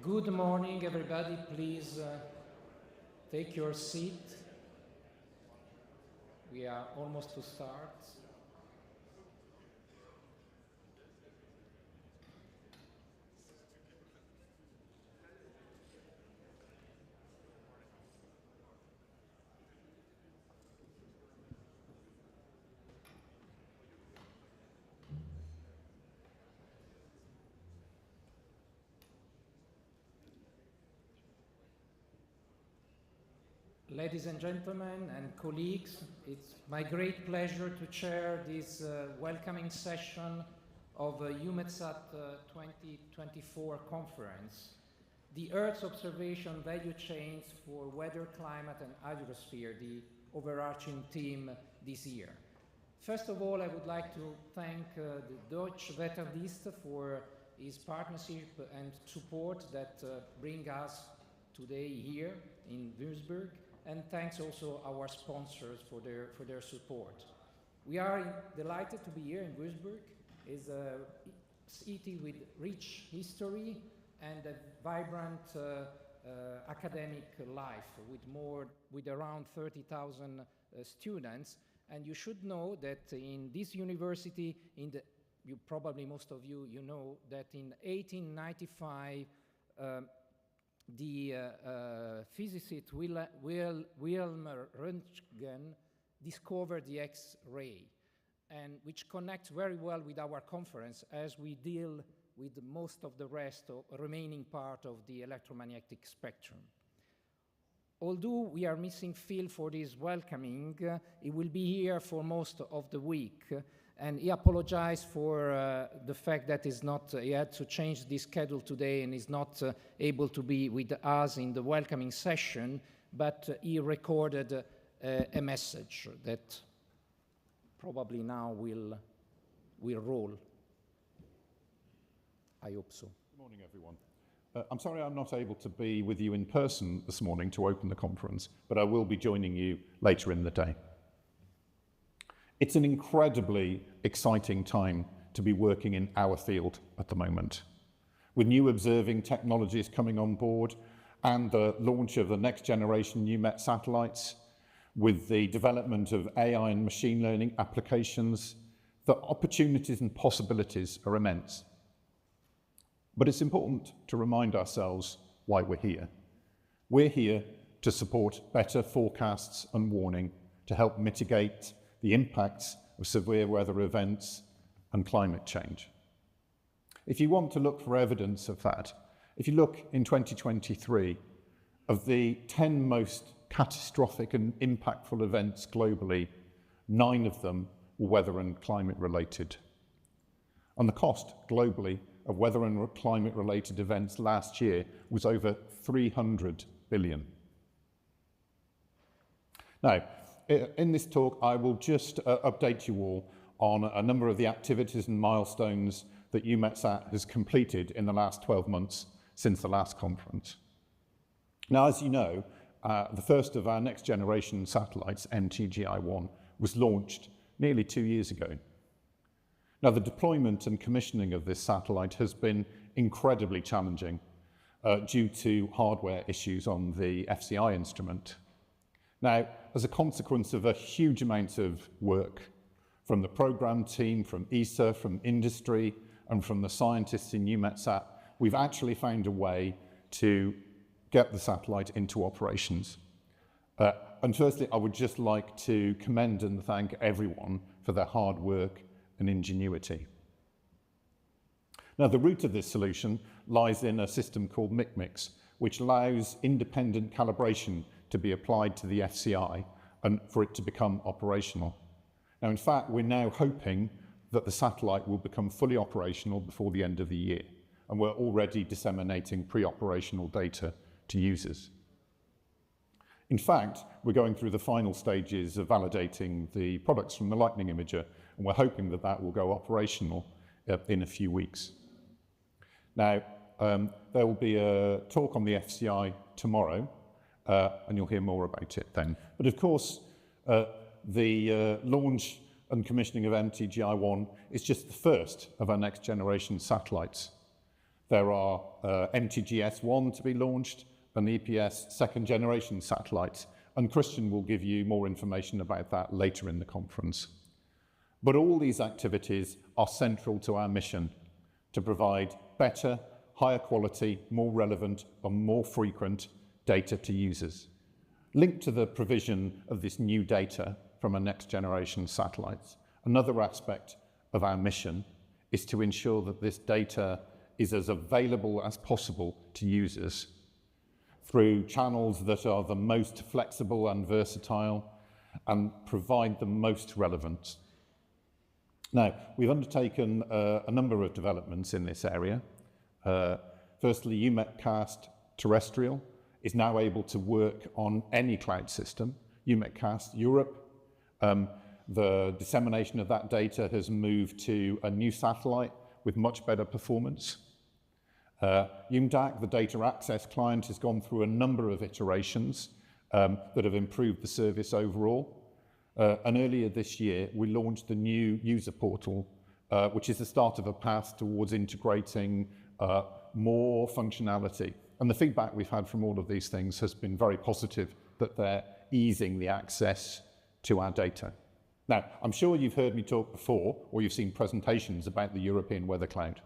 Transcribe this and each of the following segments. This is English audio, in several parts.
Good morning, everybody. Please take your seat. We are almost to start. Ladies and gentlemen and colleagues, it's my great pleasure to chair this welcoming session of EUMETSAT 2024 conference, the Earth's Observation Value Chains for Weather, Climate and Hydrosphere, the overarching theme this year. First of all, I would like to thank the Deutsche Wetterdienst for his partnership and support that bring us today here in Würzburg. And thanks also our sponsors for their support. We are delighted to be here in Würzburg. It's a city with rich history and a vibrant academic life with around 30,000 students. And you should know that in this university, most of you know that in 1895 the physicist Wilhelm Röntgen discovered the X-ray, and which connects very well with our conference as we deal with most of the remaining part of the electromagnetic spectrum. Although we are missing Phil for this welcoming, he will be here for most of the week. And he apologized for the fact that he had to change the schedule today and is not able to be with us in the welcoming session, but he recorded a message that probably now will roll. I hope so. Good morning, everyone. I'm sorry I'm not able to be with you in person this morning to open the conference, but I will be joining you later in the day. It's an incredibly exciting time to be working in our field at the moment. With new observing technologies coming on board and the launch of the next generation EUMETSAT satellites, with the development of AI and machine learning applications, the opportunities and possibilities are immense. But it's important to remind ourselves why we're here. We're here to support better forecasts and warning to help mitigate the impacts of severe weather events and climate change. If you want to look for evidence of that, if you look in 2023, of the 10 most catastrophic and impactful events globally, 9 of them were weather and climate related. And the cost globally of weather and climate related events last year was over 300 billion. Now, in this talk, I will just update you all on a number of the activities and milestones that EUMETSAT has completed in the last 12 months since the last conference. Now, as you know, the first of our next generation satellites, MTGI-1, was launched nearly 2 years ago. Now, the deployment and commissioning of this satellite has been incredibly challenging due to hardware issues on the FCI instrument. Now, as a consequence of a huge amount of work from the program team, from ESA, from industry, and from the scientists in EUMETSAT, we've actually found a way to get the satellite into operations. And firstly, I would just like to commend and thank everyone for their hard work and ingenuity. Now, the root of this solution lies in a system called MICMIX, which allows independent calibration to be applied to the FCI and for it to become operational. Now, in fact, we're now hoping that the satellite will become fully operational before the end of the year, and we're already disseminating pre-operational data to users. In fact, we're going through the final stages of validating the products from the Lightning Imager, and we're hoping that that will go operational in a few weeks. Now, there will be a talk on the FCI tomorrow, and you'll hear more about it then. But of course, the launch and commissioning of MTGI-1 is just the first of our next generation satellites. There are MTGS-1 to be launched and the EPS second generation satellites. And Christian will give you more information about that later in the conference. But all these activities are central to our mission to provide better, higher quality, more relevant and more frequent data to users. Linked to the provision of this new data from our next generation satellites, another aspect of our mission is to ensure that this data is as available as possible to users through channels that are the most flexible and versatile and provide the most relevance. Now, we've undertaken a number of developments in this area. Firstly, EUMETCAST terrestrial is now able to work on any cloud system. EUMETCAST Europe, the dissemination of that data has moved to a new satellite with much better performance. EUMDAC, the data access client, has gone through a number of iterations that have improved the service overall. And earlier this year, we launched the new user portal, which is the start of a path towards integrating more functionality. And the feedback we've had from all of these things has been very positive, that they're easing the access to our data. Now, I'm sure you've heard me talk before, or you've seen presentations about the European Weather Cloud.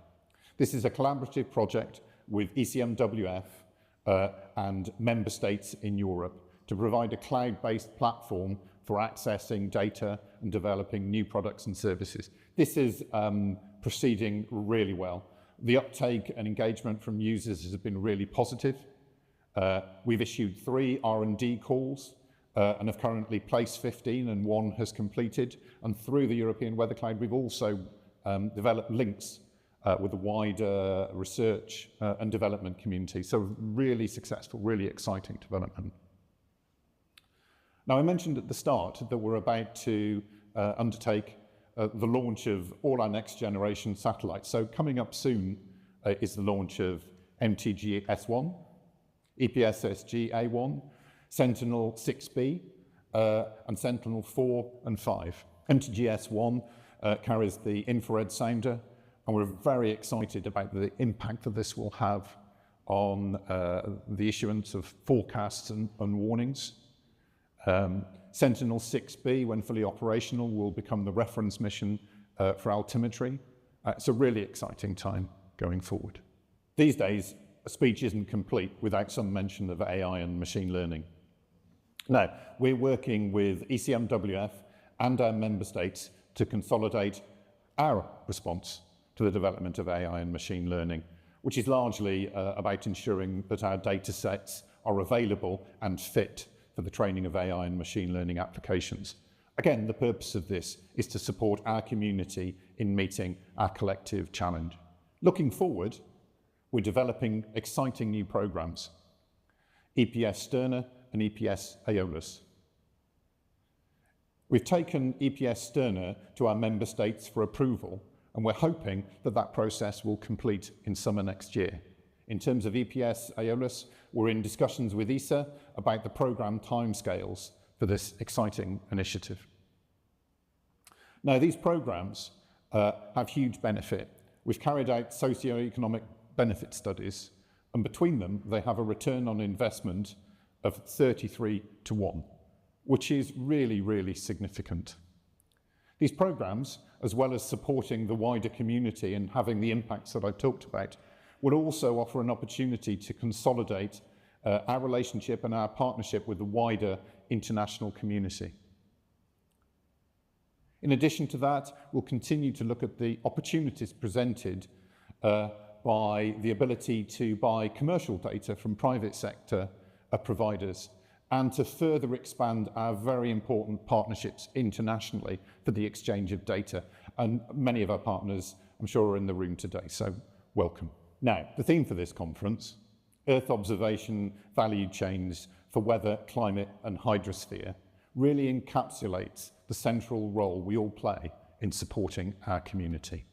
This is a collaborative project with ECMWF and member states in Europe to provide a cloud-based platform for accessing data and developing new products and services. This is proceeding really well. The uptake and engagement from users has been really positive. We've issued 3 R&D calls and have currently placed 15 and 1 has completed. And through the European Weather Cloud, we've also developed links with the wider research and development community. So really successful, really exciting development. Now, I mentioned at the start that we're about to undertake the launch of all our next generation satellites. So coming up soon is the launch of MTGS-1, EPSSG-A1, Sentinel-6B, and Sentinel-4 and 5. MTGS-1 carries the infrared sounder, and we're very excited about the impact that this will have on the issuance of forecasts and warnings. Sentinel-6B, when fully operational, will become the reference mission for altimetry. It's a really exciting time going forward. These days, a speech isn't complete without some mention of AI and machine learning. Now, we're working with ECMWF and our member states to consolidate our response to the development of AI and machine learning, which is largely about ensuring that our data sets are available and fit for the training of AI and machine learning applications. Again, the purpose of this is to support our community in meeting our collective challenge. Looking forward, we're developing exciting new programs, EPS Sterna and EPS Aeolus. We've taken EPS Sterna to our member states for approval, and we're hoping that that process will complete in summer next year. In terms of EPS Aeolus, we're in discussions with ESA about the program timescales for this exciting initiative. Now, these programs have huge benefit. We've carried out socioeconomic benefit studies, and between them, they have a return on investment of 33 to 1, which is really, really significant. These programs, as well as supporting the wider community and having the impacts that I've talked about, would also offer an opportunity to consolidate our relationship and our partnership with the wider international community. In addition to that, we'll continue to look at the opportunities presented by the ability to buy commercial data from private sector providers and to further expand our very important partnerships internationally for the exchange of data. And many of our partners, I'm sure, are in the room today, so welcome. Now, the theme for this conference, Earth Observation Value Chains for Weather, Climate and Hydrosphere, really encapsulates the central role we all play in supporting our community.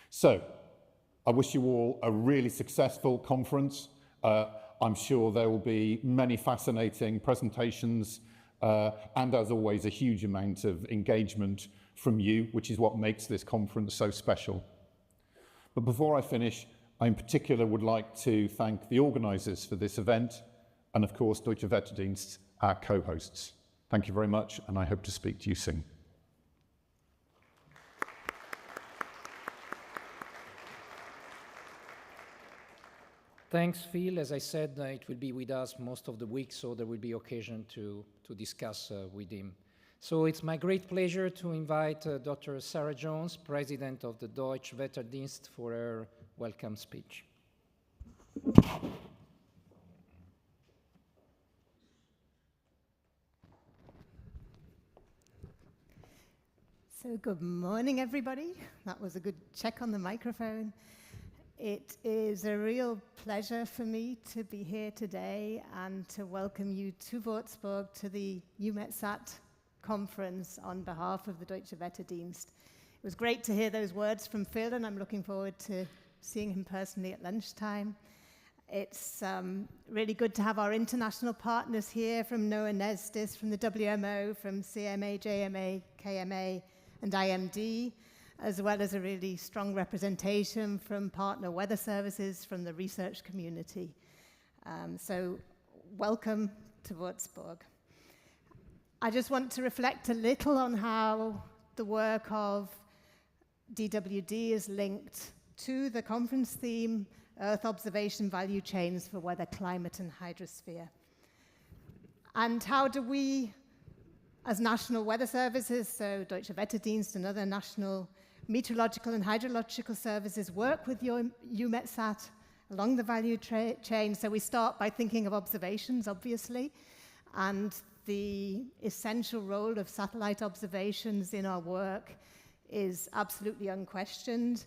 So, I wish you all a really successful conference. I'm sure there will be many fascinating presentations and, as always, a huge amount of engagement from you, which is what makes this conference so special. But before I finish, I in particular would like to thank the organisers for this event and of course Deutsche Wetterdienst, our co-hosts. Thank you very much, and I hope to speak to you soon. Thanks, Phil. As I said, it will be with us most of the week, so there will be occasion to discuss with him. So it's my great pleasure to invite Dr. Sarah Jones, President of the Deutsche Wetterdienst, for her welcome speech. So good morning, everybody. That was a good check on the microphone. It is a real pleasure for me to be here today and to welcome you to Würzburg to the EUMETSAT conference on behalf of the Deutsche Wetterdienst. It was great to hear those words from Phil, and I'm looking forward to seeing him personally at lunchtime. It's really good to have our international partners here from NOAA NESDIS, from the WMO, from CMA, JMA, KMA, and IMD, as well as a really strong representation from partner weather services from the research community. So welcome to Würzburg. I just want to reflect a little on how the work of DWD is linked to the conference theme, Earth Observation Value Chains for Weather, Climate and Hydrosphere. And how do we, as national weather services, so Deutsche Wetterdienst and other national meteorological and hydrological services, work with EUMETSAT along the value chain? So we start by thinking of observations, obviously, and the essential role of satellite observations in our work is absolutely unquestioned.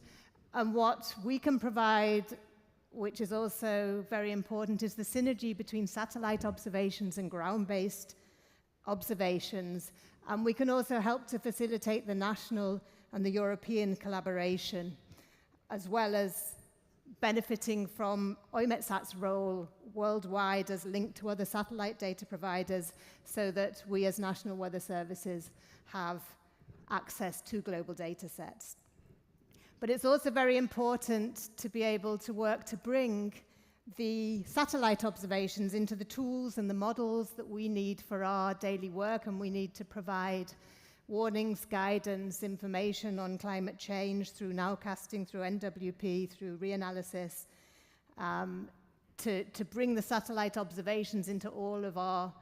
And what we can provide, which is also very important, is the synergy between satellite observations and ground-based observations. And we can also help to facilitate the national and the European collaboration, as well as benefiting from EUMETSAT's role worldwide as linked to other satellite data providers, so that we as national weather services have access to global data sets. But it's also very important to be able to work to bring the satellite observations into the tools and the models that we need for our daily work, and we need to provide warnings, guidance, information on climate change through nowcasting, through NWP, through reanalysis, to bring the satellite observations into all of our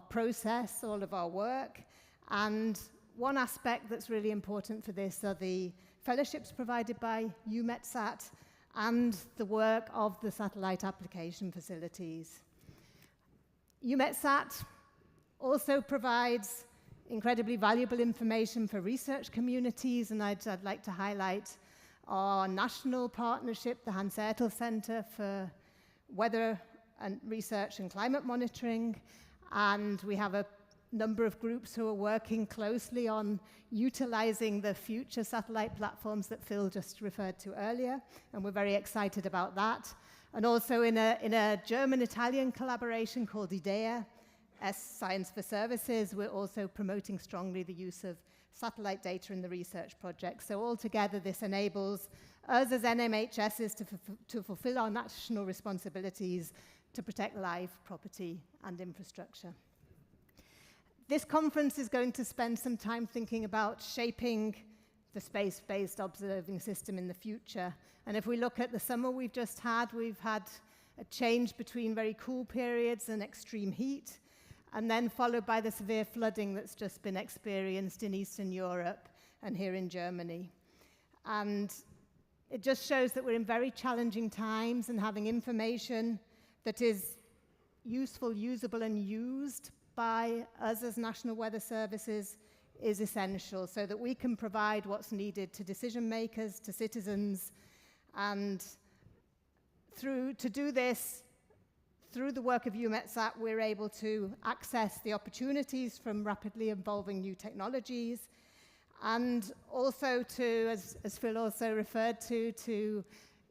process, all of our work. And one aspect that's really important for this are the fellowships provided by EUMETSAT and the work of the satellite application facilities. EUMETSAT also provides incredibly valuable information for research communities, and I'd like to highlight our national partnership, the Hans Ertl Center for Weather and Research and Climate Monitoring, and we have a number of groups who are working closely on utilizing the future satellite platforms that Phil just referred to earlier, and we're very excited about that. And also in a German-Italian collaboration called IDEA, Science for Services, we're also promoting strongly the use of satellite data in the research project. So altogether, this enables us as NMHSs to fulfill our national responsibilities to protect life, property, and infrastructure. This conference is going to spend some time thinking about shaping the space-based observing system in the future. And if we look at the summer we've had a change between very cool periods and extreme heat, and then followed by the severe flooding that's just been experienced in Eastern Europe and here in Germany. And it just shows that we're in very challenging times, and having information that is useful, usable, and used by us as national weather services is essential, so that we can provide what's needed to decision makers, to citizens, and to do this, through the work of EUMETSAT, we're able to access the opportunities from rapidly evolving new technologies, and also to, as Phil also referred to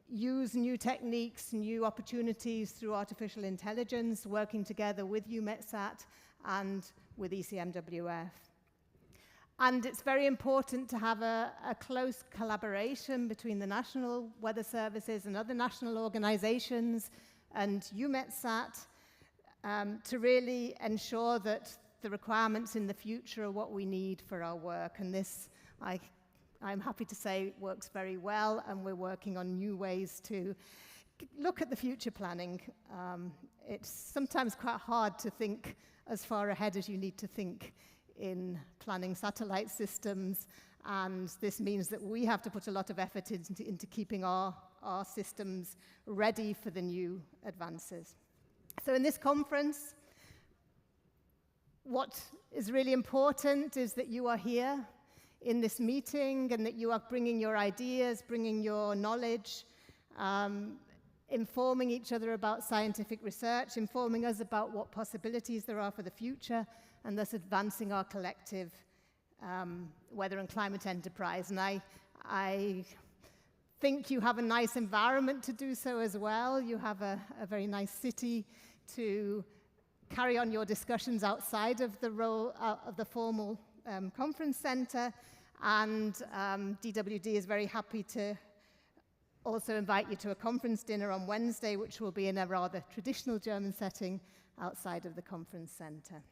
use new techniques, new opportunities through artificial intelligence, working together with EUMETSAT and with ECMWF. And it's very important to have a close collaboration between the national weather services and other national organizations and EUMETSAT to really ensure that the requirements in the future are what we need for our work. And this, I'm happy to say, works very well, and we're working on new ways to look at the future planning. It's sometimes quite hard to think as far ahead as you need to think in planning satellite systems, and this means that we have to put a lot of effort into keeping our systems ready for the new advances. So in this conference, what is really important is that you are here in this meeting and that you are bringing your ideas, bringing your knowledge, informing each other about scientific research, informing us about what possibilities there are for the future, and thus advancing our collective weather and climate enterprise. And I think you have a nice environment to do so as well. You have a very nice city to carry on your discussions outside of the formal conference center, and DWD is very happy to also invite you to a conference dinner on Wednesday, which will be in a rather traditional German setting outside of the conference center.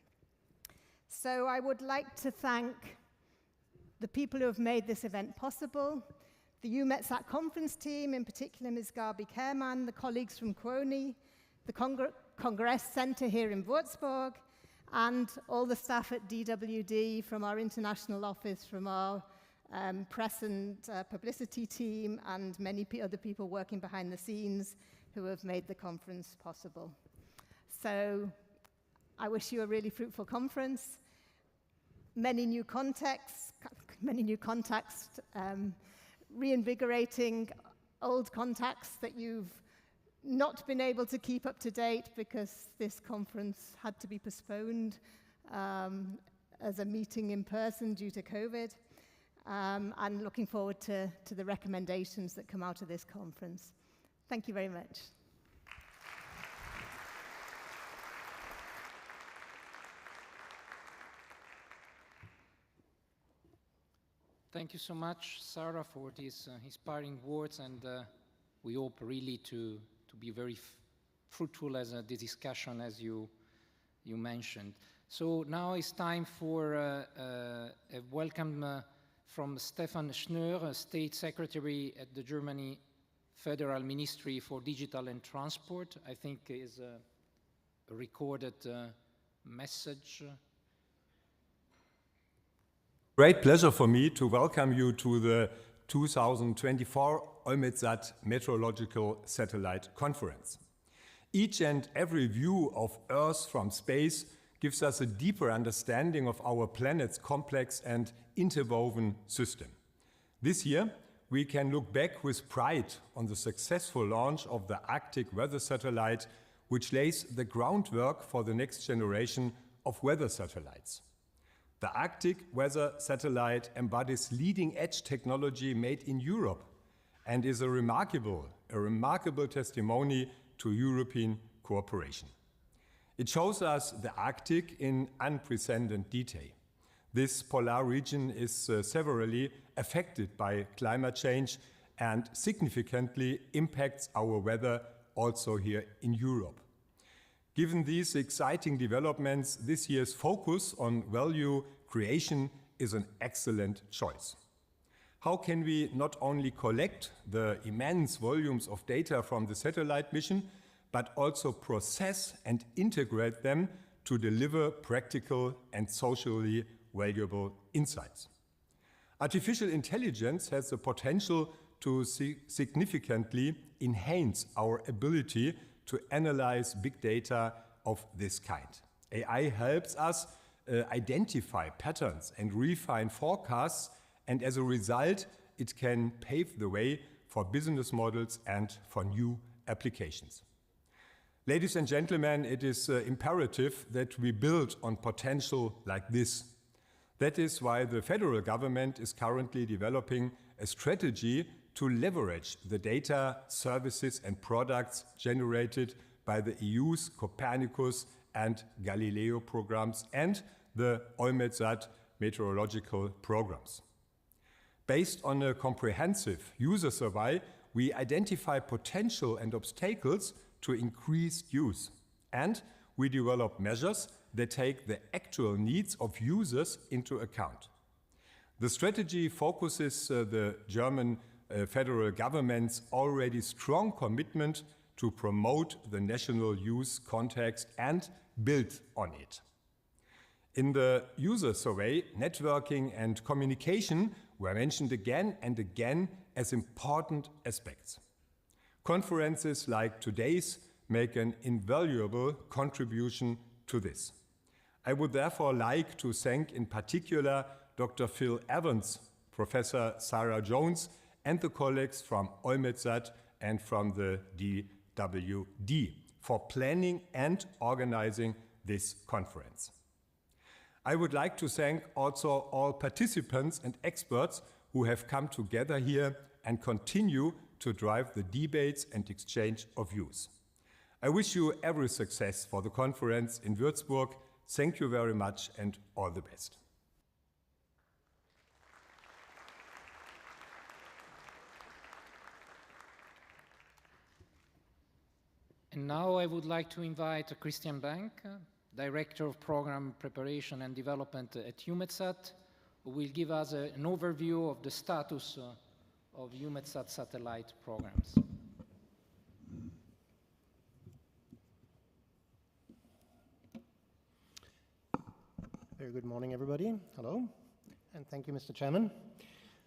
So I would like to thank the people who have made this event possible, the EUMETSAT conference team, in particular Ms. Gabi Kehrmann, the colleagues from CWONI, the Congress Center here in Würzburg, and all the staff at DWD from our international office, from our press and publicity team, and many other people working behind the scenes who have made the conference possible. So I wish you a really fruitful conference, many new contacts, reinvigorating old contacts that you've not been able to keep up to date because this conference had to be postponed as a meeting in person due to COVID. And looking forward to the recommendations that come out of this conference. Thank you very much. Thank you so much, Sarah, for these inspiring words, and we hope really to be very fruitful as the discussion, as you mentioned. So now it's time for a welcome from Stefan Schnör, State Secretary at the Germany Federal Ministry for Digital and Transport. I think is a recorded message. Great pleasure for me to welcome you to the 2024 EUMETSAT Meteorological Satellite Conference. Each and every view of Earth from space gives us a deeper understanding of our planet's complex and interwoven system. This year, we can look back with pride on the successful launch of the Arctic Weather Satellite, which lays the groundwork for the next generation of weather satellites. The Arctic Weather Satellite embodies leading-edge technology made in Europe and is a remarkable testimony to European cooperation. It shows us the Arctic in unprecedented detail. This polar region is severely affected by climate change and significantly impacts our weather also here in Europe. Given these exciting developments, this year's focus on value creation is an excellent choice. How can we not only collect the immense volumes of data from the satellite mission, but also process and integrate them to deliver practical and socially valuable insights? Artificial intelligence has the potential to significantly enhance our ability to analyze big data of this kind. AI helps us identify patterns and refine forecasts, and as a result, it can pave the way for business models and for new applications. Ladies and gentlemen, it is imperative that we build on potential like this. That is why the federal government is currently developing a strategy to leverage the data, services and products generated by the EU's Copernicus and Galileo programs and the EUMETSAT meteorological programs. Based on a comprehensive user survey, we identify potential and obstacles to increased use, and we develop measures that take the actual needs of users into account. The strategy focuses the German federal government's already strong commitment to promote the national use context and build on it. In the user survey, networking and communication were mentioned again and again as important aspects. Conferences like today's make an invaluable contribution to this. I would therefore like to thank in particular Dr. Phil Evans, Professor Sarah Jones, and the colleagues from EUMETSAT and from the DWD for planning and organizing this conference. I would like to thank also all participants and experts who have come together here and continue to drive the debates and exchange of views. I wish you every success for the conference in Würzburg. Thank you very much and all the best. And now I would like to invite Christian Bank, Director of Program Preparation and Development at EUMETSAT, who will give us an overview of the status of EUMETSAT satellite programs. Very good morning, everybody. Hello, and thank you, Mr. Chairman.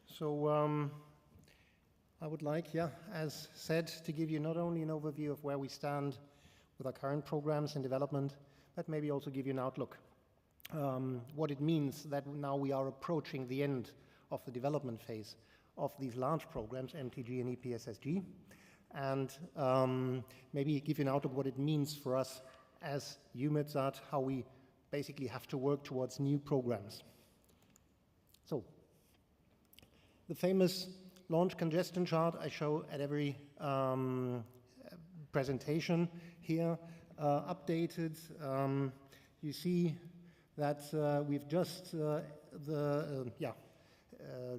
So I would like, as said, to give you not only an overview of where we stand with our current programs and development, but maybe also give you an outlook. What it means that now we are approaching the end of the development phase of these large programs, MTG and EPSSG, and maybe give you an outlook what it means for us as EUMETSAT, how we basically have to work towards new programs. So, the famous launch congestion chart I show at every presentation here, updated. You see that we've just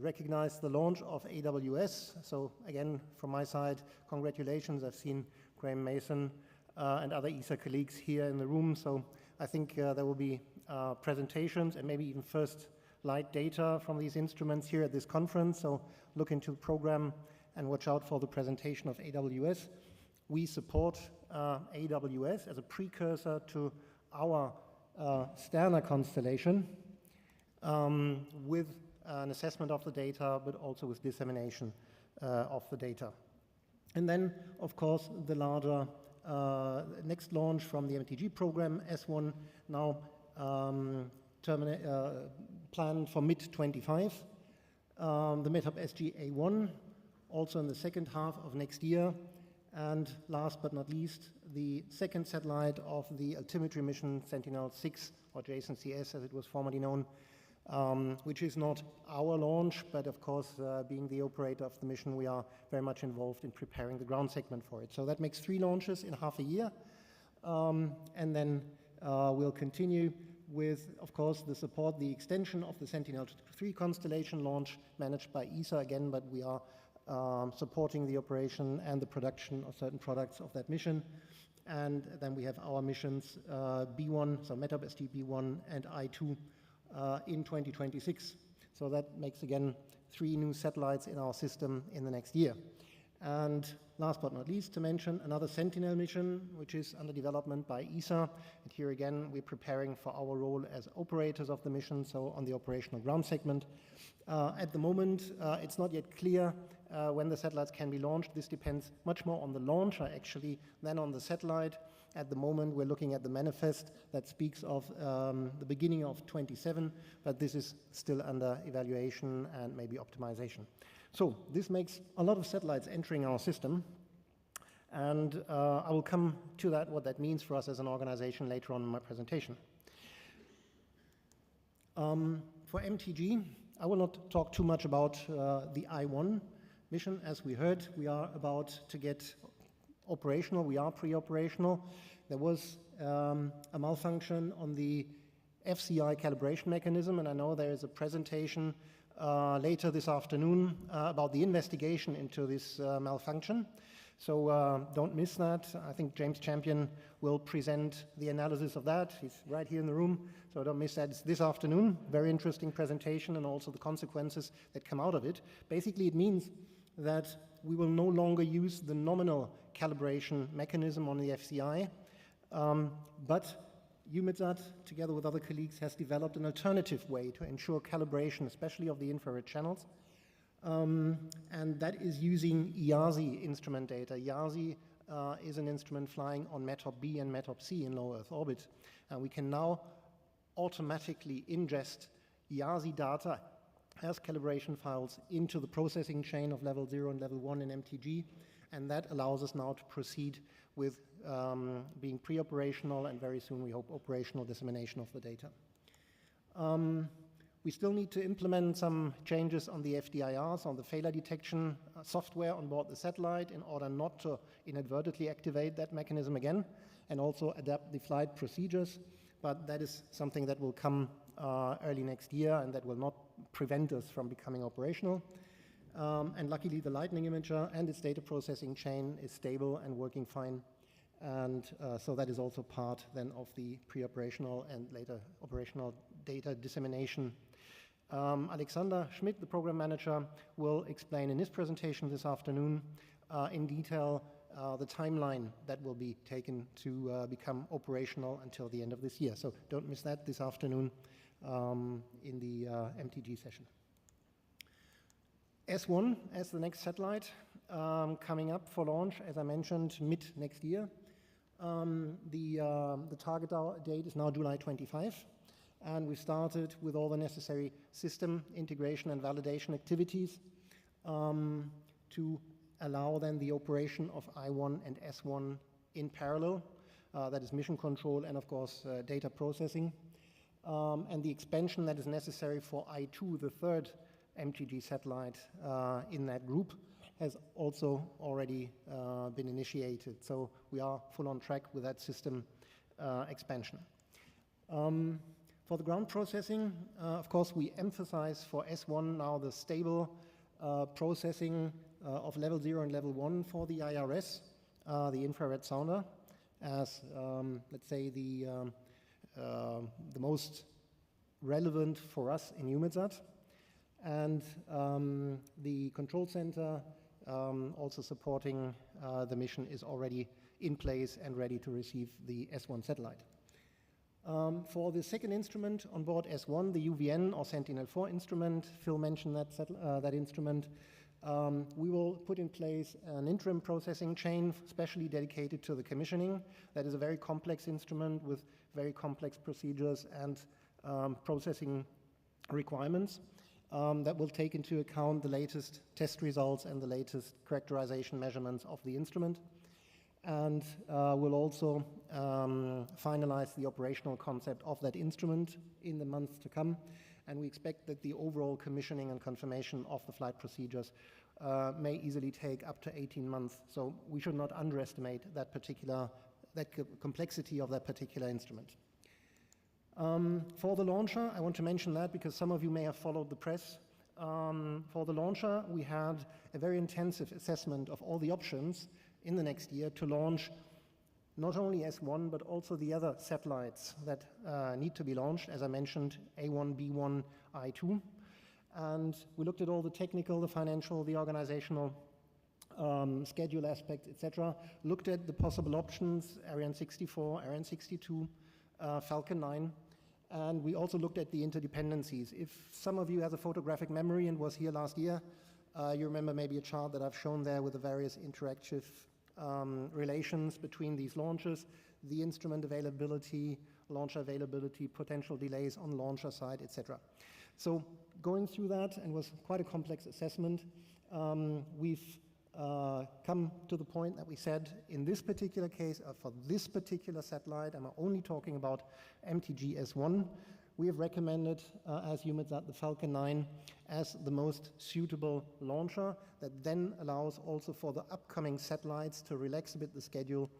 recognized the launch of AWS. So again, from my side, congratulations. I've seen Graham Mason and other ESA colleagues here in the room. So I think there will be presentations and maybe even first light data from these instruments here at this conference. So look into the program and watch out for the presentation of AWS. We support AWS as a precursor to our Sterna constellation with an assessment of the data, but also with dissemination of the data. And then, of course, the larger next launch from the MTG program, S1, now planned for mid-25. The METOP SG-A1, also in the second half of next year. And last but not least, the second satellite of the altimetry mission, Sentinel-6, or JSON-CS as it was formerly known, which is not our launch, but of course, being the operator of the mission, we are very much involved in preparing the ground segment for it. So that makes 3 launches in half a year. And then we'll continue with, of course, the support, the extension of the Sentinel-3 constellation launch managed by ESA again, but we are supporting the operation and the production of certain products of that mission. And then we have our missions B1, so METOP SG B1 and I2 in 2026. So that makes, again, 3 new satellites in our system in the next year. And last but not least, to mention another Sentinel mission, which is under development by ESA. And here again, we're preparing for our role as operators of the mission, so on the operational ground segment. At the moment, it's not yet clear when the satellites can be launched. This depends much more on the launcher, actually, than on the satellite. At the moment, we're looking at the manifest that speaks of the beginning of 27, but this is still under evaluation and maybe optimization. So this makes a lot of satellites entering our system, and I will come to that, what that means for us as an organization later on in my presentation. For MTG, I will not talk too much about the I1 mission. As we heard, we are about to get operational. We are pre-operational. There was a malfunction on the FCI calibration mechanism, and I know there is a presentation later this afternoon about the investigation into this malfunction. So don't miss that. I think James Champion will present the analysis of that. He's right here in the room, so don't miss that. It's this afternoon. Very interesting presentation, and also the consequences that come out of it. Basically, it means that we will no longer use the nominal calibration mechanism on the FCI, but EUMETSAT, together with other colleagues, has developed an alternative way to ensure calibration, especially of the infrared channels, and that is using EASI instrument data. EASI is an instrument flying on METOP B and METOP C in low Earth orbit, and we can now automatically ingest EASI data as calibration files into the processing chain of level 0 and level 1 in MTG, and that allows us now to proceed with being pre-operational and very soon, we hope, operational dissemination of the data. We still need to implement some changes on the FDIRs, on the failure detection software on board the satellite, in order not to inadvertently activate that mechanism again, and also adapt the flight procedures. But that is something that will come early next year, and that will not prevent us from becoming operational. And luckily, the Lightning imager and its data processing chain is stable and working fine. And so that is also part then of the pre-operational and later operational data dissemination. Alexander Schmidt, the program manager, will explain in his presentation this afternoon in detail the timeline that will be taken to become operational until the end of this year. So don't miss that this afternoon in the MTG session. S1 as the next satellite, coming up for launch, as I mentioned, mid next year. The target date is now July 25, and we started with all the necessary system integration and validation activities to allow then the operation of I1 and S1 in parallel. That is mission control and, of course, data processing. And the expansion that is necessary for I2, the third MTG satellite in that group, has also already been initiated. So we are full on track with that system expansion. For the ground processing, of course, we emphasize for S1 now the stable processing of level 0 and level 1 for the IRS, the infrared sounder, as, let's say, the most relevant for us in EUMETSAT. And the control center also supporting the mission is already in place and ready to receive the S1 satellite. For the second instrument on board S1, the UVN or Sentinel-4 instrument, Phil mentioned that instrument, we will put in place an interim processing chain specially dedicated to the commissioning. That is a very complex instrument with very complex procedures and processing requirements that will take into account the latest test results and the latest characterization measurements of the instrument. And we'll also finalize the operational concept of that instrument in the months to come. And we expect that the overall commissioning and confirmation of the flight procedures may easily take up to 18 months. So we should not underestimate that complexity of that particular instrument. For the launcher, I want to mention that because some of you may have followed the press. For the launcher, we had a very intensive assessment of all the options in the next year to launch not only S1, but also the other satellites that need to be launched, as I mentioned, A1, B1, I2. And we looked at all the technical, the financial, the organizational schedule aspect, etc. Looked at the possible options, Ariane 64, Ariane 62, Falcon 9. And we also looked at the interdependencies. If some of you has a photographic memory and was here last year, you remember maybe a chart that I've shown there with the various interactive relations between these launches, the instrument availability, launcher availability, potential delays on launcher side, etc. So going through that, and was quite a complex assessment, we've come to the point that we said in this particular case, for this particular satellite, I'm only talking about MTG S1, we have recommended as EUMETSAT the Falcon 9 as the most suitable launcher that then allows also for the upcoming satellites to relax a bit the schedule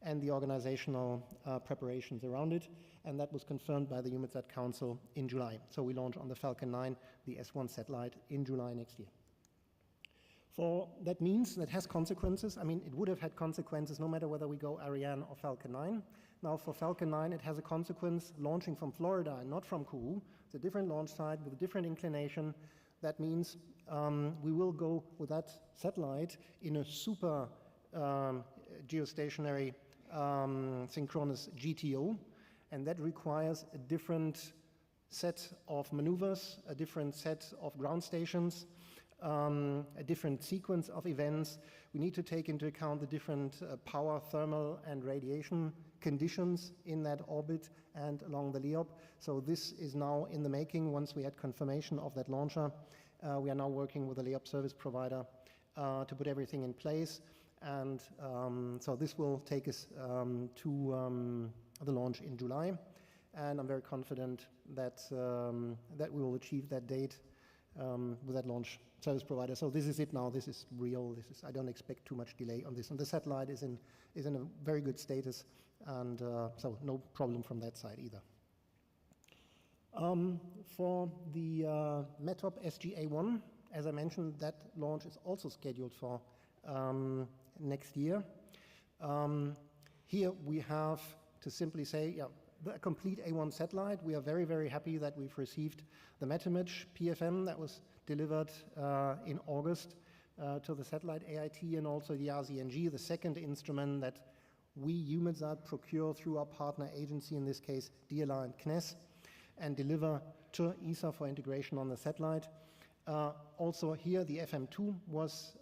and the organizational preparations around it. And that was confirmed by the EUMETSAT Council in July. So we launch on the Falcon 9, the S1 satellite, in July next year. That means that has consequences. I mean, it would have had consequences no matter whether we go Ariane or Falcon 9. Now for Falcon 9, it has a consequence launching from Florida and not from Kourou. It's a different launch site with a different inclination. That means we will go with that satellite in a super geostationary synchronous GTO, and that requires a different set of maneuvers, a different set of ground stations, a different sequence of events. We need to take into account the different power, thermal, and radiation conditions in that orbit and along the LEOP. So this is now in the making. Once we had confirmation of that launcher, we are now working with the LEOP service provider to put everything in place. And so this will take us to the launch in July. And I'm very confident that, that we will achieve that date with that launch service provider. So this is it now. This is real. I don't expect too much delay on this. And the satellite is in a very good status, and so no problem from that side either. For the METOP SGA-1, as I mentioned, that launch is also scheduled for next year. Here we have to simply say, yeah, the complete A1 satellite. We are very, very happy that we've received the METIMAGE PFM that was delivered in August to the satellite AIT, and also the RZNG, the second instrument that we, EUMETSAT, procure through our partner agency, in this case DLR and CNES, and deliver to ESA for integration on the satellite. Also here the FM2 was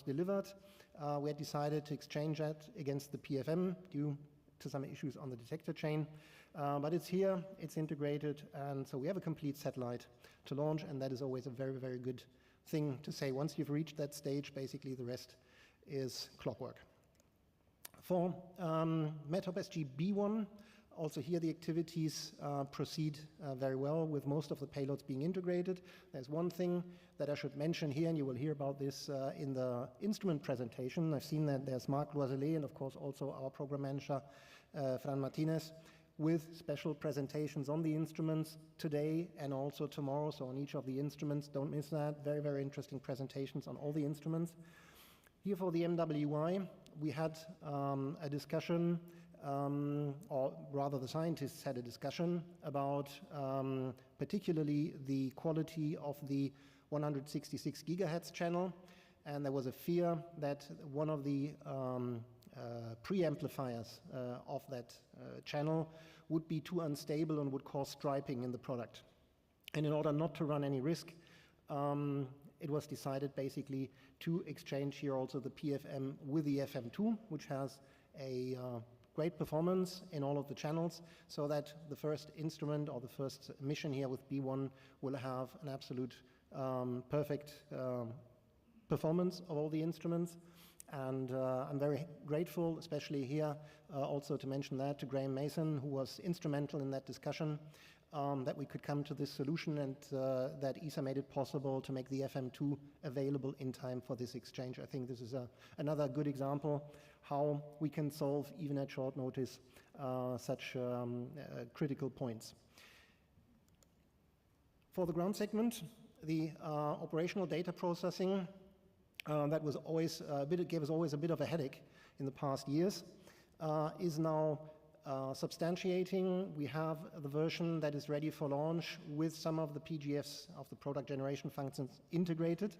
delivered. We had decided to exchange that against the PFM due to some issues on the detector chain, but it's here, it's integrated, and so we have a complete satellite to launch, and that is always a very, very good thing to say. Once you've reached that stage, basically the rest is clockwork. For METOP SG-B1, also here the activities proceed very well, with most of the payloads being integrated. There's one thing that I should mention here, and you will hear about this in the instrument presentation. I've seen that there's Marc Loiselet and of course also our program manager, Fran Martinez, with special presentations on the instruments today and also tomorrow. So on each of the instruments, don't miss that. Very, very interesting presentations on all the instruments. Here for the MWI, we had a discussion, or rather the scientists had a discussion about particularly the quality of the 166 gigahertz channel, and there was a fear that one of the preamplifiers of that channel would be too unstable and would cause striping in the product. And in order not to run any risk, it was decided basically to exchange here also the PFM with the FM2, which has a great performance in all of the channels, so that the first instrument or the first mission here with B1 will have an absolute perfect performance of all the instruments. And I'm very grateful, especially here, also to mention that to Graham Mason, who was instrumental in that discussion, that we could come to this solution, and that ESA made it possible to make the FM2 available in time for this exchange. I think this is another good example how we can solve, even at short notice, such critical points. For the ground segment, the operational data processing that was always gave us always a bit of a headache in the past years, is now substantiating. We have the version that is ready for launch with some of the PGFs of the product generation functions integrated.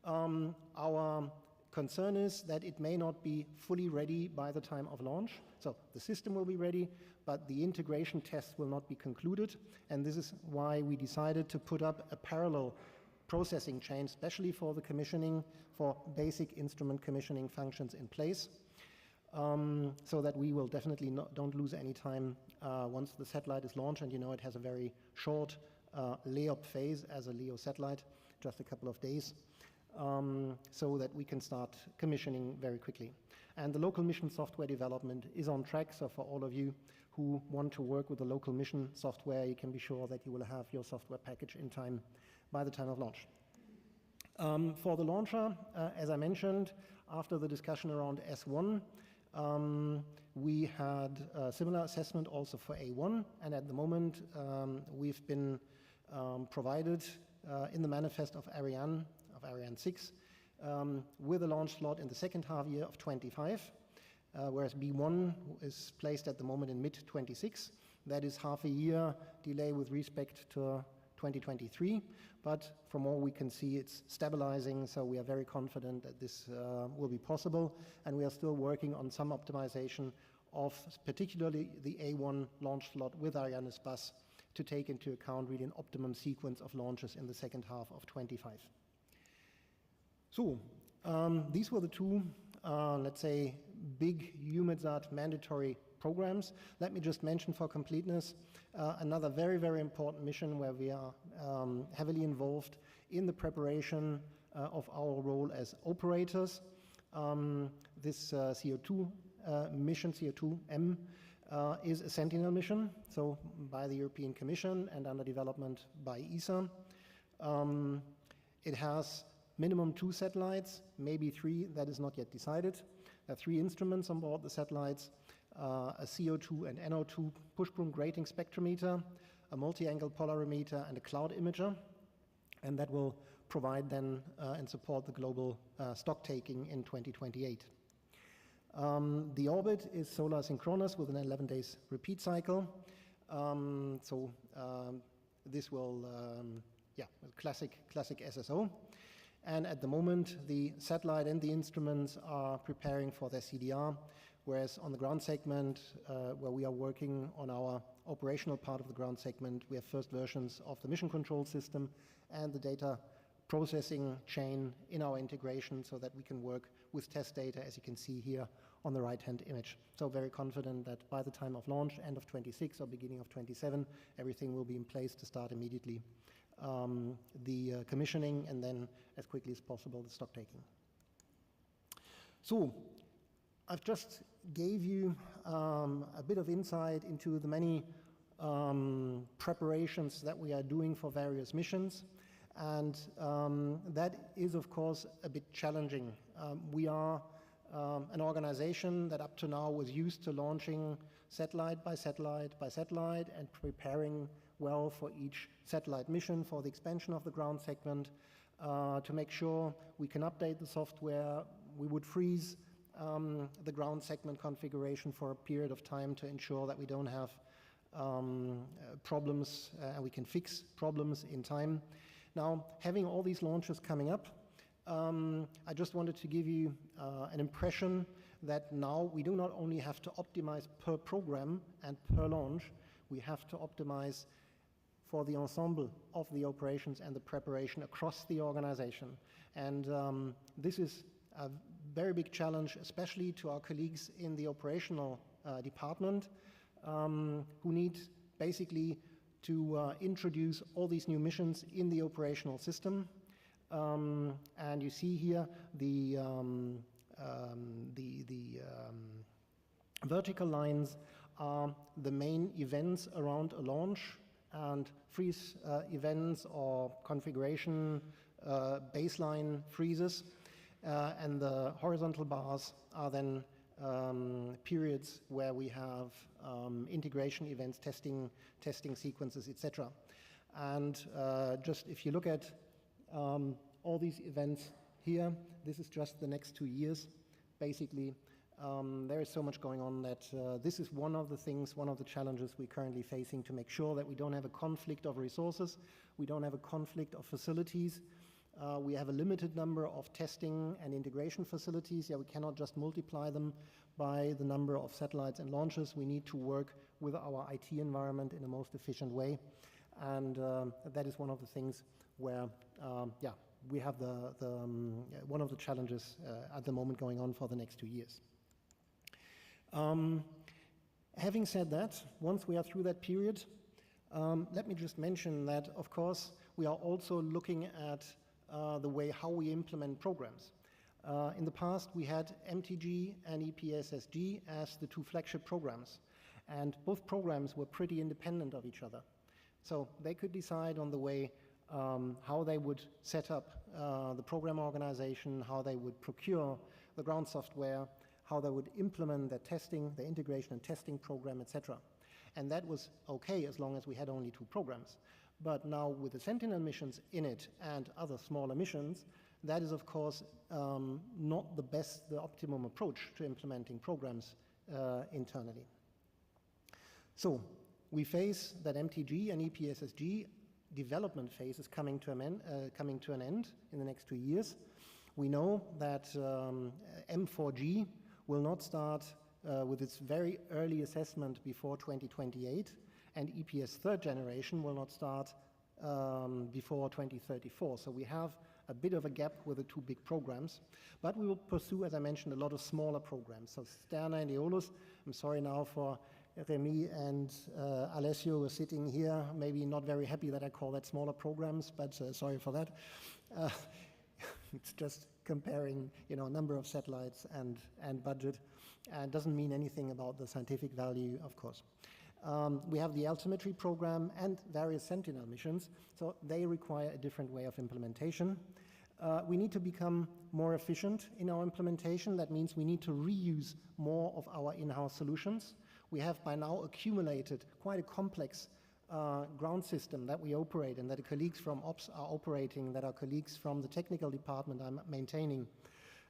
Our concern is that it may not be fully ready by the time of launch. So the system will be ready, but the integration tests will not be concluded. And this is why we decided to put up a parallel processing chain, especially for the commissioning, for basic instrument commissioning functions in place, so that we will definitely don't lose any time once the satellite is launched. And you know, it has a very short LEOP phase as a LEO satellite, just a couple of days, so that we can start commissioning very quickly. And the local mission software development is on track, so for all of you who want to work with the local mission software, you can be sure that you will have your software package in time by the time of launch. For the launcher, as I mentioned, after the discussion around S1, We had a similar assessment also for A1, and at the moment we've been provided in the manifest of Ariane 6 with a launch slot in the second half year of 25, whereas B1 is placed at the moment in mid-26. That is half a year delay with respect to 2023, but from all we can see it's stabilizing, so we are very confident that this will be possible, and we are still working on some optimization of particularly the A1 launch slot with Arianespace to take into account really an optimum sequence of launches in the second half of 25. So these were the two, let's say, big EUMETSAT mandatory programs. Let me just mention for completeness another very, very important mission where we are heavily involved in the preparation of our role as operators. This CO2 mission, CO2M, is a Sentinel mission, so by the European Commission and under development by ESA. It has minimum 2 satellites, maybe 3, that is not yet decided. There are 3 instruments on board the satellites, a CO2 and NO2 push-broom grating spectrometer, a multi-angle polarimeter, and a cloud imager, and that will provide then and support the global stock taking in 2028. The orbit is solar synchronous with an 11 days repeat cycle, this will, classic SSO. And at the moment, the satellite and the instruments are preparing for their CDR, whereas on the ground segment, where we are working on our operational part of the ground segment, we have first versions of the mission control system and the data processing chain in our integration so that we can work with test data, as you can see here on the right-hand image. So very confident that by the time of launch, end of 26 or beginning of 27, everything will be in place to start immediately the commissioning, and then as quickly as possible the stock taking. So I've just gave you a bit of insight into the many preparations that we are doing for various missions, and that is of course a bit challenging. We are an organization that up to now was used to launching satellite by satellite by satellite and preparing well for each satellite mission, for the expansion of the ground segment, to make sure we can update the software. We would freeze the ground segment configuration for a period of time to ensure that we don't have problems and we can fix problems in time. Now, having all these launches coming up, I just wanted to give you an impression that now we do not only have to optimize per program and per launch, we have to optimize for the ensemble of the operations and the preparation across the organization. And this is a very big challenge, especially to our colleagues in the operational department, who need basically to introduce all these new missions in the operational system. And you see here the vertical lines are the main events around a launch, and freeze events or configuration baseline freezes, and the horizontal bars are then periods where we have integration events, testing sequences, etc. And just if you look at all these events here, this is just the next 2 years. Basically, there is so much going on that this is one of the things, one of the challenges we're currently facing, to make sure that we don't have a conflict of resources, we don't have a conflict of facilities. We have a limited number of testing and integration facilities. We cannot just multiply them by the number of satellites and launches. We need to work with our IT environment in the most efficient way. And that is one of the things where, we have one of the challenges at the moment going on for the next 2 years. Having said that, once we are through that period, let me just mention that, of course, we are also looking at the way how we implement programs. In the past, we had MTG and EPSSG as the 2 flagship programs, and both programs were pretty independent of each other. So they could decide on the way how they would set up the program organization, how they would procure the ground software, how they would implement their testing, their integration and testing program, etc. And that was okay as long as we had only 2 programs. But now with the Sentinel missions in it and other smaller missions, that is of course not the optimum approach to implementing programs internally. So we face that MTG and EPSSG development phase is coming to an end in the next 2 years. We know that M4G will not start with its very early assessment before 2028, and EPS third generation will not start before 2034. So we have a bit of a gap with the 2 big programs, but we will pursue, as I mentioned, a lot of smaller programs. So Sterna and Aeolus, I'm sorry now for Remy and Alessio are sitting here, maybe not very happy that I call that smaller programs, but sorry for that. It's just comparing, number of satellites and budget, and doesn't mean anything about the scientific value, of course. We have the altimetry program and various Sentinel missions, so they require a different way of implementation. We need to become more efficient in our implementation. That means we need to reuse more of our in-house solutions. We have by now accumulated quite a complex ground system that we operate and that the colleagues from Ops are operating, that our colleagues from the technical department are maintaining.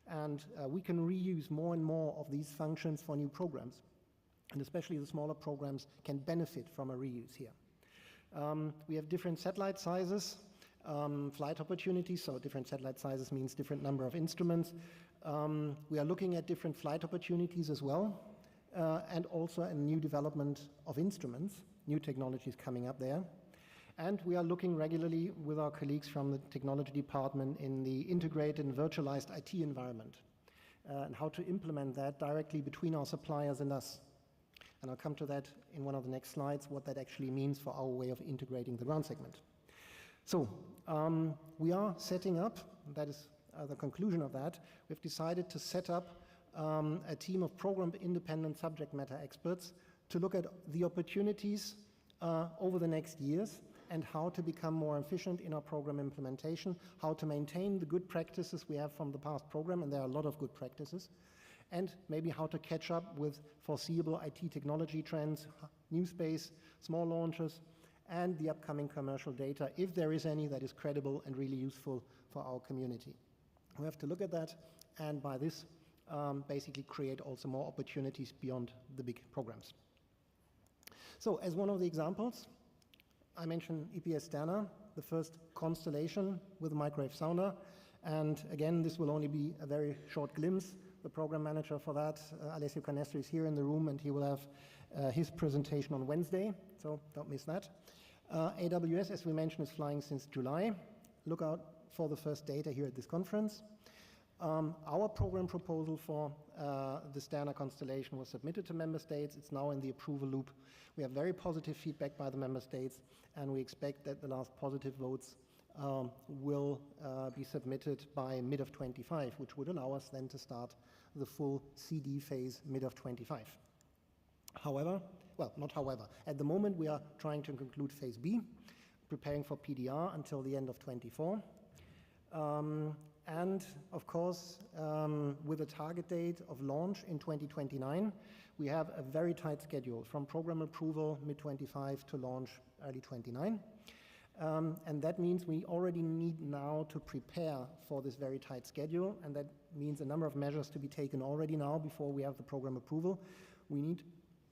And we can reuse more and more of these functions for new programs. And especially the smaller programs can benefit from a reuse here. We have different satellite sizes, flight opportunities, so different satellite sizes means different number of instruments. We are looking at different flight opportunities as well, and also a new development of instruments, new technologies coming up there. And we are looking regularly with our colleagues from the technology department in the integrated and virtualized IT environment, and how to implement that directly between our suppliers and us. And I'll come to that in one of the next slides, what that actually means for our way of integrating the ground segment. So we are setting up, that is the conclusion of that, we've decided to set up a team of program-independent subject matter experts to look at the opportunities over the next years and how to become more efficient in our program implementation, how to maintain the good practices we have from the past program, and there are a lot of good practices, and maybe how to catch up with foreseeable IT technology trends, new space, small launches, and the upcoming commercial data, if there is any that is credible and really useful for our community. We have to look at that, and by this, basically create also more opportunities beyond the big programs. So, as one of the examples, I mentioned EPS Sterna, the first constellation with a microwave sounder, and again, this will only be a very short glimpse. The program manager for that, Alessio Canestri, is here in the room, and he will have his presentation on Wednesday, so don't miss that. AWS, as we mentioned, is flying since July. Look out for the first data here at this conference. Our program proposal for the Sterna constellation was submitted to member states. It's now in the approval loop. We have very positive feedback by the member states, and we expect that the last positive votes will be submitted by mid of 25, which would allow us then to start the full CD phase mid of 25. However, well, not however, at the moment we are trying to conclude phase B, preparing for PDR until the end of 24. And of course, with a target date of launch in 2029, we have a very tight schedule from program approval mid-25 to launch early 29. And that means we already need now to prepare for this very tight schedule, and that means a number of measures to be taken already now before we have the program approval. We need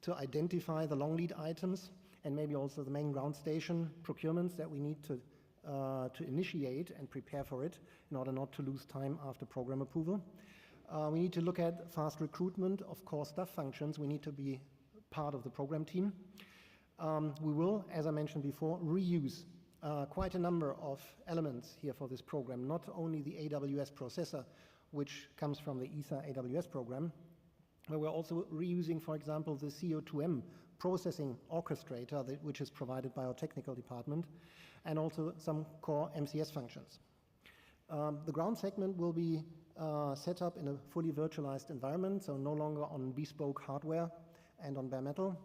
to identify the long lead items and maybe also the main ground station procurements that we need to initiate and prepare for it in order not to lose time after program approval. We need to look at fast recruitment of core staff functions. We need to be part of the program team. We will, as I mentioned before, reuse quite a number of elements here for this program, not only the AWS processor, which comes from the ESA AWS program, but we're also reusing, for example, the CO2M processing orchestrator, which is provided by our technical department, and also some core MCS functions. The ground segment will be set up in a fully virtualized environment, so no longer on bespoke hardware and on bare metal.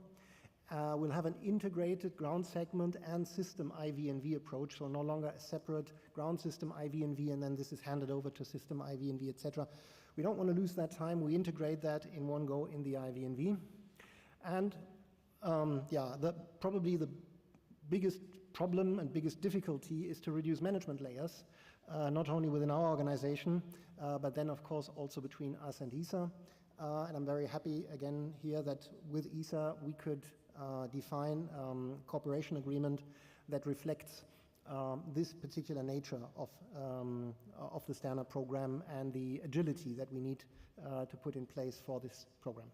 We'll have an integrated ground segment and system IV&V approach, so no longer a separate ground system IV&V, and then this is handed over to system IV&V, etc. We don't want to lose that time. We integrate that in one go in the IVNV. And probably the biggest problem and biggest difficulty is to reduce management layers, not only within our organization, but then of course also between us and ESA. And I'm very happy again here that with ESA we could define cooperation agreement that reflects this particular nature of the Sterna program and the agility that we need to put in place for this program.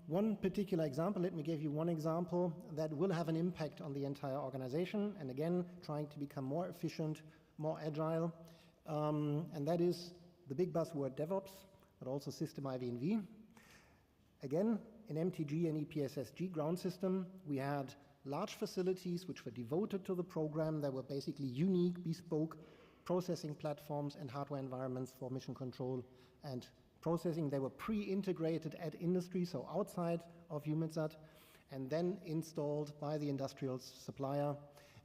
One particular example, let me give you one example that will have an impact on the entire organization, and again, trying to become more efficient, more agile, and that is the big buzzword DevOps, but also system IVNV. Again, in MTG and EPSSG ground system, we had large facilities which were devoted to the program that were basically unique, bespoke processing platforms and hardware environments for mission control and processing. They were pre-integrated at industry, so outside of EUMETSAT, and then installed by the industrial supplier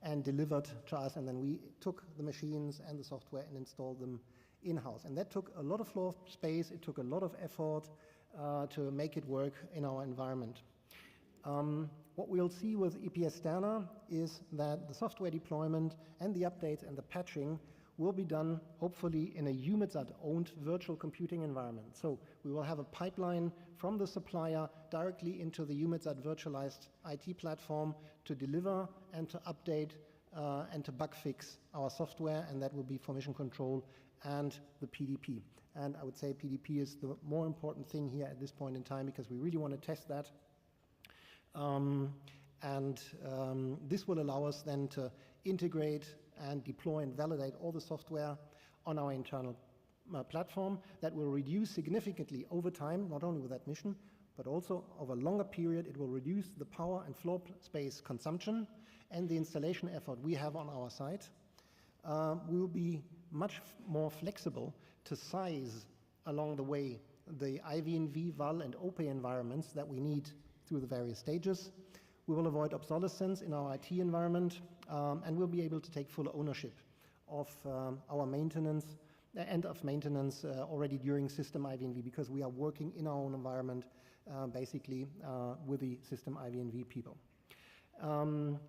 and delivered to us, and then we took the machines and the software and installed them in-house. And that took a lot of floor space, it took a lot of effort to make it work in our environment. What we'll see with EPS Sterna is that the software deployment and the updates and the patching will be done hopefully in a EUMETSAT-owned virtual computing environment. So we will have a pipeline from the supplier directly into the EUMETSAT virtualized IT platform to deliver and to update and to bug fix our software, and that will be for mission control and the PDP. And I would say PDP is the more important thing here at this point in time because we really want to test that. This will allow us then to integrate and deploy and validate all the software on our internal platform. That will reduce significantly over time, not only with that mission, but also over a longer period. It will reduce the power and floor space consumption and the installation effort we have on our site. We will be much more flexible to size along the way the IVNV, VAL, and OP environments that we need through the various stages. We will avoid obsolescence in our IT environment, and we'll be able to take full ownership of our maintenance, end of maintenance already during system IVNV, because we are working in our own environment, basically with the system IVNV people. Of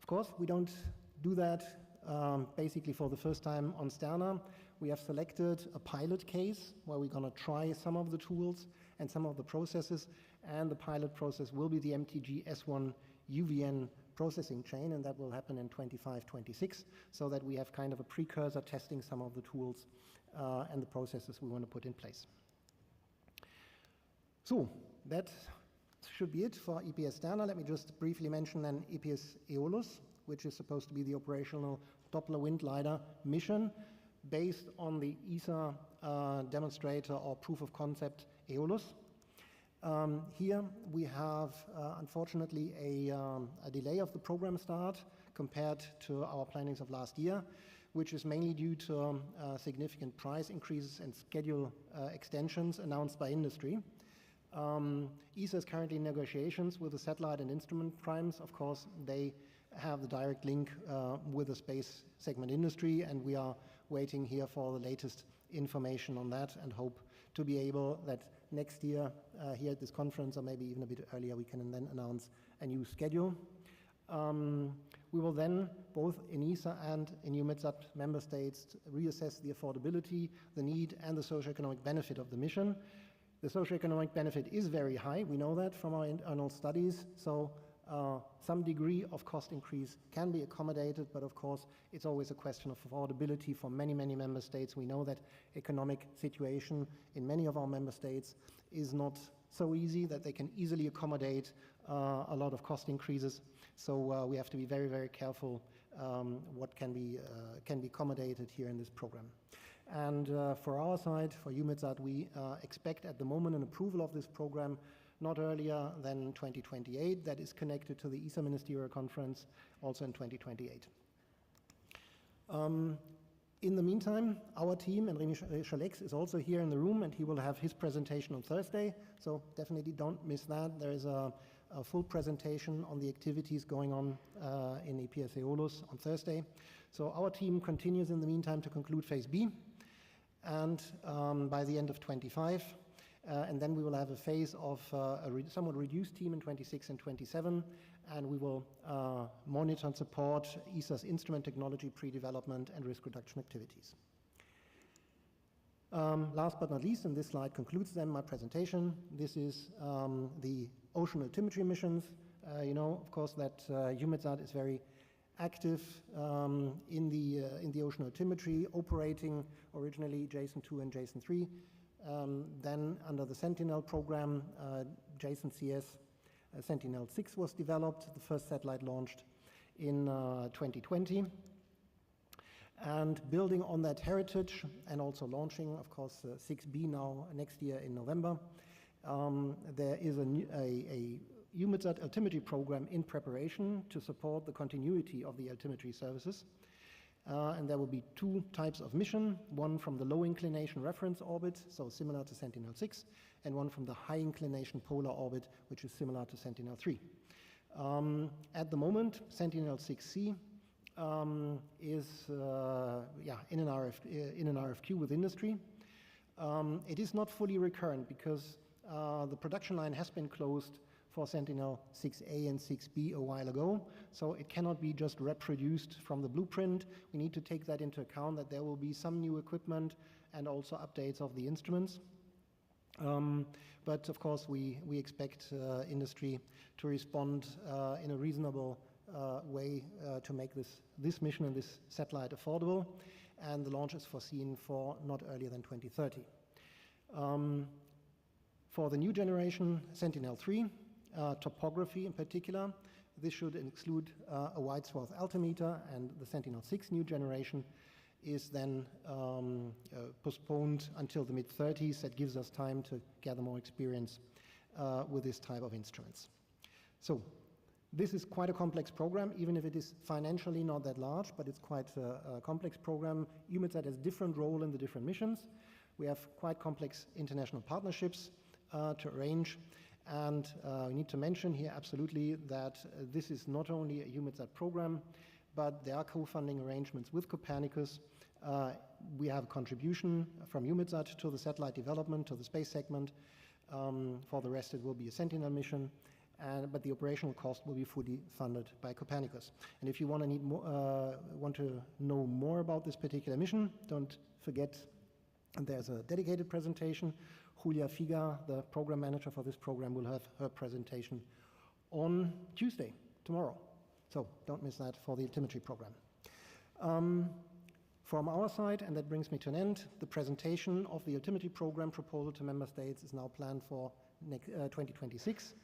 course, we don't do that basically for the first time on Sterna. We have selected a pilot case where we're going to try some of the tools and some of the processes, and the pilot process will be the MTG S1 UVN processing chain, and that will happen in 25-26, so that we have kind of a precursor testing some of the tools and the processes we want to put in place. So that should be it for EPS Sterna. Let me just briefly mention then EPS Aeolus, which is supposed to be the operational Doppler wind lidar mission based on the ESA demonstrator or proof of concept Aeolus. Here we have, unfortunately, a delay of the program start compared to our plannings of last year, which is mainly due to significant price increases and schedule extensions announced by industry. ESA is currently in negotiations with the satellite and instrument primes. Of course, they have the direct link with the space segment industry, and we are waiting here for the latest information on that and hope to be able that next year here at this conference, or maybe even a bit earlier, we can then announce a new schedule. We will then, both in ESA and in EUMETSAT member states, reassess the affordability, the need, and the socioeconomic benefit of the mission. The socioeconomic benefit is very high. We know that from our internal studies. So some degree of cost increase can be accommodated, but of course it's always a question of affordability for many, many member states. We know that economic situation in many of our member states is not so easy that they can easily accommodate a lot of cost increases. So we have to be very, very careful what can be accommodated here in this program. And for our side, for EUMETSAT, we expect at the moment an approval of this program not earlier than 2028. That is connected to the ESA Ministerial Conference, also in 2028. In the meantime, our team, and Remy Chalex is also here in the room, and he will have his presentation on Thursday, so definitely don't miss that. There is a a full presentation on the activities going on in EPS Aeolus on Thursday. So our team continues in the meantime to conclude Phase B, and by the end of 25. And then we will have a phase of a somewhat reduced team in 26 and 27, and we will monitor and support ESA's instrument technology pre-development and risk reduction activities. Last but not least, and this slide concludes then my presentation, this is the ocean altimetry missions. You know, of course, that EUMETSAT is very active in the ocean altimetry, operating originally JSON-2 and JSON-3. Then under the Sentinel program, JSON-CS Sentinel-6 was developed, the first satellite launched in 2020. And building on that heritage and also launching, of course, 6B now next year in November, there is a EUMETSAT altimetry program in preparation to support the continuity of the altimetry services. And there will be two types of mission, one from the low inclination reference orbit, so similar to Sentinel-6, and one from the high inclination polar orbit, which is similar to Sentinel-3. At the moment, Sentinel-6C is in an RFQ with industry. It is not fully recurrent because the production line has been closed for Sentinel-6A and 6B a while ago, so it cannot be just reproduced from the blueprint. We need to take that into account, that there will be some new equipment and also updates of the instruments. But of course we expect industry to respond in a reasonable way to make this mission and this satellite affordable, and the launch is foreseen for not earlier than 2030. For the new generation Sentinel-3, topography in particular, this should include a wide swath altimeter, and the Sentinel-6 new generation is then postponed until the mid-30s. That gives us time to gather more experience with this type of instruments. So this is quite a complex program, even if it is financially not that large, but it's quite a complex program. EUMETSAT has different role in the different missions. We have quite complex international partnerships to arrange. And we need to mention here absolutely that this is not only a EUMETSAT program, but there are co-funding arrangements with Copernicus. We have a contribution from EUMETSAT to the satellite development, to the space segment. For the rest, it will be a Sentinel mission, but the operational cost will be fully funded by Copernicus. And if you want to know more about this particular mission, don't forget there's a dedicated presentation. Julia Figa, the program manager for this program, will have her presentation on Tuesday, tomorrow. So don't miss that for the altimetry program. From our side, and that brings me to an end, the presentation of the altimetry program proposal to member states is now planned for 2026,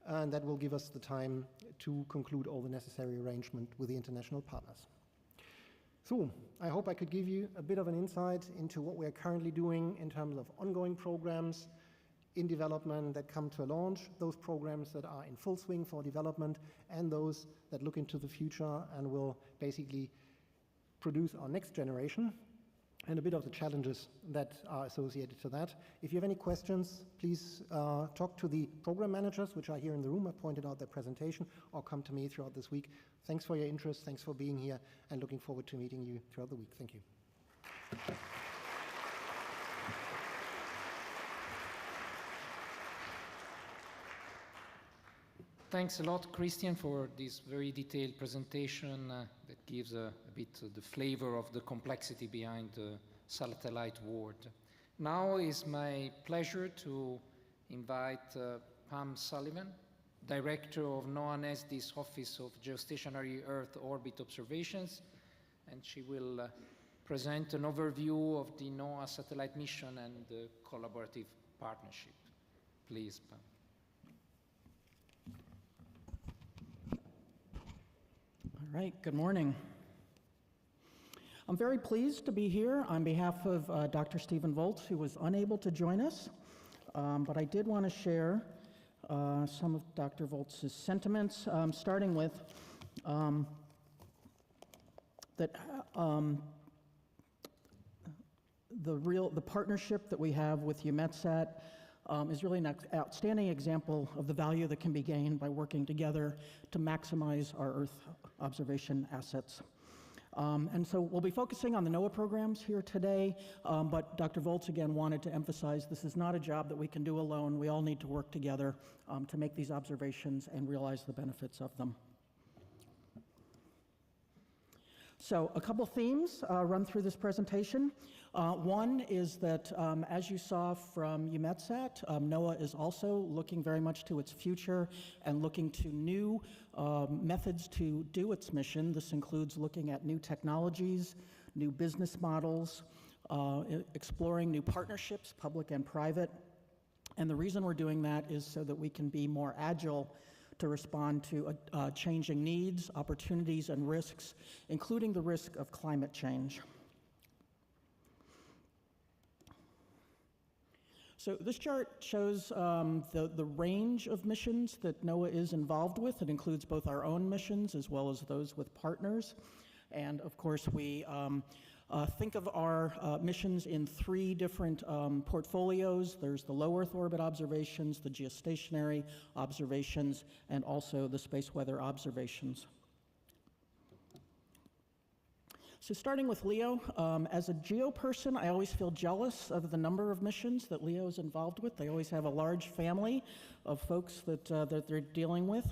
and that will give us the time to conclude all the necessary arrangement with the international partners. So I hope I could give you a bit of an insight into what we are currently doing in terms of ongoing programs in development that come to a launch, those programs that are in full swing for development, and those that look into the future and will basically produce our next generation, and a bit of the challenges that are associated to that. If you have any questions, please talk to the program managers, which are here in the room. I pointed out their presentation, or come to me throughout this week. Thanks for your interest, thanks for being here, and looking forward to meeting you throughout the week. Thank you. Thanks a lot, Christian, for this very detailed presentation that gives a bit the flavor of the complexity behind the satellite world. Now it's my pleasure to invite Pam Sullivan, Director of NOAA-NESDI's Office of Geostationary Earth Orbit Observations, and she will present an overview of the NOAA satellite mission and the collaborative partnership. Please, Pam. All right, good morning. I'm very pleased to be here on behalf of Dr. Stephen Volz, who was unable to join us, but I did want to share some of Dr. Volz's sentiments, starting with that the partnership that we have with EUMETSAT is really an outstanding example of the value that can be gained by working together to maximize our Earth observation assets. And so we'll be focusing on the NOAA programs here today, but Dr. Volz again wanted to emphasize this is not a job that we can do alone. We all need to work together to make these observations and realize the benefits of them. So a couple themes run through this presentation. One is that, as you saw from EUMETSAT, NOAA is also looking very much to its future and looking to new methods to do its mission. This includes looking at new technologies, new business models, exploring new partnerships, public and private. And the reason we're doing that is so that we can be more agile to respond to changing needs, opportunities, and risks, including the risk of climate change. So this chart shows the range of missions that NOAA is involved with. It includes both our own missions as well as those with partners. And of course, we think of our missions in three different portfolios. There's the low Earth orbit observations, the geostationary observations, and also the space weather observations. So starting with LEO, as a geo person, I always feel jealous of the number of missions that LEO is involved with. They always have a large family of folks that they're dealing with.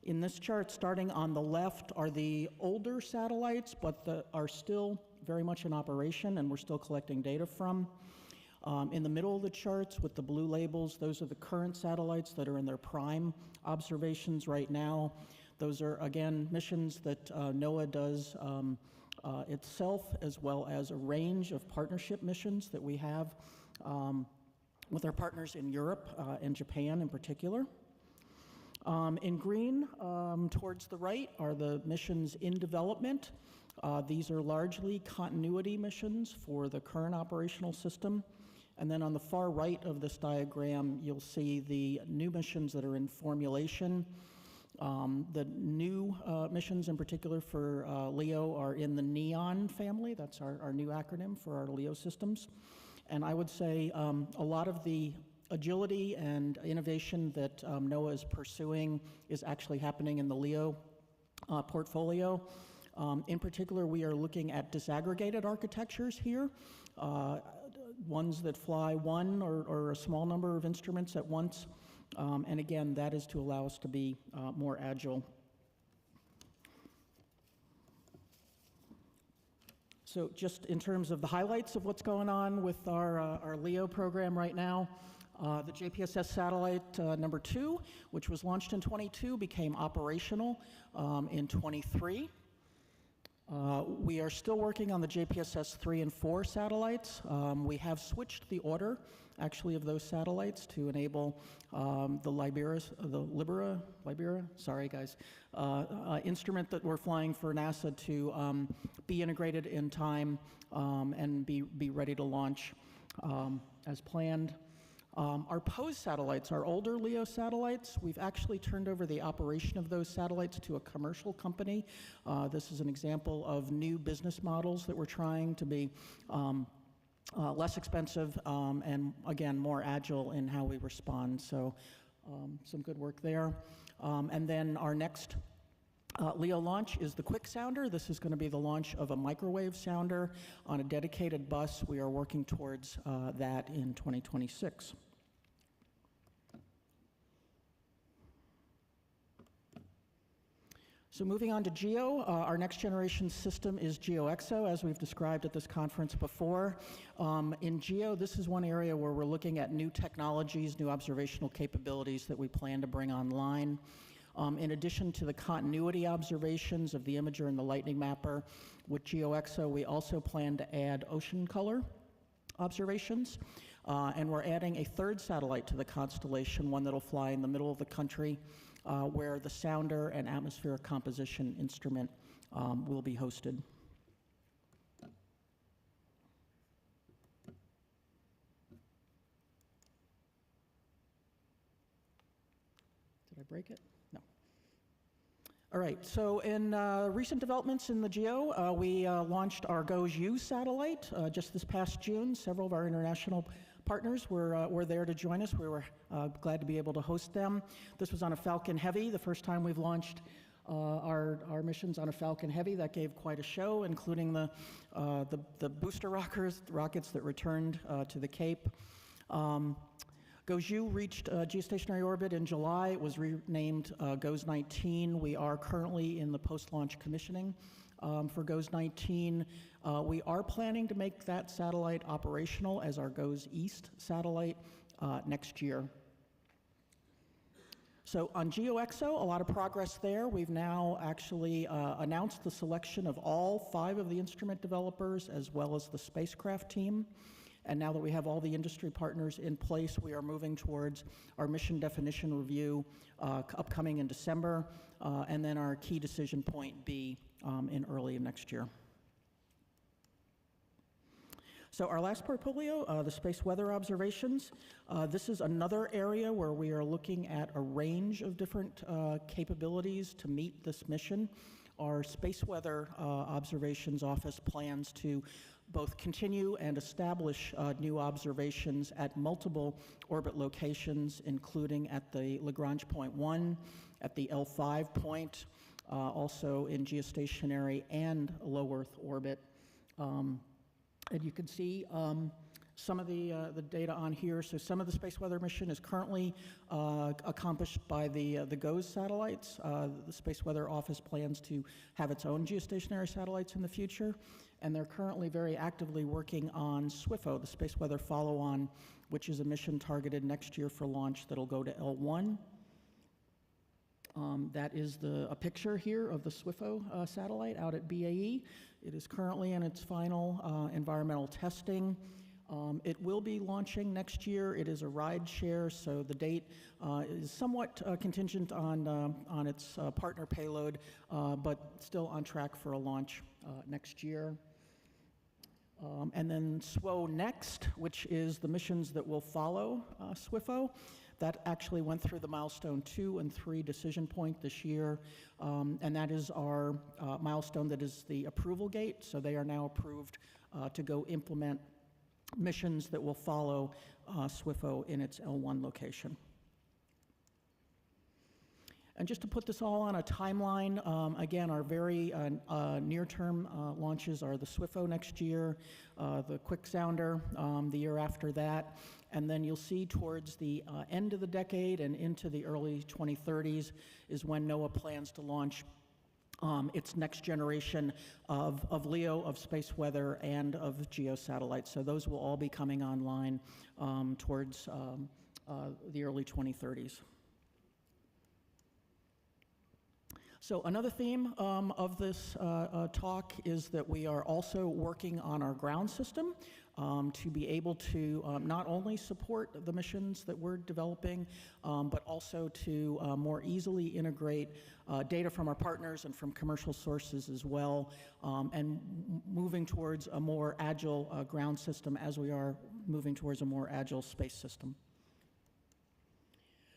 In this chart, starting on the left, are the older satellites, but are still very much in operation, and we're still collecting data from. In the middle of the charts, with the blue labels, those are the current satellites that are in their prime observations right now. Those are, again, missions that NOAA does itself, as well as a range of partnership missions that we have with our partners in Europe and Japan in particular. In green, towards the right, are the missions in development. These are largely continuity missions for the current operational system. And then on the far right of this diagram, you'll see the new missions that are in formulation. The new missions in particular for LEO are in the NEON family. That's our new acronym for our LEO systems. And I would say a lot of the agility and innovation that NOAA is pursuing is actually happening in the LEO portfolio. In particular, we are looking at disaggregated architectures here, ones that fly one or a small number of instruments at once. And again, that is to allow us to be more agile. So just in terms of the highlights of what's going on with our LEO program right now, the JPSS satellite number 2, which was launched in 22, became operational in 23. We are still working on the JPSS 3 and 4 satellites. We have switched the order, actually, of those satellites to enable the Libera, sorry guys, instrument that we're flying for NASA to be integrated in time and be ready to launch as planned. Our POSE satellites, our older LEO satellites, we've actually turned over the operation of those satellites to a commercial company. This is an example of new business models that we're trying to be less expensive and, again, more agile in how we respond. So some good work there. And then our next LEO launch is the Quick Sounder. This is going to be the launch of a microwave sounder on a dedicated bus. We are working towards that in 2026. So moving on to GEO, our next generation system is GeoXO, as we've described at this conference before. In GEO, this is one area where we're looking at new technologies, new observational capabilities that we plan to bring online. In addition to the continuity observations of the imager and the lightning mapper, with GeoXO, we also plan to add ocean color observations. And we're adding a third satellite to the constellation, one that'll fly in the middle of the country, where the sounder and atmospheric composition instrument will be hosted. Did I break it? No. All right, so in recent developments in the GEO, we launched our GOES-U satellite just this past June. Several of our international partners were there to join us. We were glad to be able to host them. This was on a Falcon Heavy, the first time we've launched our missions on a Falcon Heavy. That gave quite a show, including the booster rockets that returned to the Cape. GOES-U reached geostationary orbit in July. It was renamed GOES-19. We are currently in the post-launch commissioning for GOES-19. We are planning to make that satellite operational as our GOES-East satellite next year. So on GeoXO, a lot of progress there. We've now actually announced the selection of all 5 of the instrument developers as well as the spacecraft team. And now that we have all the industry partners in place, we are moving towards our mission definition review upcoming in December, and then our key decision point B in early of next year. So our last portfolio, the space weather observations. This is another area where we are looking at a range of different capabilities to meet this mission. Our Space Weather Observations Office plans to both continue and establish new observations at multiple orbit locations, including at the Lagrange point 1, at the L5 point, also in geostationary and low Earth orbit. And you can see some of the data on here. So some of the space weather mission is currently accomplished by the GOES satellites. The Space Weather Office plans to have its own geostationary satellites in the future, and they're currently very actively working on SWIFO, the Space Weather Follow-On, which is a mission targeted next year for launch that'll go to L1. That is a picture here of the SWIFO satellite out at BAE. It is currently in its final environmental testing. It will be launching next year. It is a ride share, so the date is somewhat contingent on its partner payload, but still on track for a launch next year. And then SWO Next, which is the missions that will follow SWIFO. That actually went through the milestone 2 and 3 decision point this year, and that is our milestone that is the approval gate. So they are now approved to go implement missions that will follow SWIFO in its L1 location. And just to put this all on a timeline, again, our very near-term launches are the SWIFO next year, the Quick Sounder the year after that, and then you'll see towards the end of the decade and into the early 2030s is when NOAA plans to launch its next generation of LEO, of space weather, and of geosatellites. So those will all be coming online towards the early 2030s. So another theme of this talk is that we are also working on our ground system to be able to not only support the missions that we're developing, but also to more easily integrate data from our partners and from commercial sources as well, and moving towards a more agile ground system as we are moving towards a more agile space system.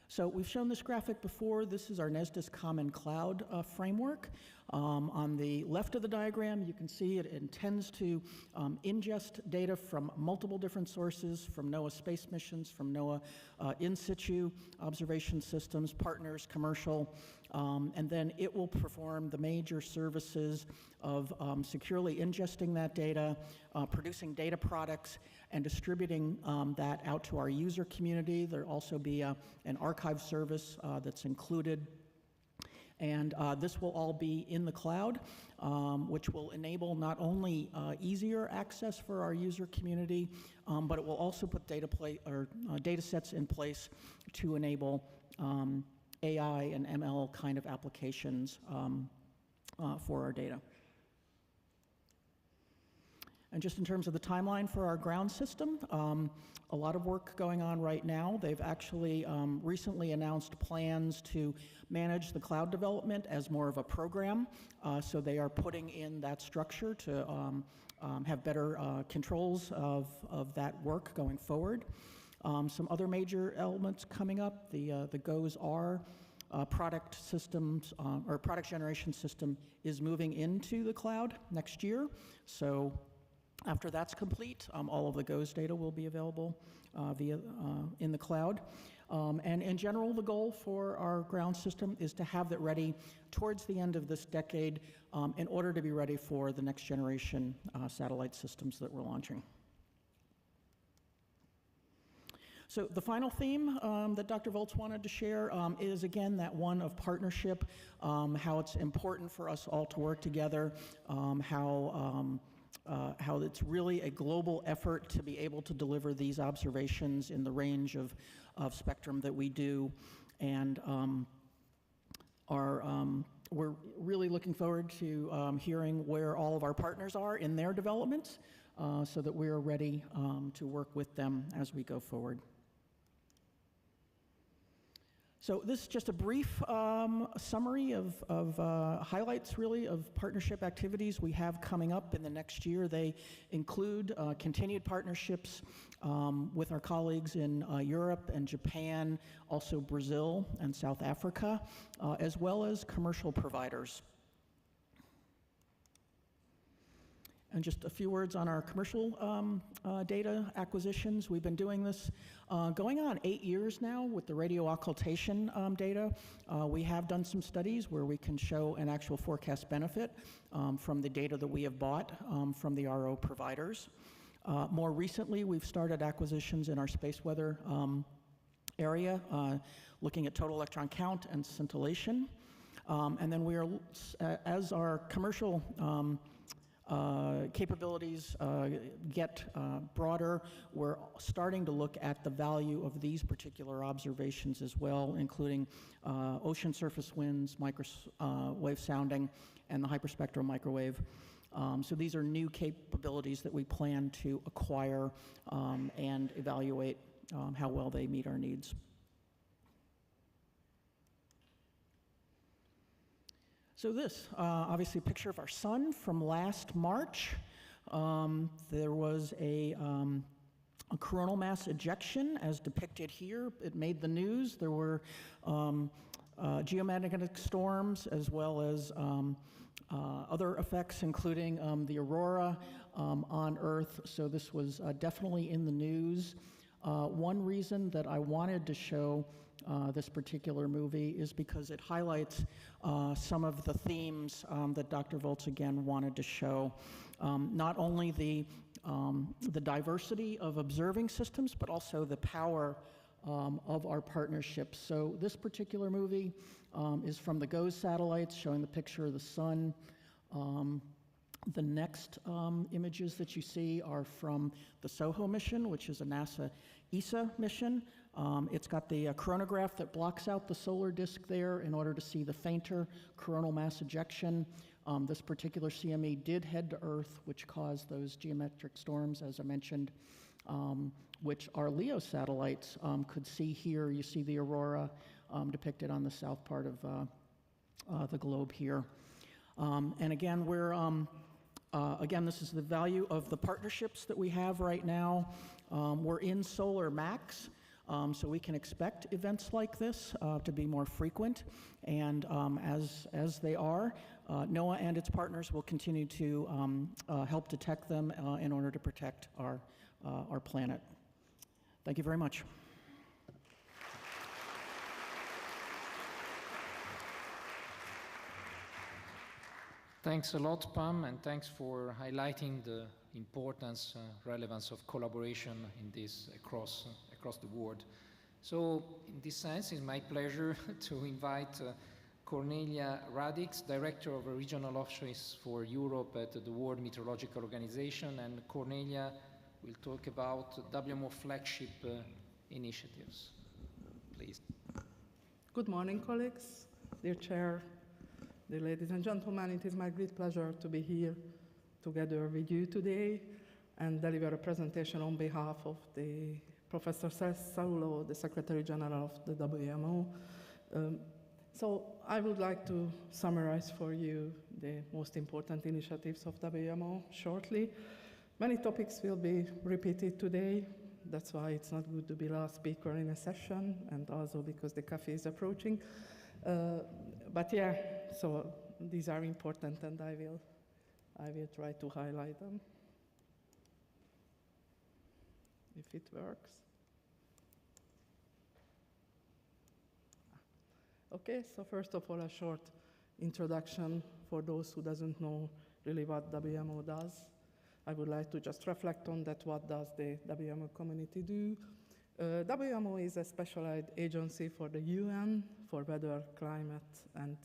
So we've shown this graphic before. This is our NESDIS Common Cloud framework. On the left of the diagram, you can see it intends to ingest data from multiple different sources, from NOAA space missions, from NOAA in situ observation systems, partners, commercial, and then it will perform the major services of securely ingesting that data, producing data products, and distributing that out to our user community. There'll also be an archive service that's included. And this will all be in the cloud, which will enable not only easier access for our user community, but it will also put data sets in place to enable AI and ML kind of applications for our data. And just in terms of the timeline for our ground system, a lot of work going on right now. They've actually recently announced plans to manage the cloud development as more of a program. So they are putting in that structure to have better controls of that work going forward. Some other major elements coming up, the GOES-R product systems, or product generation system is moving into the cloud next year. So After that's complete, all of the GOES data will be available in the cloud. And in general, the goal for our ground system is to have that ready towards the end of this decade in order to be ready for the next generation satellite systems that we're launching. So the final theme that Dr. Volz wanted to share is, again, that one of partnership, how it's important for us all to work together, how it's really a global effort to be able to deliver these observations in the range of spectrum that we do. And we're really looking forward to hearing where all of our partners are in their developments so that we're ready to work with them as we go forward. So this is just a brief summary of highlights, really, of partnership activities we have coming up in the next year. They include continued partnerships with our colleagues in Europe and Japan, also Brazil and South Africa, as well as commercial providers. And just a few words on our commercial data acquisitions. We've been doing this going on 8 years now with the radio occultation data. We have done some studies where we can show an actual forecast benefit from the data that we have bought from the RO providers. More recently, we've started acquisitions in our space weather area, looking at total electron count and scintillation. And then we are, as our commercial capabilities get broader, we're starting to look at the value of these particular observations as well, including ocean surface winds, microwave sounding, and the hyperspectral microwave. So these are new capabilities that we plan to acquire and evaluate how well they meet our needs. So this, obviously a picture of our sun from last March. There was a coronal mass ejection as depicted here. It made the news. There were geomagnetic storms as well as other effects, including the aurora on Earth. So this was definitely in the news. One reason that I wanted to show this particular movie is because it highlights some of the themes that Dr. Volz again wanted to show. Not only the diversity of observing systems, but also the power of our partnerships. So this particular movie is from the GOES satellites, showing the picture of the sun. The next images that you see are from the SOHO mission, which is a NASA ESA mission. It's got the coronagraph that blocks out the solar disk there in order to see the fainter coronal mass ejection. This particular CME did head to Earth, which caused those geometric storms, as I mentioned, which our LEO satellites could see here. You see the aurora depicted on the south part of the globe here. And again, again, this is the value of the partnerships that we have right now. We're in solar max, so we can expect events like this to be more frequent. And as they are, NOAA and its partners will continue to help detect them in order to protect our planet. Thank you very much. Thanks a lot, Pam, and thanks for highlighting the importance, relevance of collaboration in this across the world. So, in this sense, it's my pleasure to invite Cornelia Radix, Director of a Regional Office for Europe at the World Meteorological Organization, and Cornelia will talk about WMO flagship initiatives. Please. Good morning, colleagues, dear Chair, dear ladies and gentlemen. It is my great pleasure to be here together with you today and deliver a presentation on behalf of the Professor Saulo, the Secretary General of the WMO. So I would like to summarize for you the most important initiatives of WMO shortly. Many topics will be repeated today. That's why it's not good to be last speaker in a session, and also because the cafe is approaching. But yeah, so these are important, and I will try to highlight them. if it works. Okay, so first of all, a short introduction for those who doesn't know really what WMO does. I would like to just reflect on that. What does the WMO community do? WMO is a specialized agency for the UN for weather, climate, and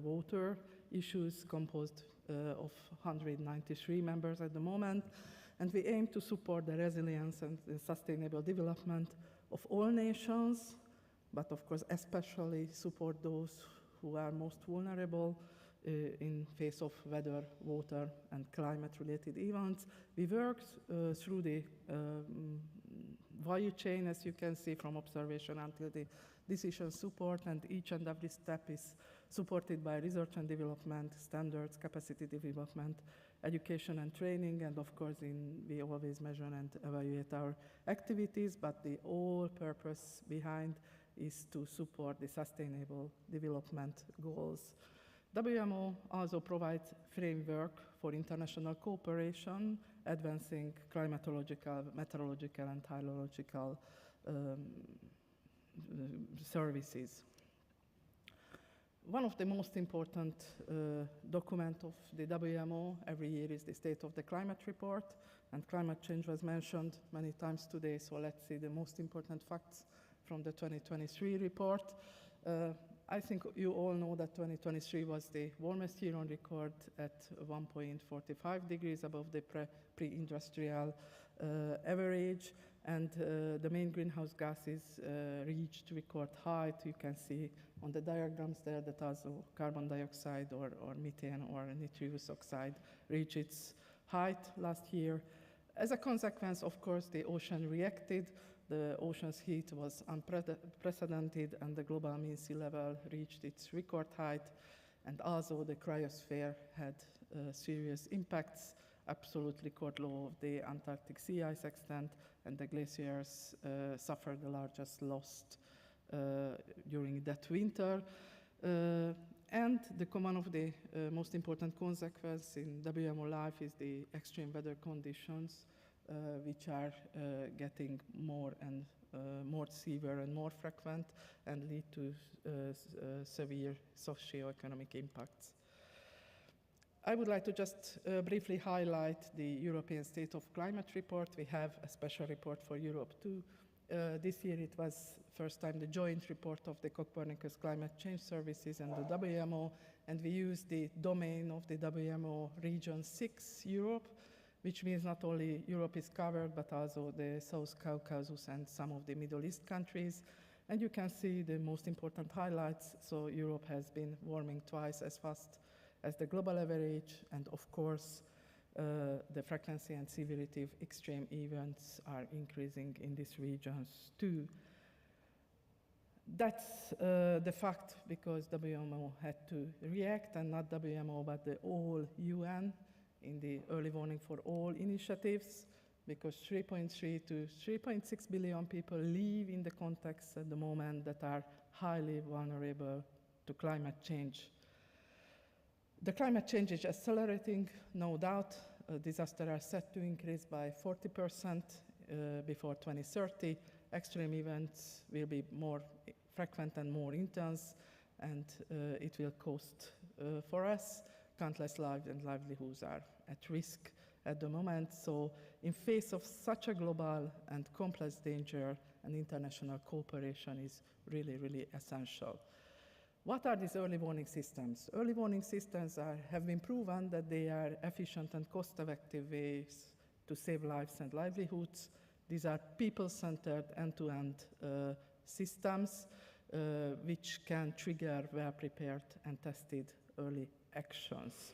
water issues, composed of 193 members at the moment. And we aim to support the resilience and the sustainable development of all nations, but of course especially support those who are most vulnerable in face of weather, water, and climate-related events. We work through the value chain, as you can see, from observation until the decision support, and each and every step is supported by research and development, standards, capacity development, education and training, and of course we always measure and evaluate our activities, but the whole purpose behind is to support the sustainable development goals. WMO also provides framework for international cooperation, advancing climatological, meteorological, and hydrological services. One of the most important documents of the WMO every year is the State of the Climate Report, and climate change was mentioned many times today, so let's see the most important facts from the 2023 report. I think you all know that 2023 was the warmest year on record at 1.45 degrees above the pre-industrial average, and the main greenhouse gases reached record height. You can see on the diagrams there that also carbon dioxide or methane or nitrous oxide reached its height last year. As a consequence, of course, the ocean reacted. The ocean's heat was unprecedented, and the global mean sea level reached its record height, and also the cryosphere had serious impacts. Absolute record low of the Antarctic sea ice extent, and the glaciers suffered the largest loss during that winter. And one of the most important consequences in WMO life is the extreme weather conditions, which are getting more and more severe and more frequent, and lead to severe socio-economic impacts. I would like to just briefly highlight the European State of Climate report. We have a special report for Europe too. This year it was first time the joint report of the Copernicus Climate Change Services and the WMO, and we used the domain of the WMO Region 6 Europe, which means not only Europe is covered, but also the South Caucasus and some of the Middle East countries. And you can see the most important highlights. So Europe has been warming twice as fast as the global average, and of course, the frequency and severity of extreme events are increasing in these regions too. That's the fact, because WMO had to react, and not WMO, but the whole UN in the early warning for all initiatives, because 3.3 to 3.6 billion people live in the context at the moment that are highly vulnerable to climate change. The climate change is accelerating, no doubt. Disasters are set to increase by 40% before 2030. Extreme events will be more frequent and more intense, and it will cost for us. Countless lives and livelihoods are at risk at the moment. So in face of such a global and complex danger, an international cooperation is really, really essential. What are these early warning systems? Early warning systems have been proven that they are efficient and cost-effective ways to save lives and livelihoods. These are people-centered, end-to-end systems which can trigger well-prepared and tested early actions.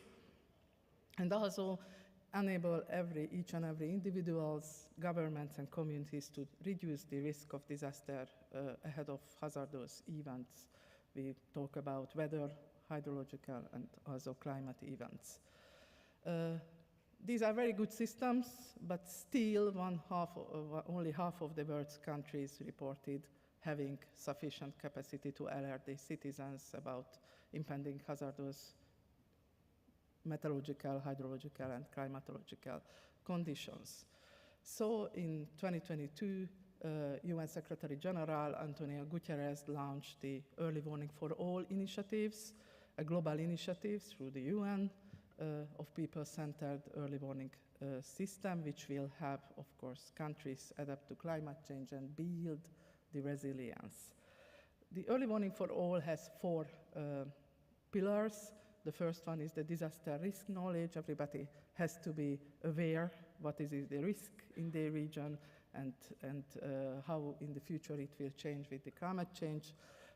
And also enable each and every individuals, governments, and communities to reduce the risk of disaster ahead of hazardous events. We talk about weather, hydrological, and also climate events. These are very good systems, but still only half of the world's countries reported having sufficient capacity to alert their citizens about impending hazardous meteorological, hydrological, and climatological conditions. So in 2022, UN Secretary General Antonio Guterres launched the Early Warning for All initiatives, a global initiative through the UN of people-centered early warning system, which will help, of course, countries adapt to climate change and build the resilience. The Early Warning for All has 4 pillars. The first one is the disaster risk knowledge. Everybody has to be aware what is the risk in the region and how in the future it will change with the climate change.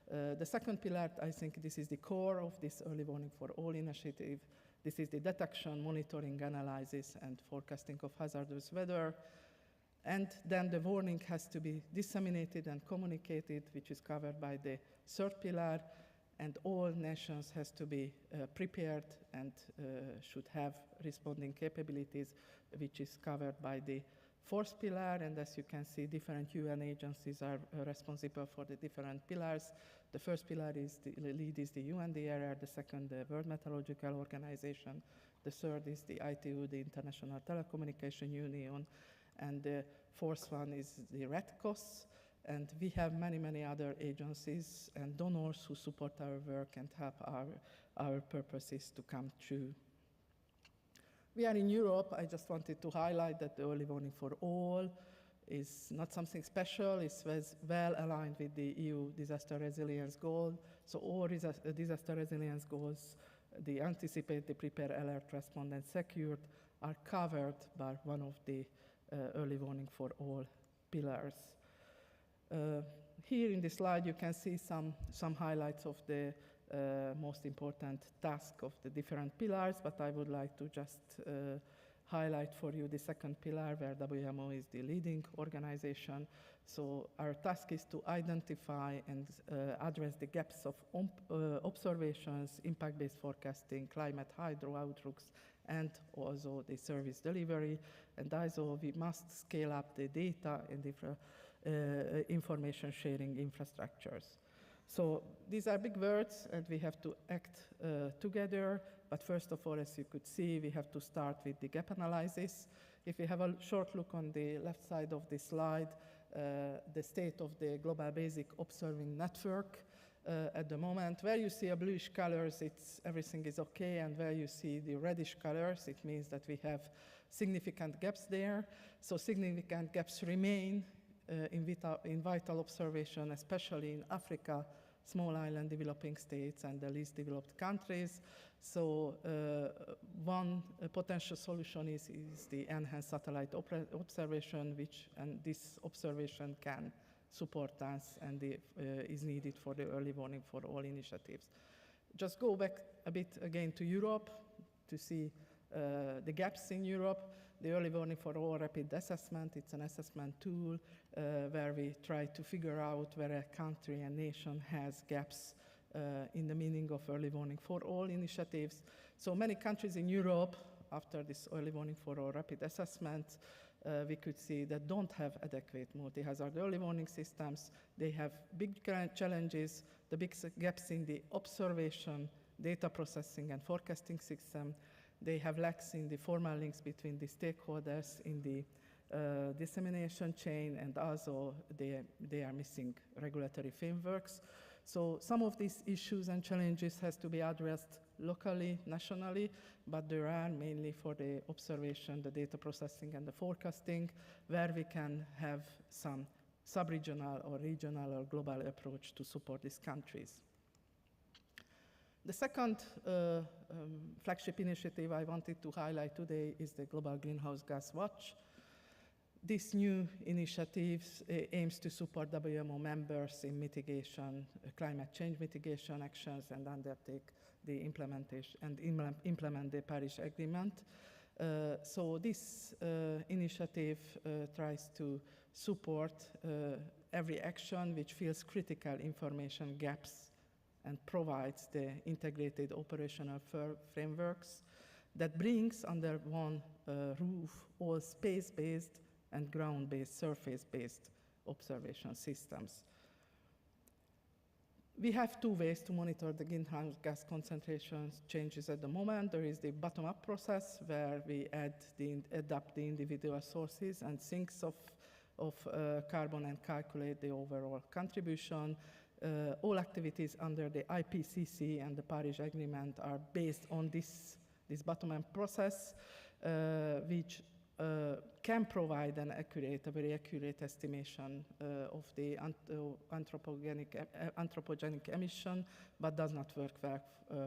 The second pillar, I think this is the core of this Early Warning for All initiative. This is the detection, monitoring, analysis, and forecasting of hazardous weather. And then the warning has to be disseminated and communicated, which is covered by the third pillar. And all nations has to be prepared and should have responding capabilities, which is covered by the fourth pillar. And as you can see, different UN agencies are responsible for the different pillars. The first pillar is the lead is the UNDRR, the second the World Meteorological Organization, the third is the ITU, the International Telecommunication Union, and the fourth one is the Red Cross. And we have many, many other agencies and donors who support our work and help our purposes to come true. We are in Europe. I just wanted to highlight that the Early Warning for All is not something special. It's well aligned with the EU disaster resilience goal. So all disaster resilience goals, the anticipate, the prepare, alert, respond, and secure, are covered by one of the Early Warning for All pillars. Here in this slide, you can see some highlights of the most important task of the different pillars, but I would like to just highlight for you the second pillar, where WMO is the leading organization. So our task is to identify and address the gaps of observations, impact-based forecasting, climate hydro outlooks, and also the service delivery. And also we must scale up the data and information sharing infrastructures. So these are big words, and we have to act together. But first of all, as you could see, we have to start with the gap analysis. If we have a short look on the left side of the slide, the state of the global basic observing network at the moment, where you see a bluish colors, everything is okay, and where you see the reddish colors, it means that we have significant gaps there. So significant gaps remain in vital observation, especially in Africa, small island developing states, and the least developed countries. So one potential solution is the enhanced satellite observation, and this observation can support us and is needed for the Early Warning for All initiatives. Just go back a bit again to Europe to see the gaps in Europe. The Early Warning for All rapid assessment, it's an assessment tool where we try to figure out where a country and nation has gaps in the meaning of Early Warning for All initiatives. So many countries in Europe, after this Early Warning for All rapid assessment, we could see that don't have adequate multi-hazard early warning systems. They have big challenges, the big gaps in the observation, data processing, and forecasting system. They have lacks in the formal links between the stakeholders in the dissemination chain, and also they are missing regulatory frameworks. So some of these issues and challenges has to be addressed locally, nationally, but there are mainly for the observation, the data processing, and the forecasting, where we can have some sub-regional or regional or global approach to support these countries. The second flagship initiative I wanted to highlight today is the Global Greenhouse Gas Watch. This new initiative aims to support WMO members in mitigation, climate change mitigation actions, and undertake the implementation and implement the Paris Agreement. So this initiative tries to support every action which fills critical information gaps and provides the integrated operational frameworks that brings under one roof all space-based and ground-based, surface-based observation systems. We have two ways to monitor the greenhouse gas concentration changes at the moment. There is the bottom-up process, where we adapt the individual sources and sinks of carbon and calculate the overall contribution. All activities under the IPCC and the Paris Agreement are based on this bottom-up process, which can provide a very accurate estimation of the anthropogenic emission, but does not work well,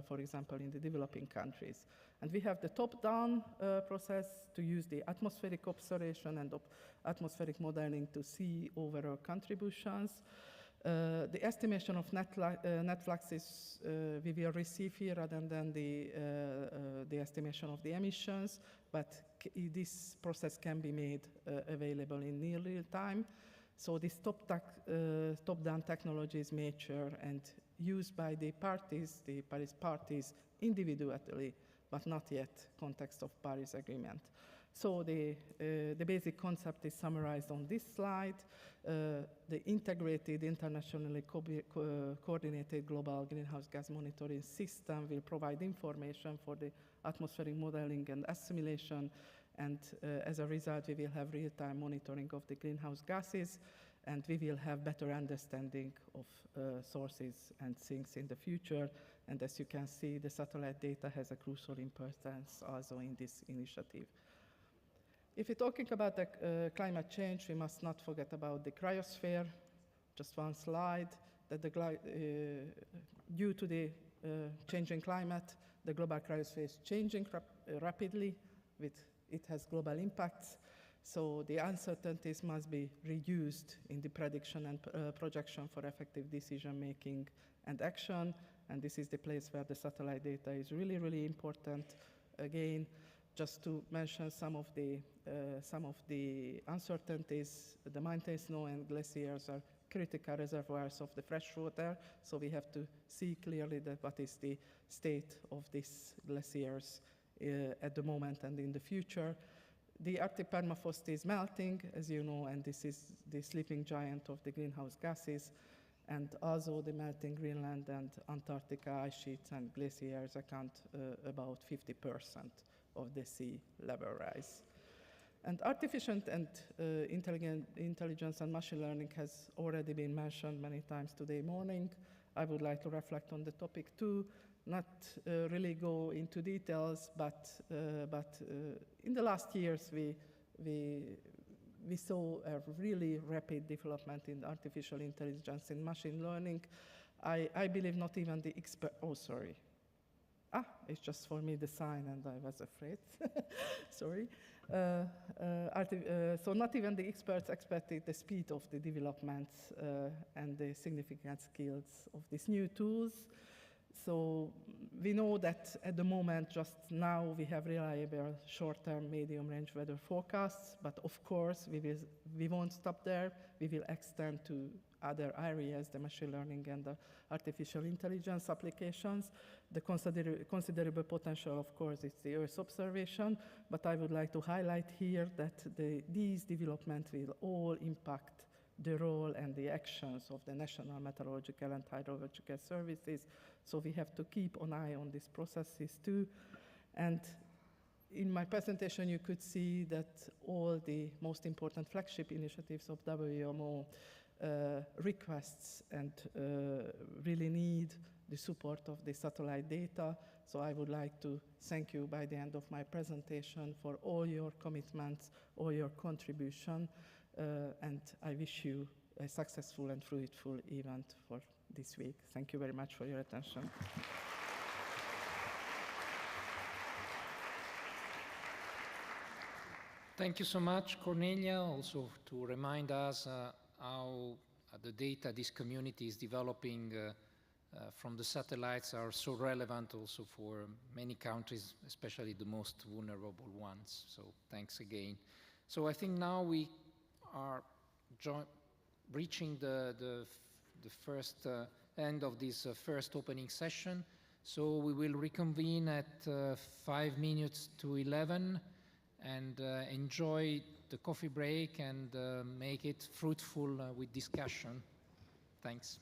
for example, in the developing countries. And we have the top-down process to use the atmospheric observation and atmospheric modeling to see overall contributions. The estimation of net fluxes we will receive here rather than the estimation of the emissions, but this process can be made available in near real time. So this top-down technology is mature and used by the Paris parties individually, but not yet context of Paris Agreement. So the basic concept is summarized on this slide. The integrated, internationally coordinated global greenhouse gas monitoring system will provide information for the atmospheric modeling and assimilation, and as a result, we will have real-time monitoring of the greenhouse gases, and we will have better understanding of sources and sinks in the future. And as you can see, the satellite data has a crucial importance also in this initiative. If we're talking about the climate change, we must not forget about the cryosphere. Just one slide, that due to the changing climate, the global cryosphere is changing rapidly. It has global impacts. So the uncertainties must be reduced in the prediction and projection for effective decision-making and action. And this is the place where the satellite data is really, really important. Again, just to mention some of the uncertainties, the mountain snow and glaciers are critical reservoirs of the fresh water, so we have to see clearly that what is the state of these glaciers at the moment and in the future. The Arctic permafrost is melting, as you know, and this is the sleeping giant of the greenhouse gases, and also the melting Greenland and Antarctica ice sheets and glaciers account about 50% of the sea level rise. And artificial and intelligence and machine learning has already been mentioned many times today morning. I would like to reflect on the topic too, not really go into details, but in the last years we saw a really rapid development in artificial intelligence and machine learning. I believe not even the expert, oh sorry. It's just for me the sign, and I was afraid. Sorry. So not even the experts expected the speed of the developments and the significant skills of these new tools. So we know that at the moment, just now, we have reliable short-term, medium-range weather forecasts, but of course, we won't stop there. We will extend to other areas, the machine learning and the artificial intelligence applications. The considerable potential, of course, is the Earth observation, but I would like to highlight here that these developments will all impact the role and the actions of the national meteorological and hydrological services. So we have to keep an eye on these processes too. And in my presentation, you could see that all the most important flagship initiatives of WMO requests and really need the support of the satellite data. So I would like to thank you by the end of my presentation for all your commitments, all your contribution, and I wish you a successful and fruitful event for this week. Thank you very much for your attention. Thank you so much, Cornelia, also to remind us how the data this community is developing from the satellites are so relevant also for many countries, especially the most vulnerable ones. So thanks again. So I think now we are reaching the first end of this first opening session. So we will reconvene at 5 minutes to 11 and enjoy the coffee break and make it fruitful with discussion. Thanks.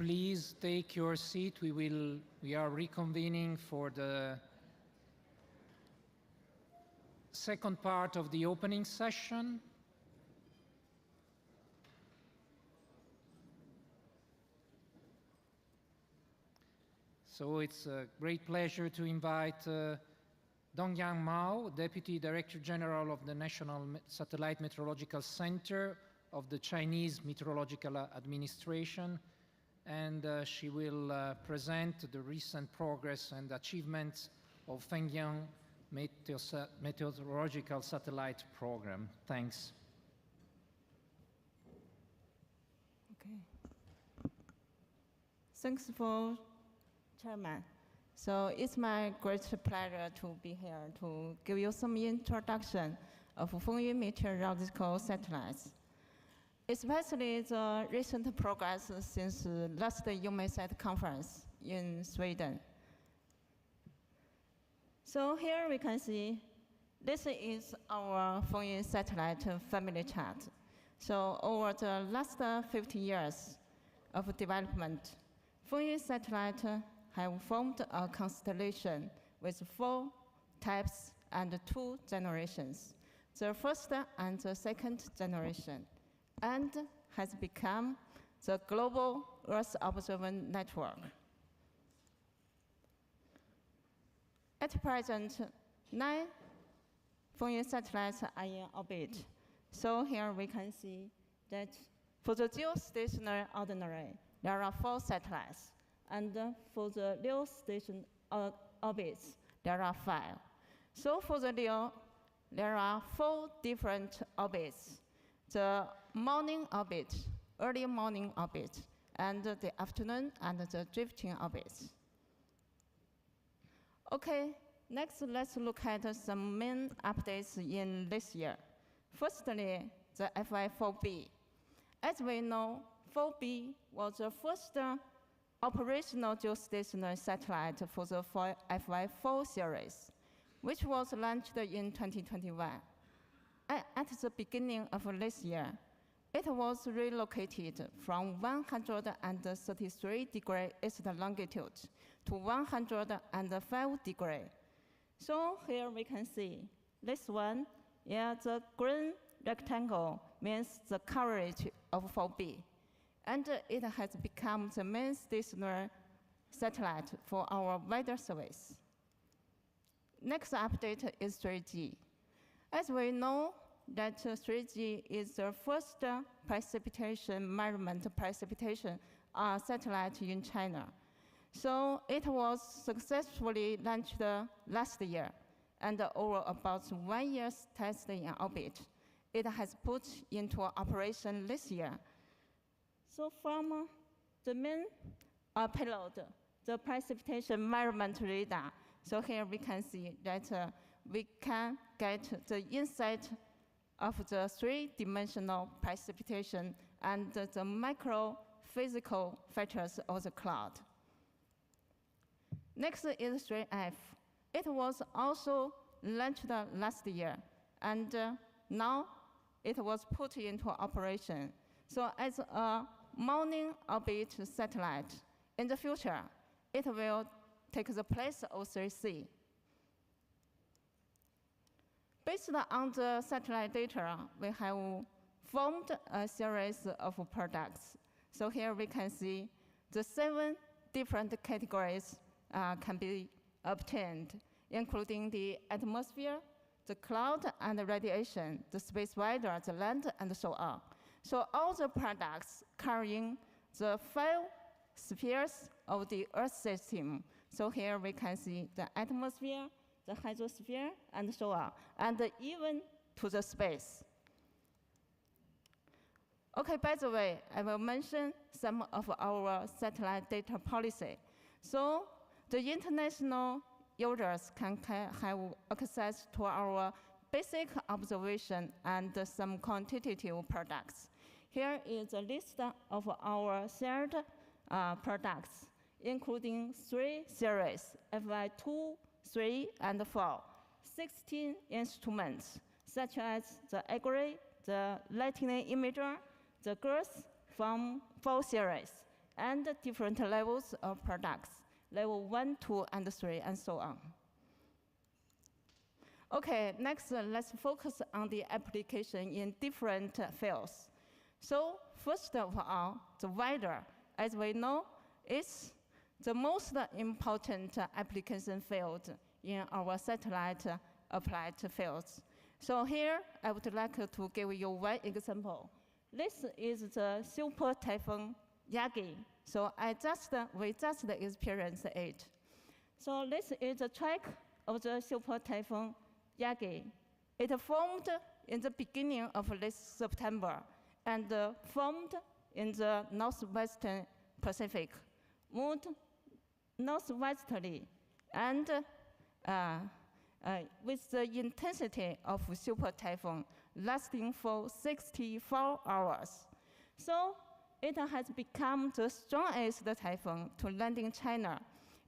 please take your seat. We are reconvening for the second part of the opening session. So it's a great pleasure to invite Dongyang Mao, Deputy Director General of the National Satellite Meteorological Center of the Chinese Meteorological Administration, and she will present the recent progress and achievements of Fengyang Meteorological Satellite Program. Thanks. Okay. Thanks for Chairman. So it's my great pleasure to be here to give you some introduction of Fengyang Meteorological Satellites, especially the recent progress since last EUMETSAT conference in Sweden. So here we can see this is our Fengyang satellite family chart. So over the last 50 years of development, Fengyang satellite have formed a constellation with 4 types and 2 generations, the first and the second generation, and has become the global Earth observation network. At present, 9 Fengyang satellites are in orbit. So here we can see that for the geostationary ordinary, there are 4 satellites. And for the LEO station orbits, there are 5. So for the LEO, there are 4 different orbits: the morning orbit, early morning orbit, and the afternoon and the drifting orbits. Okay, next let's look at some main updates in this year. Firstly, the FY4B. As we know, 4B was the first operational geostationary satellite for the FY4 series, which was launched in 2021. At the beginning of this year, it was relocated from 133 degrees east longitude to 105 degrees. So here we can see this one, the green rectangle means the coverage of 4B. And it has become the main stationary satellite for our weather service. Next update is 3G. As we know that 3G is the first measurement precipitation satellite in China. So it was successfully launched last year, and over about 1 year's testing in orbit, it has put into operation this year. So from the main payload, the precipitation measurement radar, so here we can see that we can get the insight of the 3-dimensional precipitation and the micro-physical features of the cloud. Next is 3F. It was also launched last year, and now it was put into operation. So as a morning orbit satellite, in the future, it will take the place of 3C. Based on the satellite data, we have formed a series of products. So here we can see the 7 different categories can be obtained, including the atmosphere, the cloud and the radiation, the space weather, the land, and so on. So all the products carrying the 5 spheres of the Earth system. So here we can see the atmosphere, the hydrosphere, and so on, and even to the space. Okay, by the way, I will mention some of our satellite data policy. So the international users can have access to our basic observation and some quantitative products. Here is a list of our shared products, including 3 series, FY2, 3, and 4, 16 instruments, such as the Agri, the Lightning Imager, the GIRS from 4 series, and different levels of products, level 1, 2, and 3, and so on. Okay, next, let's focus on the application in different fields. So first of all, the weather, as we know, is the most important application field in our satellite applied fields. So here, I would like to give you one example. This is the super typhoon Yagi. So we just experienced it. So this is a track of the super typhoon Yagi. It formed in the beginning of this September and formed in the northwestern Pacific, moved northwesterly, and with the intensity of super typhoon lasting for 64 hours. So it has become the strongest typhoon to land in China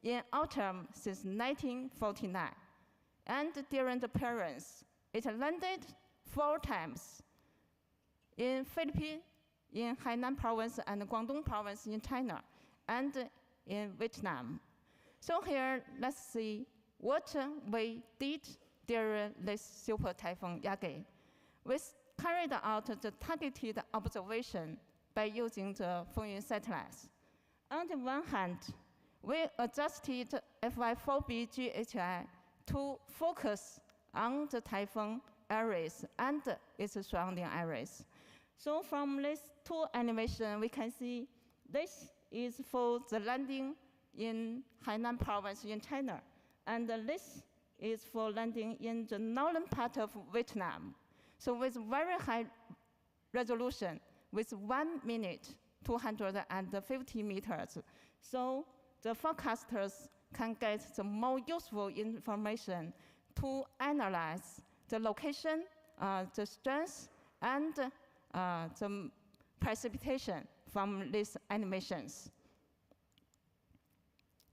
in autumn since 1949. And during the appearance, it landed 4 times in Philippines, in Hainan province and Guangdong province in China, and in Vietnam. So here, let's see what we did during this super typhoon Yagi. We carried out the targeted observation by using the Fengyun satellites. On the one hand, we adjusted FY4B GHI to focus on the typhoon areas and its surrounding areas. So from these 2 animations, we can see this is for the landing in Hainan province in China, and this is for landing in the northern part of Vietnam. So with very high resolution, with 1 minute, 250 meters. So the forecasters can get the more useful information to analyze the location, the strength, and the precipitation from these animations.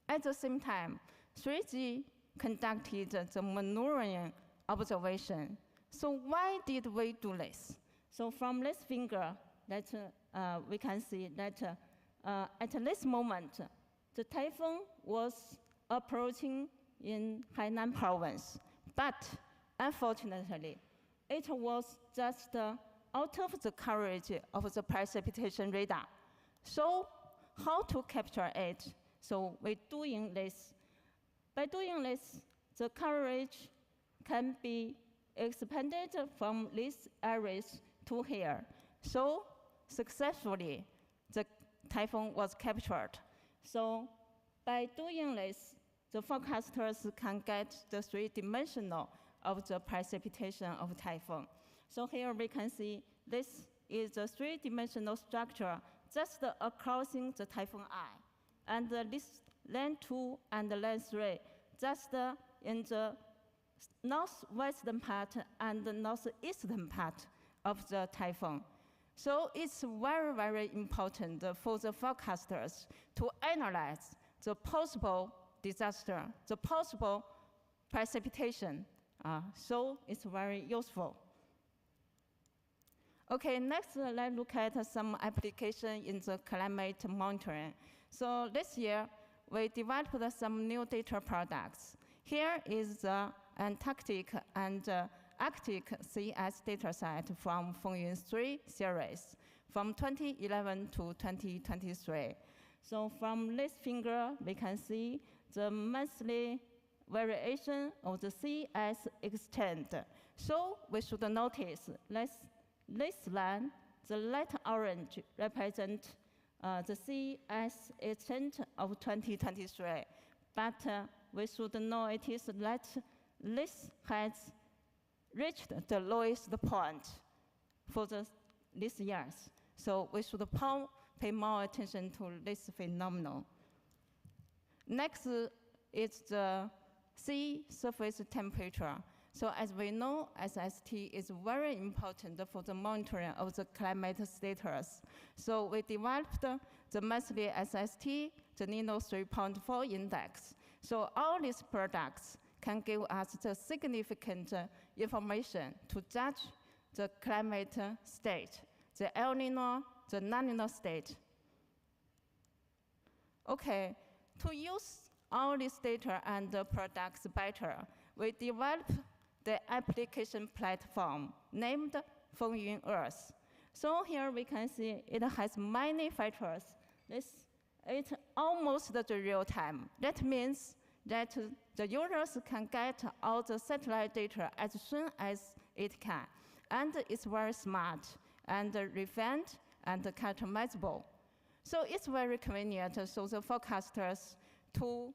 At the same time, 3G conducted the maneuvering observation. So why did we do this? So from this figure, we can see that at this moment, the typhoon was approaching in Hainan province, but unfortunately, it was just out of the coverage of the precipitation radar. So how to capture it? So we're doing this. By doing this, the coverage can be expanded from these areas to here. So successfully, the typhoon was captured. So by doing this, the forecasters can get the 3-dimensional of the precipitation of typhoon. So here we can see this is a 3-dimensional structure just crossing the typhoon eye. And this lane 2 and lane 3 just in the northwestern part and the northeastern part of the typhoon. So it's very, very important for the forecasters to analyze the possible disaster, the possible precipitation. So it's very useful. Okay, next let's look at some application in the climate monitoring. So this year, we developed some new data products. Here is the Antarctic and Arctic CS dataset from Fengyun 3 series from 2011 to 2023. So from this figure, we can see the monthly variation of the CS extent. So we should notice this line, the light orange, represents the CS extent of 2023. But we should notice that this has reached the lowest point for these years. So we should pay more attention to this phenomenon. Next is the sea surface temperature. So as we know, SST is very important for the monitoring of the climate status. So we developed the monthly SST, the NINO 3.4 index. So all these products can give us the significant information to judge the climate state, the El Nino, the La Nina state. Okay, to use all this data and the products better, we developed the application platform named Fengyun Earth. So here we can see it has many features. It's almost the real time. That means that the users can get all the satellite data as soon as it can. And it's very smart and refined and customizable. So it's very convenient so the forecasters to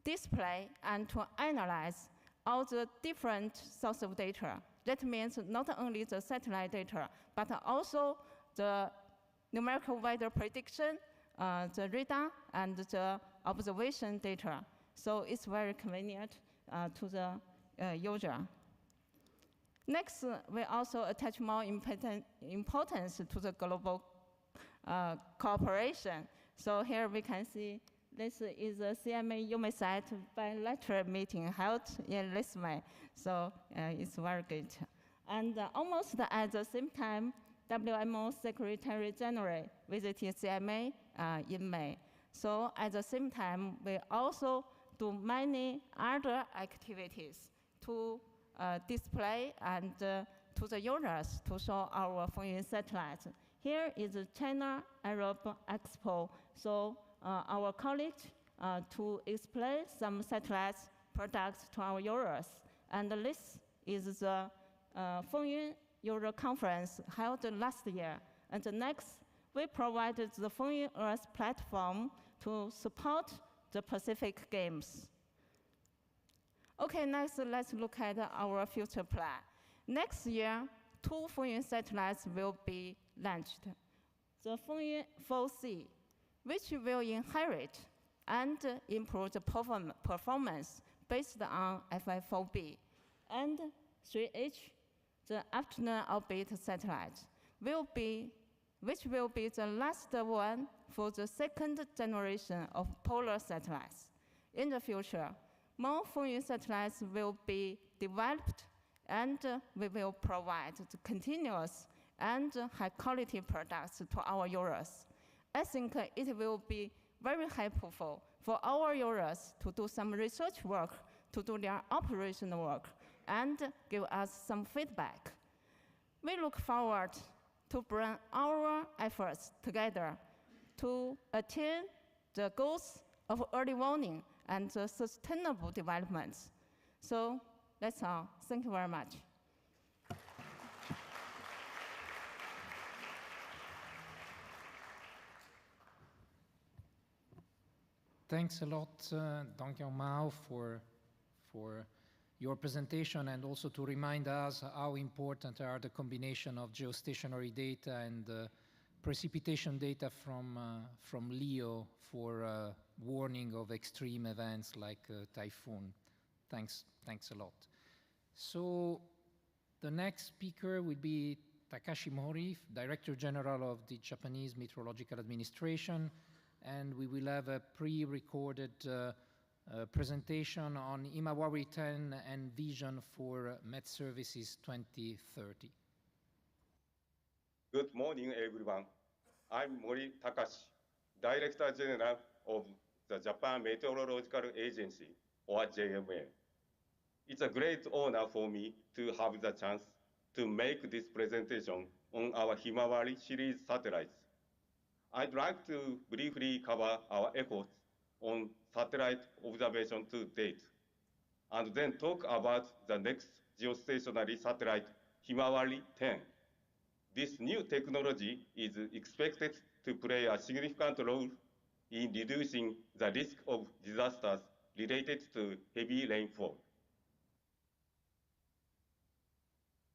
display and to analyze all the different sources of data. That means not only the satellite data, but also the numerical weather prediction, the radar, and the observation data. So it's very convenient to the user. Next, we also attach more importance to the global cooperation. So here we can see this is a CMA EUMETSAT bilateral meeting held in this May. So it's very good. And almost at the same time, WMO Secretary General visited CMA in May. So at the same time, we also do many other activities to display and to the users to show our Fengyun satellites. Here is the China Arab Expo. So our colleagues to explain some satellites products to our users. And this is the Fengyun User Conference held last year. And the next, we provided the Fengyun Earth platform to support the Pacific Games. Okay, next let's look at our future plan. Next year, 2 Fengyun satellites will be launched. The Fengyun 4C, which will inherit and improve the performance based on FI4B, and 3H, the afternoon orbit satellite, which will be the last one for the second generation of polar satellites. In the future, more Fengyun satellites will be developed, and we will provide the continuous and high-quality products to our users. I think it will be very helpful for our users to do some research work, to do their operational work, and give us some feedback. We look forward to bring our efforts together to attain the goals of early warning and sustainable development. So that's all. Thank you very much. Thanks a lot, Dong Kyung Mao, for your presentation, and also to remind us how important are the combination of geostationary data and precipitation data from LEO for warning of extreme events like typhoon. Thanks a lot. So the next speaker will be Takashi Mori, Director General of the Japanese Meteorological Administration, and we will have a pre-recorded presentation on Himawari 10 and vision for Met Services 2030. Good morning, everyone. I'm Mori Takashi, Director General of the Japan Meteorological Agency, or JMA. It's a great honor for me to have the chance to make this presentation on our Himawari series satellites. I'd like to briefly cover our efforts on satellite observation to date, and then talk about the next geostationary satellite, Himawari 10. This new technology is expected to play a significant role in reducing the risk of disasters related to heavy rainfall.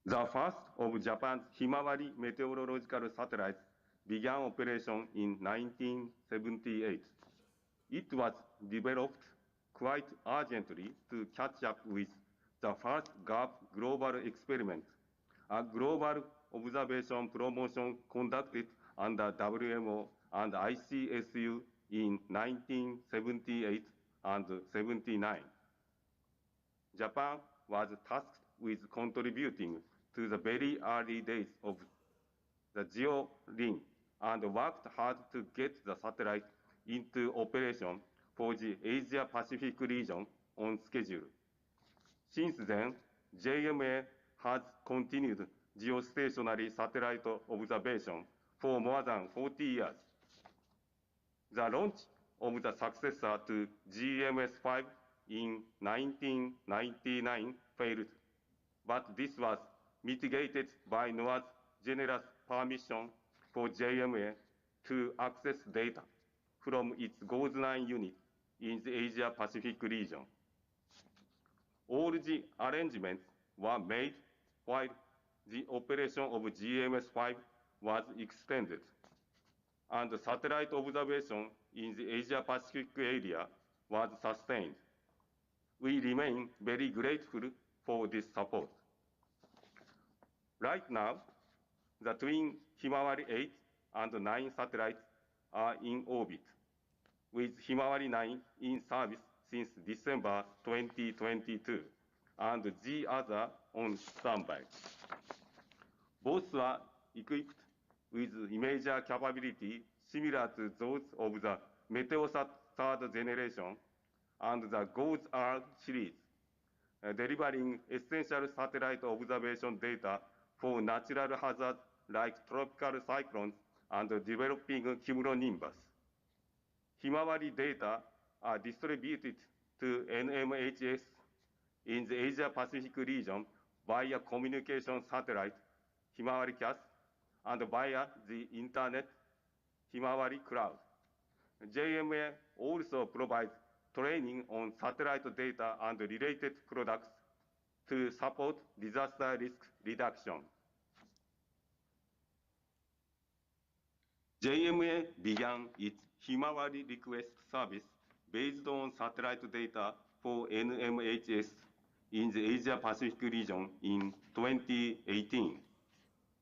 The first of Japan's Himawari meteorological satellites began operation in 1978. It was developed quite urgently to catch up with the first GAP global experiment, a global observation promotion conducted under WMO and ICSU in 1978 and 79. Japan was tasked with contributing to the very early days of the GEOLIN and worked hard to get the satellite into operation for the Asia-Pacific region on schedule. Since then, JMA has continued geostationary satellite observation for more than 40 years. The launch of the successor to GMS-5 in 1999 failed, but this was mitigated by NOAA's generous permission for JMA to access data from its GOES-9 unit in the Asia-Pacific region. All the arrangements were made while the operation of GMS-5 was extended, and the satellite observation in the Asia-Pacific area was sustained. We remain very grateful for this support. Right now, the twin Himawari 8 and 9 satellites are in orbit, with Himawari 9 in service since December 2022, and the other on standby. Both are equipped with imager capability similar to those of the METEOSAT third generation and the GOES-R series, delivering essential satellite observation data for natural hazards like tropical cyclones and developing cumulonimbus. Himawari data are distributed to NMHS in the Asia-Pacific region via communication satellite, Himawari CAS, and via the internet, Himawari Cloud. JMA also provides training on satellite data and related products to support disaster risk reduction. JMA began its Himawari request service based on satellite data for NMHS in the Asia-Pacific region in 2018,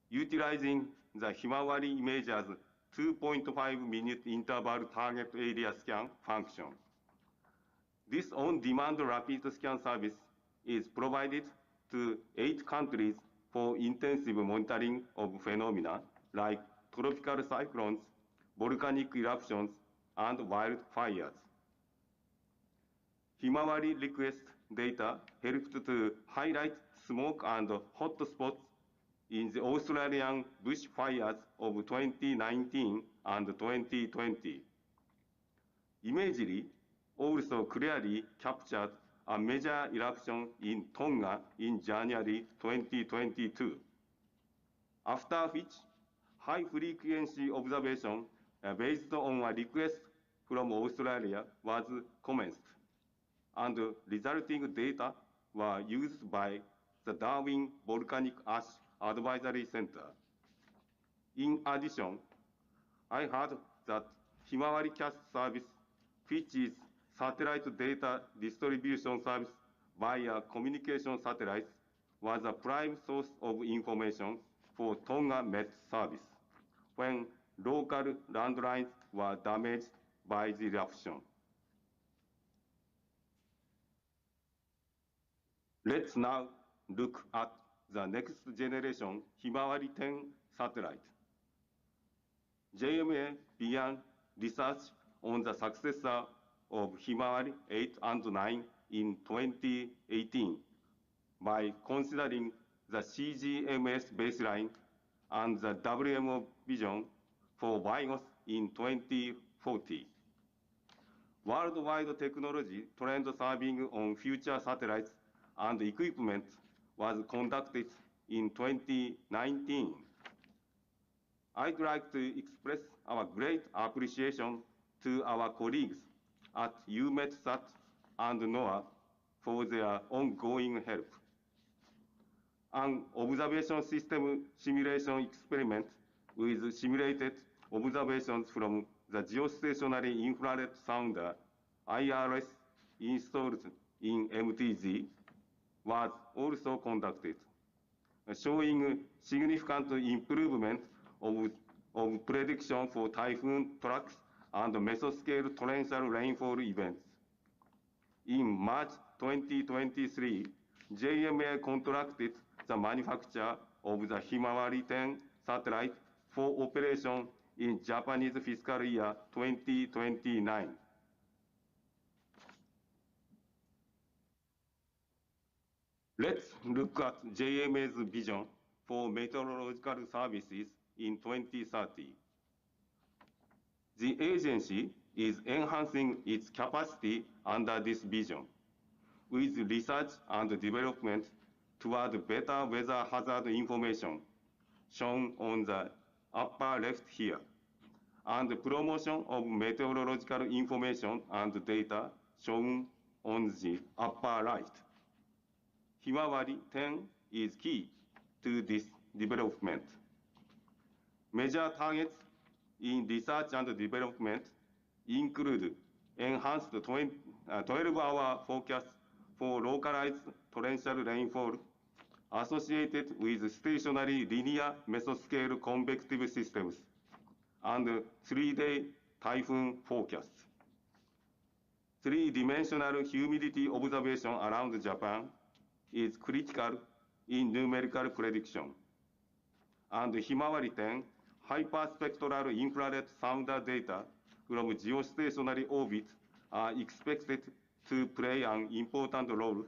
utilizing the Himawari Imager's 2.5-minute interval target area scan function. This on-demand rapid scan service is provided to 8 countries for intensive monitoring of phenomena like tropical cyclones, volcanic eruptions, and wildfires. Himawari request data helped to highlight smoke and hot spots in the Australian bushfires of 2019 and 2020. Imagery also clearly captured a major eruption in Tonga in January 2022, after which high-frequency observation based on a request from Australia was commenced, and resulting data were used by the Darwin Volcanic Ash Advisory Center. In addition, I heard that Himawari CAS service, which is satellite data distribution service via communication satellites, was a prime source of information for Tonga Met service when local landlines were damaged by the eruption. Let's now look at the next generation Himawari 10 satellite. JMA began research on the successor of Himawari 8 and 9 in 2018 by considering the CGMS baseline and the WMO vision for WIGOS in 2040. Worldwide technology trend surveying on future satellites and equipment was conducted in 2019. I'd like to express our great appreciation to our colleagues at EUMETSAT and NOAA for their ongoing help. An observation system simulation experiment with simulated observations from the geostationary infrared sounder IRS installed in MTZ was also conducted, showing significant improvement of prediction for typhoon tracks and mesoscale torrential rainfall events. In March 2023, JMA contracted the manufacture of the Himawari 10 satellite for operation in Japanese fiscal year 2029. Let's look at JMA's vision for meteorological services in 2030. The agency is enhancing its capacity under this vision with research and development toward better weather hazard information shown on the upper left here, and the promotion of meteorological information and data shown on the upper right. Himawari 10 is key to this development. Major targets in research and development include enhanced 12-hour forecast for localized torrential rainfall associated with stationary linear mesoscale convective systems and 3-day typhoon forecasts. Three-dimensional humidity observation around Japan is critical in numerical prediction, and Himawari 10 hyperspectral infrared sounder data from geostationary orbit are expected to play an important role,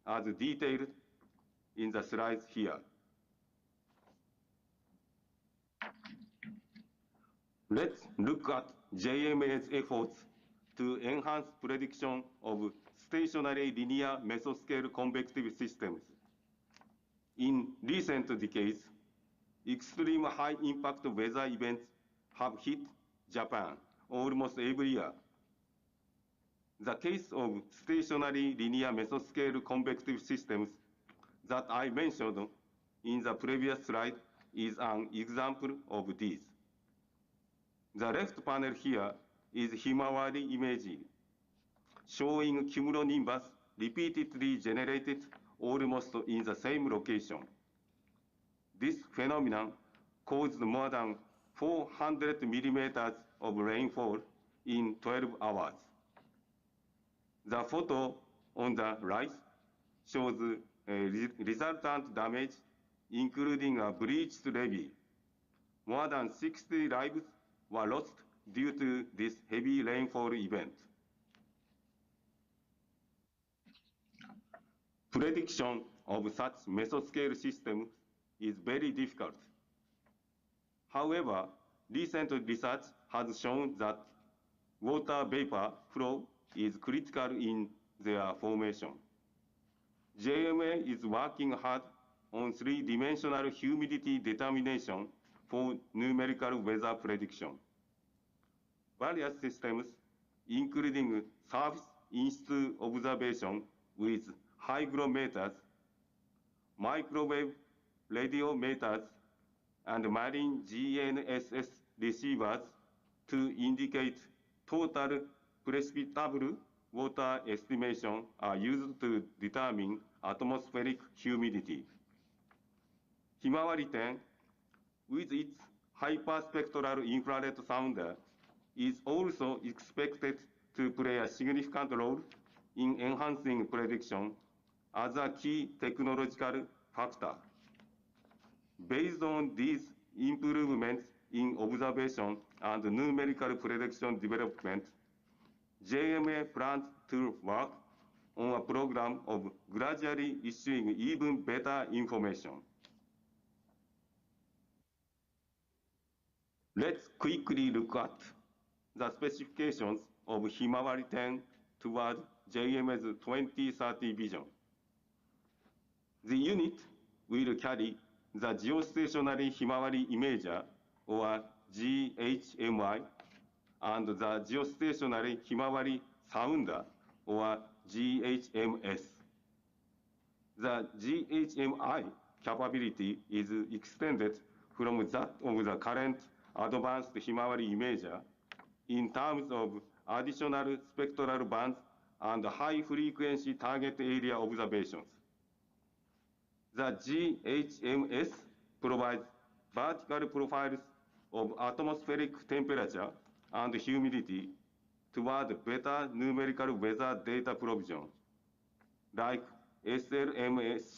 as detailed in the slides here. Let's look at JMA's efforts to enhance prediction of stationary linear mesoscale convective systems. In recent decades, extreme high impact weather events have hit Japan almost every year. The case of stationary linear mesoscale convective systems that I mentioned in the previous slide is an example of these. The left panel here is Himawari imaging, showing cumulonimbus repeatedly generated almost in the same location. This phenomenon caused more than 400 millimeters of rainfall in 12 hours. The photo on the right shows resultant damage, including a breached levee. More than 60 lives were lost due to this heavy rainfall event. Prediction of such mesoscale systems is very difficult. However, recent research has shown that water vapor flow is critical in their formation. JMA is working hard on three-dimensional humidity determination for numerical weather prediction. Various systems, including surface in-situ observation with hygrometers, microwave radiometers, and marine GNSS receivers to indicate total precipitable water estimation are used to determine atmospheric humidity. Himawari 10, with its hyperspectral infrared sounder, is also expected to play a significant role in enhancing prediction as a key technological factor. Based on these improvements in observation and numerical prediction development, JMA plans to work on a program of gradually issuing even better information. Let's quickly look at the specifications of Himawari 10 toward JMA's 2030 vision. The unit will carry the geostationary Himawari imager, or GHMI, and the geostationary Himawari sounder, or GHMS. The GHMI capability is extended from that of the current advanced Himawari imager in terms of additional spectral bands and high-frequency target area observations. The GHMS provides vertical profiles of atmospheric temperature and humidity toward better numerical weather data provision, like SLMCS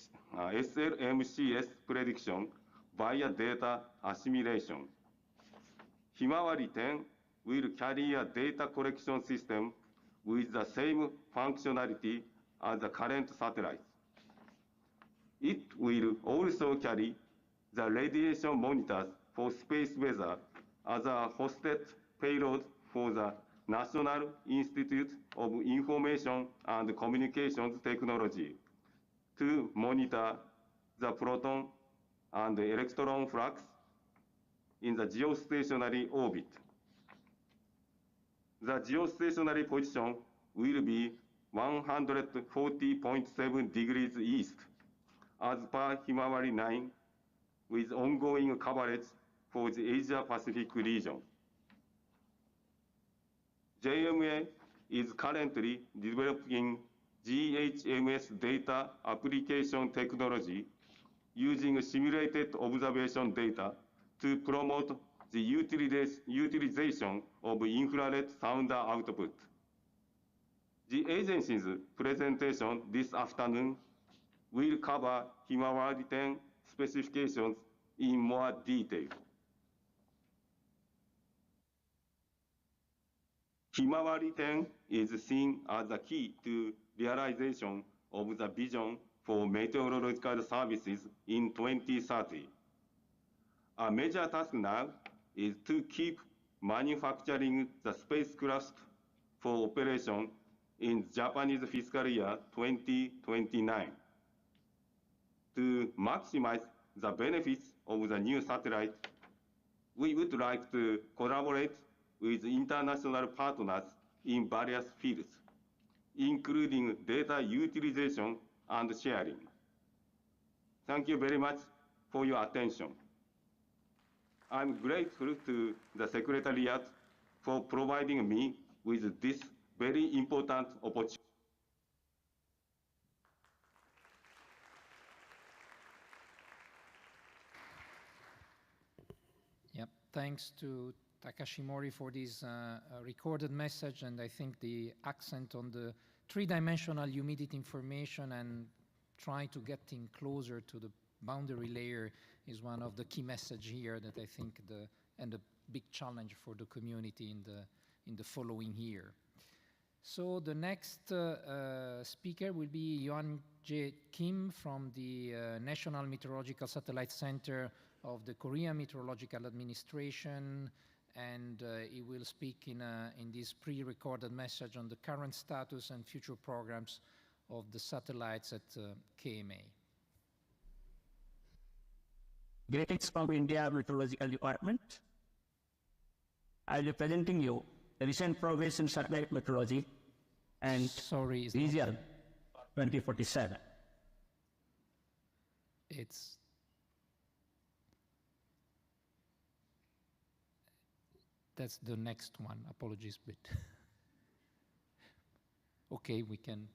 prediction via data assimilation. Himawari 10 will carry a data collection system with the same functionality as the current satellites. It will also carry the radiation monitors for space weather as a hosted payload for the National Institute of Information and Communications Technology to monitor the proton and electron flux in the geostationary orbit. The geostationary position will be 140.7 degrees east as per Himawari 9, with ongoing coverage for the Asia-Pacific region. JMA is currently developing GHMS data application technology using simulated observation data to promote the utilization of infrared sound output. The agency's presentation this afternoon will cover Himawari 10 specifications in more detail. Himawari 10 is seen as the key to realization of the vision for meteorological services in 2030. A major task now is to keep manufacturing the spacecraft for operation in Japanese fiscal year 2029. To maximize the benefits of the new satellite, we would like to collaborate with international partners in various fields, including data utilization and sharing. Thank you very much for your attention. I'm grateful to the Secretariat for providing me with this very important opportunity. Yep, thanks to Takashi Mori for this recorded message, and I think the accent on the three-dimensional humidity information and trying to get in closer to the boundary layer is one of the key messages here that I think and a big challenge for the community in the following year. So the next speaker will be Yuan Jae Kim from the National Meteorological Satellite Center of the Korean Meteorological Administration, and he will speak in this pre-recorded message on the current status and future programs of the satellites at KMA. Greetings from India Meteorological Department. I'll be presenting you the recent progress in satellite meteorology and Vision 2047. That's the next one. Apologies, but okay, we can.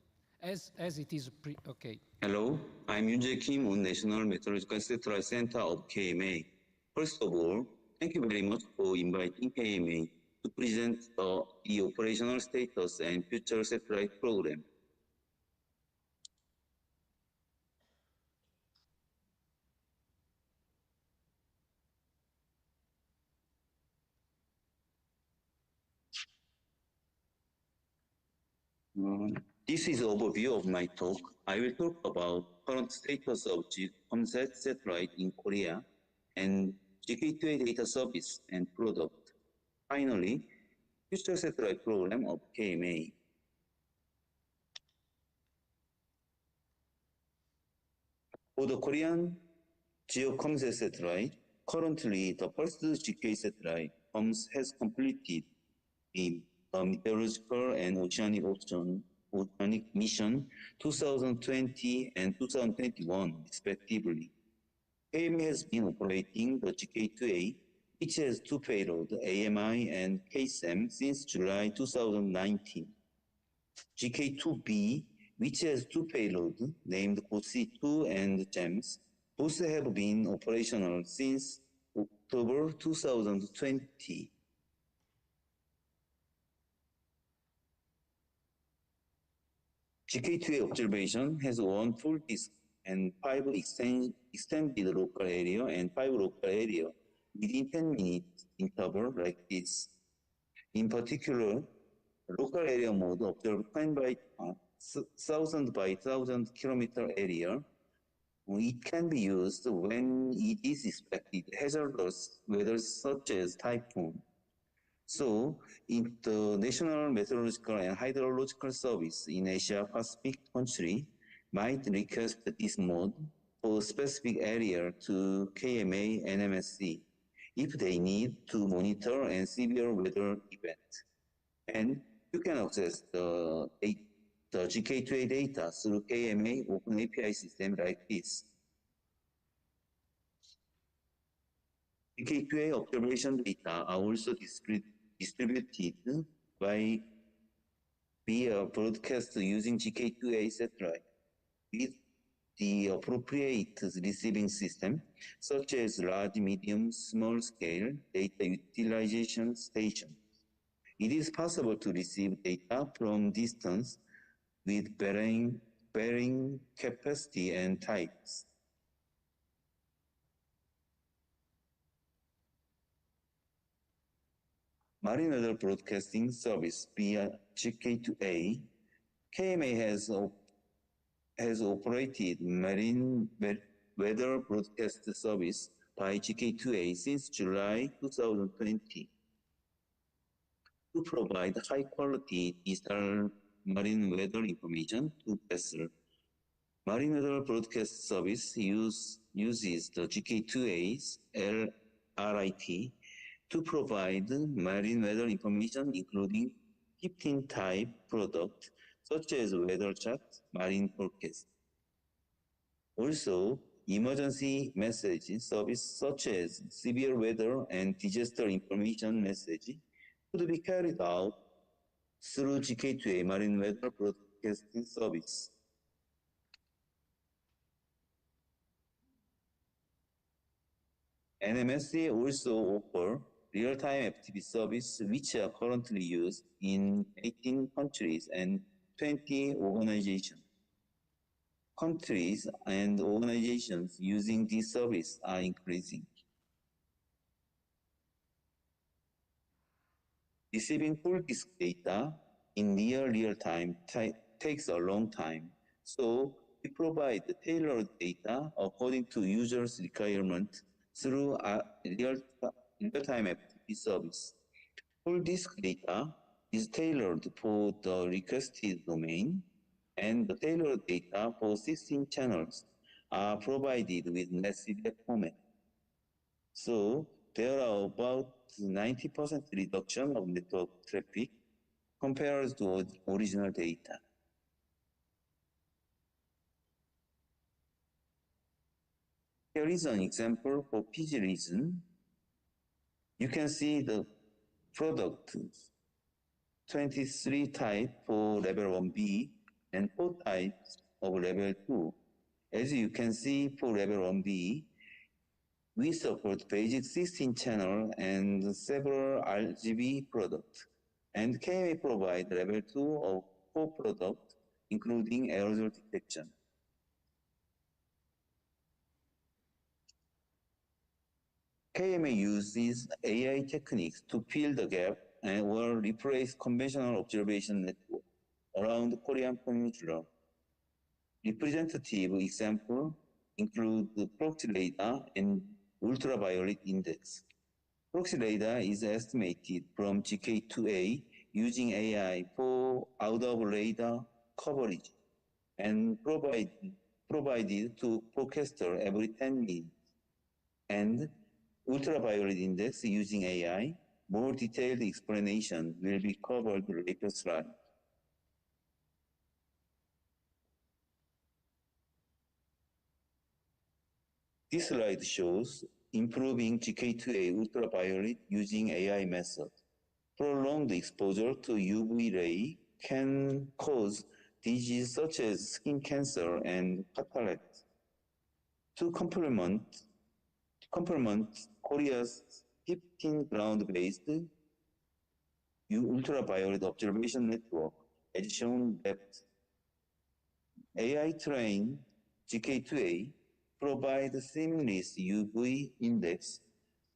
As it is okay. Hello, I'm Yoon Jae Kim on National Meteorological Satellite Center of KMA. First of all, thank you very much for inviting KMA to present the operational status and future satellite program. This is an overview of my talk. I will talk about current status of EUMETSAT satellite in Korea and GK2A data service and product. Finally, future satellite program of KMA. For the Korean EUMETSAT satellite, currently the first GK satellite has completed the meteorological and oceanic mission 2020 and 2021 respectively. KMA has been operating the GK2A, which has two payloads, AMI and KSAM, since July 2019. GK2B, which has two payloads, named KOSI-2 and GEMS, both have been operational since October 2020. GK2A observation has one full disk and 5 extended local area and 5 local area within 10-minute interval like this. In particular, local area mode observed 1000 by 1000 kilometer area. It can be used when it is expected hazardous weather such as typhoon. So, if the National Meteorological and Hydrological Service in Asia Pacific country might request this mode for specific area to KMA and MSC if they need to monitor and severe weather event. And you can access the GK2A data through KMA Open API system like this. GK2A observation data are also distributed via broadcast using GK2A satellite with the appropriate receiving system, such as large, medium, small scale data utilization station. It is possible to receive data from distance with varying capacity and types. Marine weather broadcasting service via GK2A, KMA has operated marine weather broadcast service by GK2A since July 2020 to provide high-quality digital marine weather information to vessels. Marine weather broadcast service uses the GK2A's LRIT to provide marine weather information, including 15 type products such as weather chart, marine forecast. Also, emergency message service such as severe weather and disaster information message could be carried out through GK2A marine weather broadcasting service. NMSA also offer real-time FTP service, which are currently used in 18 countries and 20 organizations. Countries and organizations using this service are increasing. Receiving full disk data in near real time takes a long time, so we provide tailored data according to users' requirement through a real-time FTP service. Full disk data is tailored for the requested domain, and the tailored data for 16 channels are provided with NetCDF format. So there are about 90% reduction of network traffic compared to original data. Here is an example for PG region. You can see the product 23 type for level 1B and 4 types of level 2. As you can see for level 1B, we support basic 16 channel and several RGB products. And KMA provide level 2 of 4 products, including aerosol detection. KMA uses AI techniques to fill the gap and or replace conventional observation network around the Korean Peninsula. Representative examples include the proxy radar and ultraviolet index. Proxy radar is estimated from GK2A using AI for out-of-radar coverage and provided to forecaster every 10 minutes. And ultraviolet index using AI, more detailed explanation will be covered in later slide. This slide shows improving GK2A ultraviolet using AI method. Prolonged exposure to UV ray can cause disease such as skin cancer and cataract. To complement Korea's 15 ground-based ultraviolet observation network, as shown that AI-trained GK2A provide seamless UV index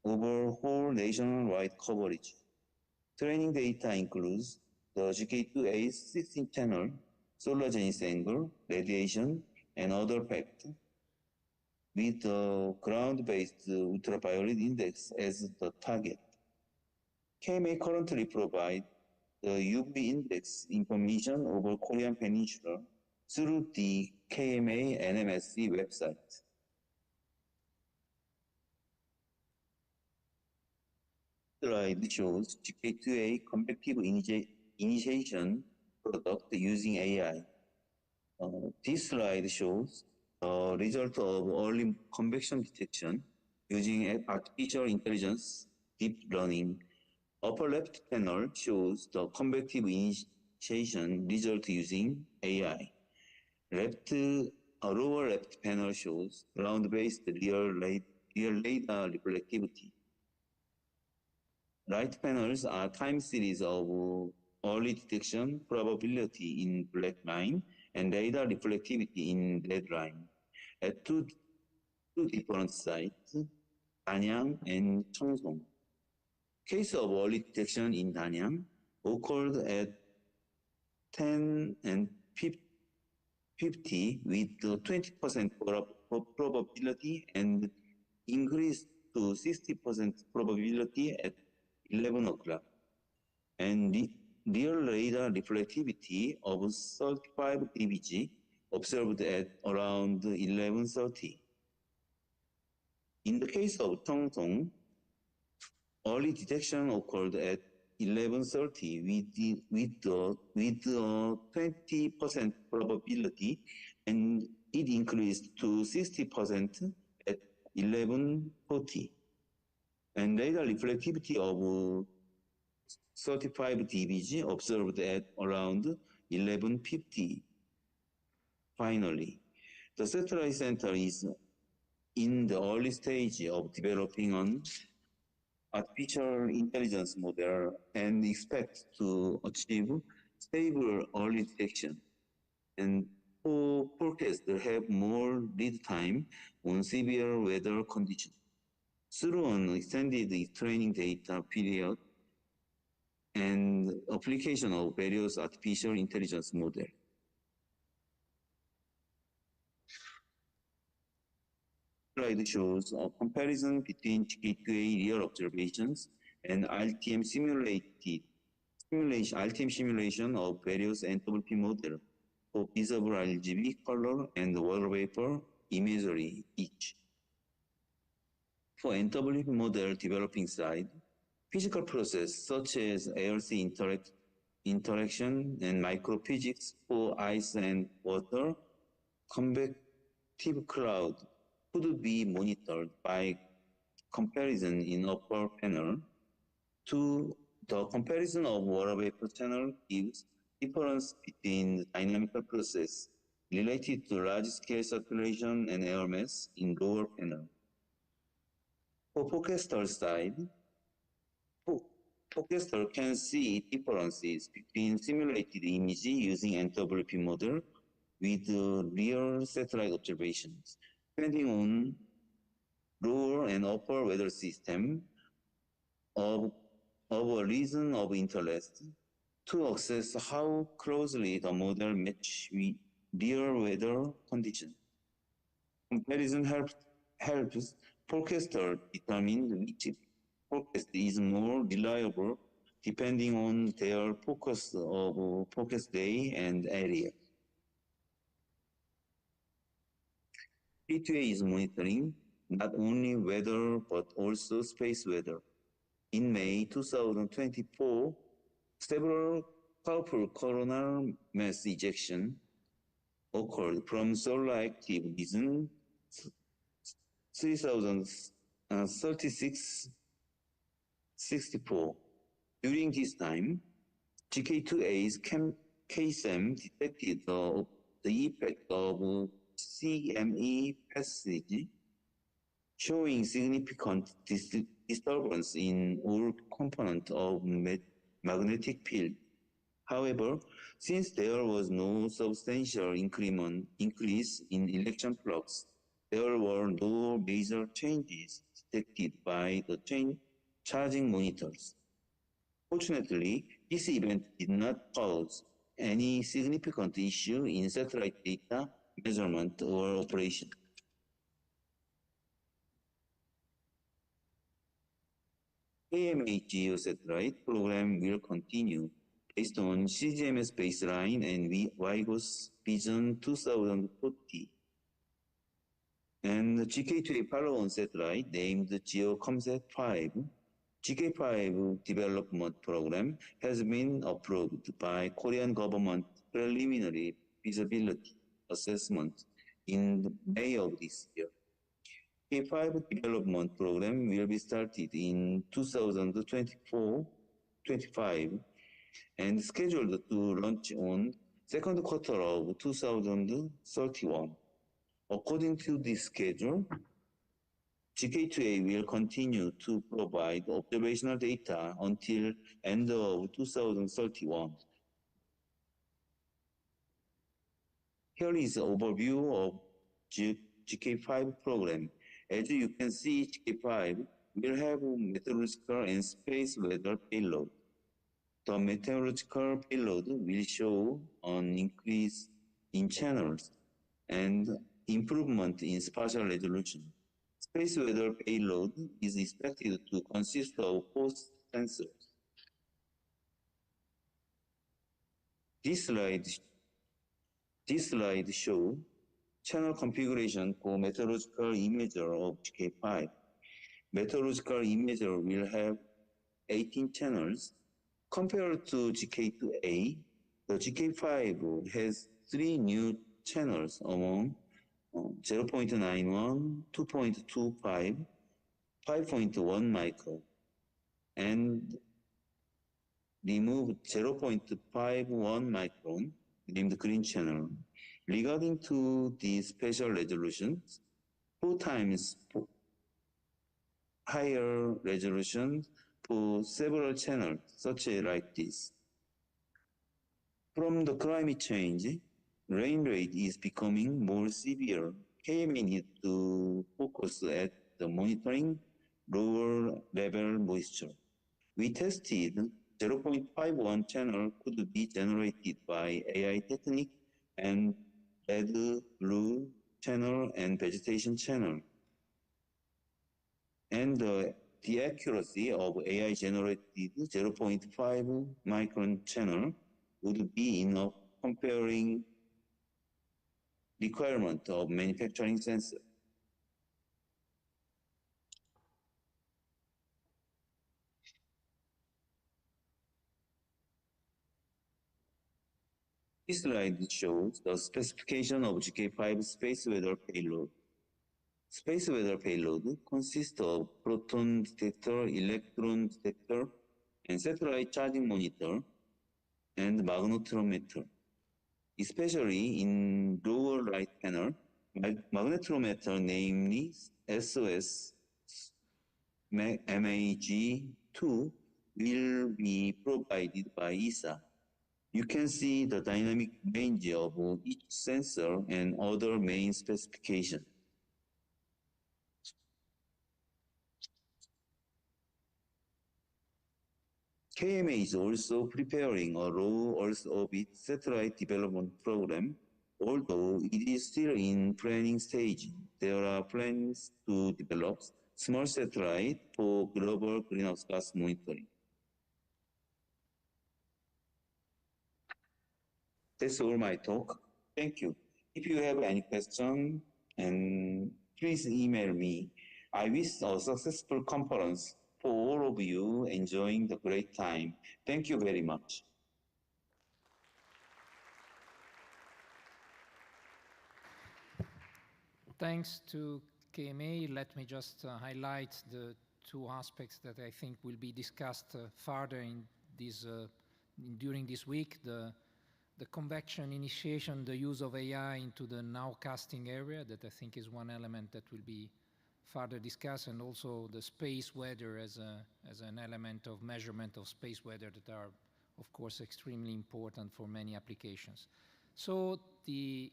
over whole nationwide coverage. Training data includes the GK2A's 16-channel, solar zenith angle, radiation, and other factors, with the ground-based ultraviolet index as the target. KMA currently provides the UV index information over Korean Peninsula through the KMA NMSC website. Slide shows GK2A convective initiation product using AI. This slide shows the result of early convection detection using artificial intelligence deep learning. Upper left panel shows the convective initiation result using AI. Lower left panel shows ground-based real radar reflectivity. Right panels are time series of early detection probability in black line and radar reflectivity in red line at two different sites, Danyang and Cheongsong. Case of early detection in Danyang occurred at 10 and 50 with 20% probability and increased to 60% probability at 11 o'clock. And real radar reflectivity of 35 dBg observed at around 11:30. In the case of Cheongsong, early detection occurred at 11:30 with 20% probability, and it increased to 60% at 11:40. And radar reflectivity of 35 dBg observed at around 11:50. Finally, the satellite center is in the early stage of developing an artificial intelligence model and expects to achieve stable early detection and forecast have more lead time on severe weather conditions. Through an extended training data period and application of various artificial intelligence models. Slide shows a comparison between GK2A real observations and RTM simulation of various NWP models for visible RGB, color, and water vapor imagery each. For NWP model developing side, physical process such as air-sea interaction and microphysics for ice and water, convective cloud could be monitored by comparison in upper panel. To the comparison of water vapor channel gives difference between the dynamical process related to large-scale circulation and air mass in lower panel. For forecaster side, forecaster can see differences between simulated image using NWP model with real satellite observations, depending on lower and upper weather system of a region of interest to assess how closely the model match with real weather conditions. Comparison helps forecaster determine which forecast is more reliable depending on their focus of forecast day and area. P2A is monitoring not only weather but also space weather. In May 2024, several powerful coronal mass ejection occurred from solar active region 3066-64. During this time, GK2A's KSM detected the effect of CME passage, showing significant disturbance in all components of magnetic field. However, since there was no substantial increase in electron flux, there were no major changes detected by the charging monitors. Fortunately, this event did not cause any significant issue in satellite data measurement or operation. AMA GEO satellite program will continue based on CGMS baseline and WIGOS Vision 2040. And the GK2A follow-on satellite named GeoComSat-5, GK5 development program has been approved by Korean government preliminary feasibility assessment in May of this year. GK5 development program will be started in 2024-25 and scheduled to launch on second quarter of 2031. According to this schedule, GK2A will continue to provide observational data until end of 2031. Here is an overview of GK5 program. As you can see, GK5 will have meteorological and space weather payload. The meteorological payload will show an increase in channels and improvement in spatial resolution. Space weather payload is expected to consist of host sensors. This slide shows channel configuration for meteorological imager of GK5. Meteorological imager will have 18 channels. Compared to GK2A, the GK5 has 3 new channels among 0.91, 2.25, 5.1 micron, and remove 0.51 micron named green channel. Regarding to the spatial resolutions, 4 times higher resolution for several channels, such as like this. From the climate change, rain rate is becoming more severe. KMA needs to focus at the monitoring lower level moisture. We tested 0.51 channel could be generated by AI technique and red, blue channel and vegetation channel. And the accuracy of AI generated 0.5 micron channel would be enough comparing requirement of manufacturing sensor. This slide shows the specification of GK5 space weather payload. Space weather payload consists of proton detector, electron detector, and satellite charging monitor, and magnetometer. Especially in lower right panel, magnetometer, namely SOS MAG2, will be provided by ESA. You can see the dynamic range of each sensor and other main specifications. KMA is also preparing a low Earth orbit satellite development program. Although it is still in planning stage, there are plans to develop small satellite for global greenhouse gas monitoring. That's all my talk. Thank you. If you have any question, and please email me. I wish a successful conference for all of you enjoying the great time. Thank you very much. Thanks to KMA. Let me just highlight the 2 aspects that I think will be discussed further in this, during this week. The convection initiation, the use of AI into the nowcasting area, that I think is one element that will be further discussed, and also the space weather as an element of measurement of space weather that are, of course, extremely important for many applications. So the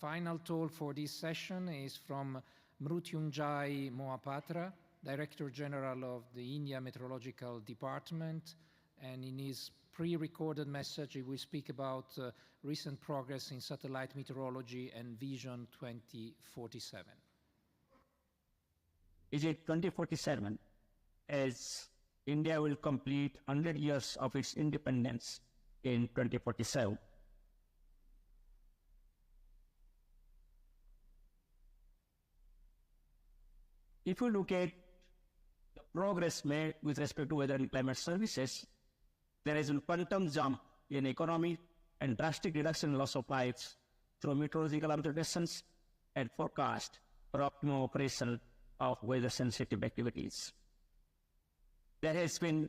final talk for this session is from Mrutyunjay Mohapatra, Director General of the India Meteorological Department, and in his pre-recorded message he will speak about recent progress in satellite meteorology and Vision 2047. Vision 2047, as India will complete 100 years of its independence in 2047. If you look at the progress made with respect to weather and climate services, there is a quantum jump in economy and drastic reduction in loss of lives through meteorological observations and forecast for optimum operation of weather-sensitive activities. There has been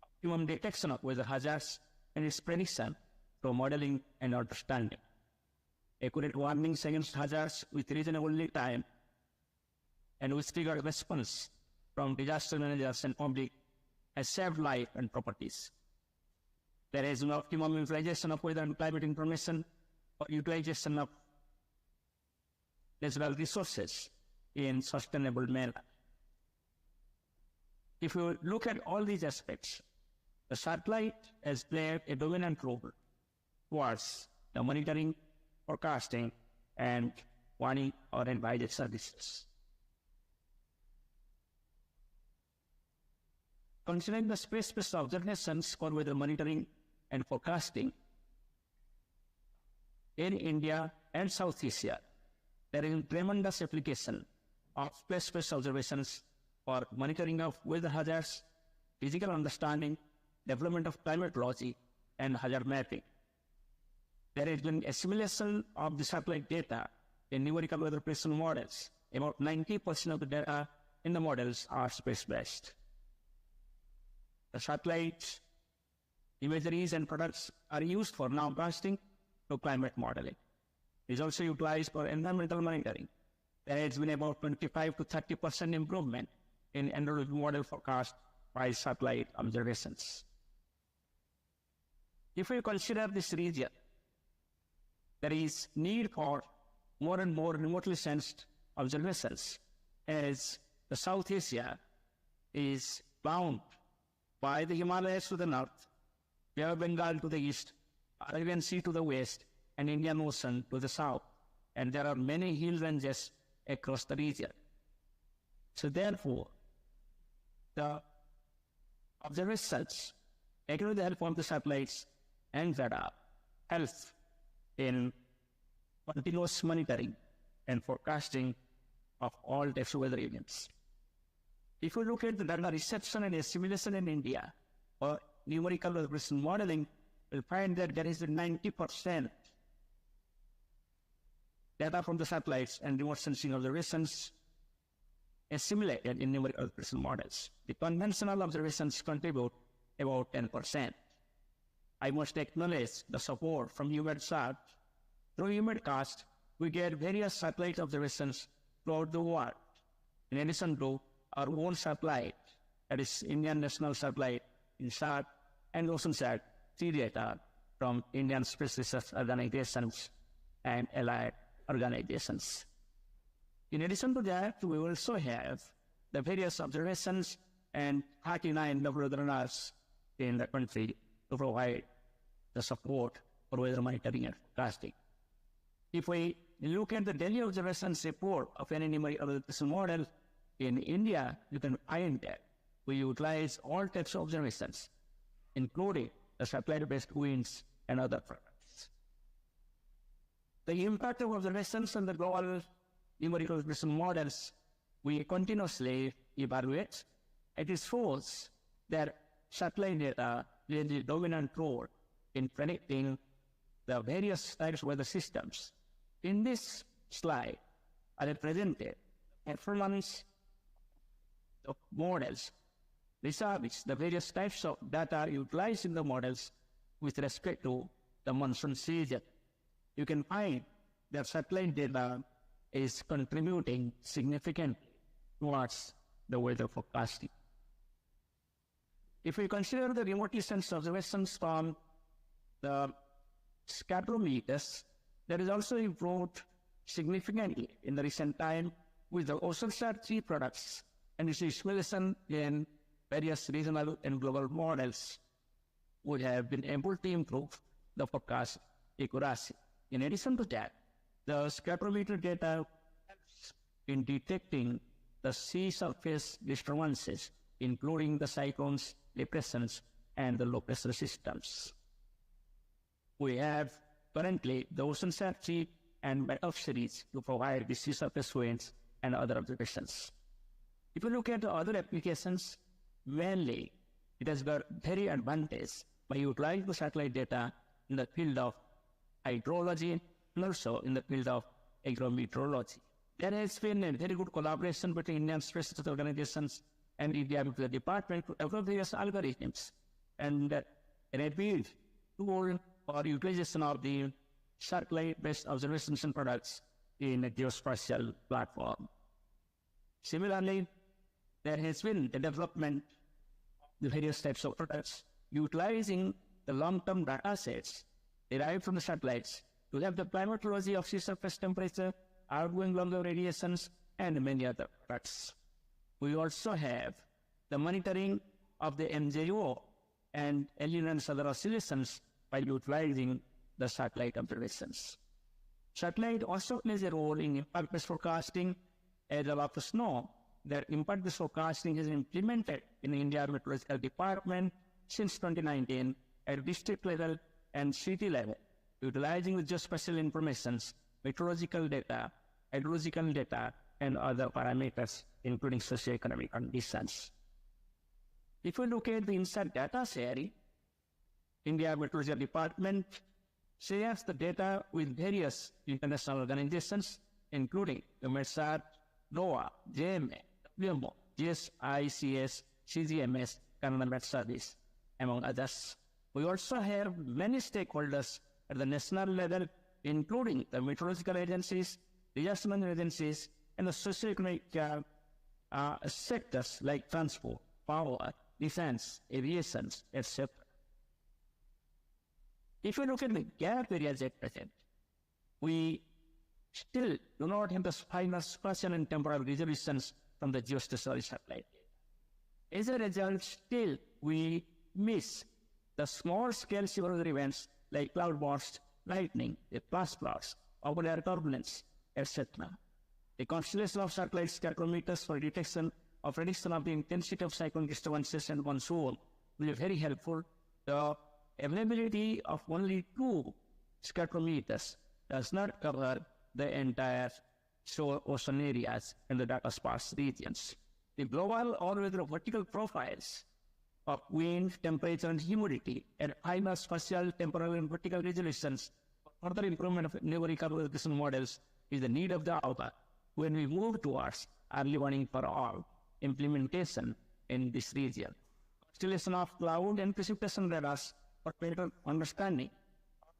optimum detection of weather hazards and its prediction through modeling and understanding. Accurate warnings against hazards with reasonable lead time and with triggered response from disaster managers and public has saved life and properties. There is an optimum utilization of weather and climate information or utilization of natural resources in sustainable manner. If you look at all these aspects, the satellite has played a dominant role towards the monitoring, forecasting, and warning or advisory services. Considering the space-based observations for weather monitoring and forecasting, in India and South Asia, there is a tremendous application of space-based observations for monitoring of weather hazards, physical understanding, development of climatology, and hazard mapping. There has been assimilation of the satellite data in numerical weather prediction models. About 90% of the data in the models are space-based. The satellite imageries and products are used for nowcasting to climate modeling. It is also utilized for environmental monitoring. There has been about 25 to 30% improvement in environmental model forecast by satellite observations. If we consider this region, there is need for more and more remotely sensed observations, as the South Asia is bound by the Himalayas to the north, Bay of Bengal to the east, Arabian Sea to the west, and Indian Ocean to the south. And there are many hill ranges across the region. So therefore, the observations, taken with the help of the satellites and radar, help in continuous monitoring and forecasting of all types of weather events. If you look at the data reception and assimilation in India, or numerical weather prediction modeling, you'll find that there is a 90% data from the satellites and remote sensing observations assimilated in numerical weather prediction models. The conventional observations contribute about 10%. I must acknowledge the support from EUMETSAT. Through EUMETCAST, we get various satellite observations throughout the world. In addition to our own satellite, that is Indian National Satellite, INSAT, and OceanSat, see data from Indian Space Research Organizations and allied organizations. In addition to that, we also have the various observations and 39 weather radars in the country to provide the support for weather monitoring and forecasting. If we look at the daily observations report of any numerical weather prediction model in India, you can find that we utilize all types of observations, including the satellite-based winds and other products. The impact of observations on the global numerical weather prediction models we continuously evaluate. It shows that satellite data plays a dominant role in predicting the various types of weather systems. In this slide, I have presented performance of models. These are the various types of data utilized in the models with respect to the monsoon season. You can find that satellite data is contributing significantly towards the weather forecasting. If we consider the remotely sensed observations from the spectrometers, there is also improved significantly in the recent time with the OceanSat 3 products and its installation in various regional and global models, we have been able to improve the forecast accuracy. In addition to that, the spectrometer data helps in detecting the sea surface disturbances, including the cyclones, depressions, and the low pressure systems. We have currently the OceanSat 3 and Meta series to provide the sea surface winds and other observations. If you look at the other applications, mainly it has got very advantage by utilizing the satellite data in the field of hydrology and also in the field of agrometeorology. There has been a very good collaboration between Indian Space Research Organizations and India the department to develop various algorithms and rapid tool for utilization of the satellite-based observations and products in a geospatial platform. Similarly, there has been the development of the various types of products utilizing the long-term data sets derived from the satellites to have the climatology of sea surface temperature, outgoing longer radiations, and many other products. We also have the monitoring of the MJO and El Niño and other oscillations by utilizing the satellite observations. Satellite also plays a role in impact-based forecasting, as all of us know that impact-based forecasting is implemented in the India Meteorological Department since 2019 at district level and city level, utilizing the geospatial informations, meteorological data, hydrological data, and other parameters, including socioeconomic conditions. If we look at the INSAT data sharing, India Meteorological Department shares the data with various international organizations, including EUMETSAT, NOAA, JMA, WMO, GSICS, CGMS, Canada Met Service, among others. We also have many stakeholders at the national level, including the meteorological agencies, disaster management agencies, and the socioeconomic sectors like transport, power, defense, aviation, etc. If we look at the gap areas at present, we still do not have the final spatial and temporal resolutions from the geostationary satellite. As a result, still we miss the small-scale severe events like cloudburst, lightning, flash floods, over air turbulence, etc. The constellation of satellite spectrometers for detection of prediction of the intensity of cyclone disturbances and monsoon will be very helpful. The availability of only 2 spectrometers does not cover the entire ocean areas and the data sparse regions. The global or whether vertical profiles of wind, temperature, and humidity and final spatial, temporal, and vertical resolutions for further improvement of numerical regression models is the need of the hour when we move towards early warning for all implementation in this region. Constellation of cloud and precipitation radars for better understanding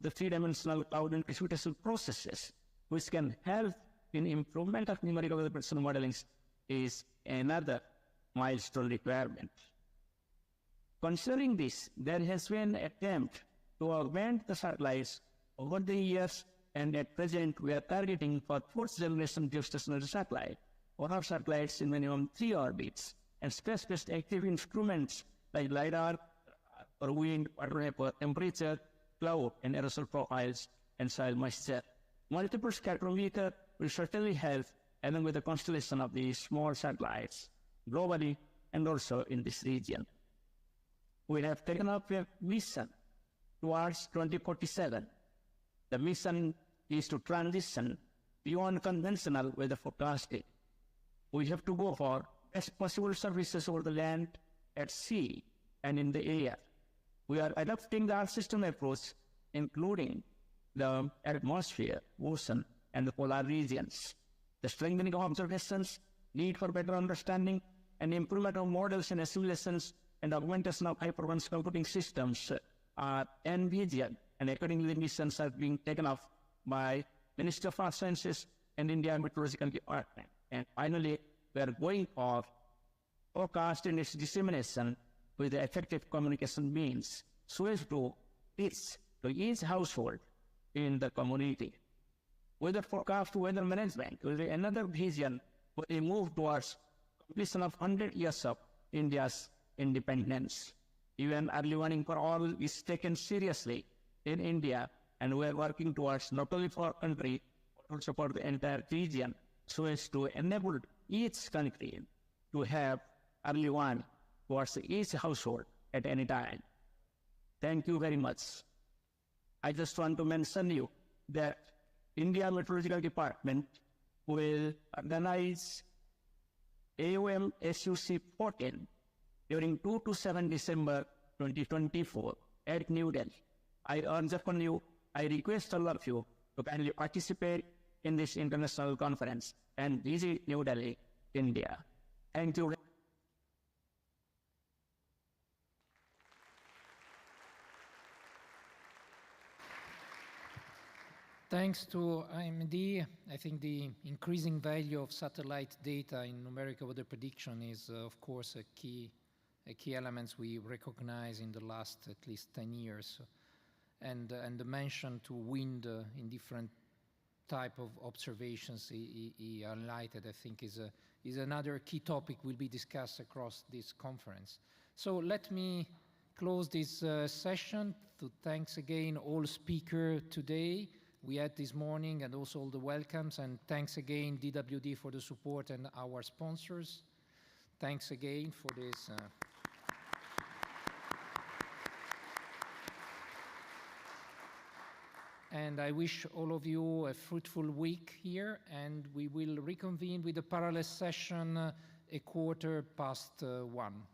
the 3-dimensional cloud and precipitation processes, which can help in improvement of numerical regression modeling, is another milestone requirement. Considering this, there has been an attempt to augment the satellites over the years, and at present we are targeting for 4th generation geostationary satellite, or our satellites in minimum 3 orbits, and space-based active instruments like LiDAR, or wind, water vapor, temperature, cloud, and aerosol profiles, and soil moisture. Multiple spectrometer will certainly help, along with the constellation of these small satellites, globally and also in this region. We have taken up a mission towards 2047. The mission is to transition beyond conventional weather forecasting. We have to go for best possible services over the land, at sea, and in the air. We are adopting the Earth system approach, including the atmosphere, ocean, and the polar regions. The strengthening of observations, need for better understanding, and improvement of models and simulations, and augmentation of high-performance computing systems are envisioned, and accordingly missions are being taken off by Ministry of Earth Sciences and India Meteorological Department. And finally, we are going for forecast and its dissemination with the effective communication means, so as to reach to each household in the community. Weather forecast weather management will be another vision we move towards completion of 100 years of India's independence. Even early warning for all is taken seriously in India, and we are working towards not only for our country, but also for the entire region, so as to enable each country to have early warning towards each household at any time. Thank you very much. I just want to mention you that India Meteorological Department will organize AUMSUC 14 during 2 to 7 December 2024 at New Delhi. I urge upon you, I request all of you to kindly participate in this international conference and visit New Delhi, India. Thank you. Thanks to IMD, I think the increasing value of satellite data in numerical weather prediction is, of course, a key element we recognize in the last at least 10 years. And the mention to wind in different type of observations he highlighted, I think, is another key topic will be discussed across this conference. So let me close this session. Thanks again all speakers today we had this morning, and also all the welcomes, and thanks again DWD for the support and our sponsors. Thanks again for this. And I wish all of you a fruitful week here, and we will reconvene with a parallel session 1:15.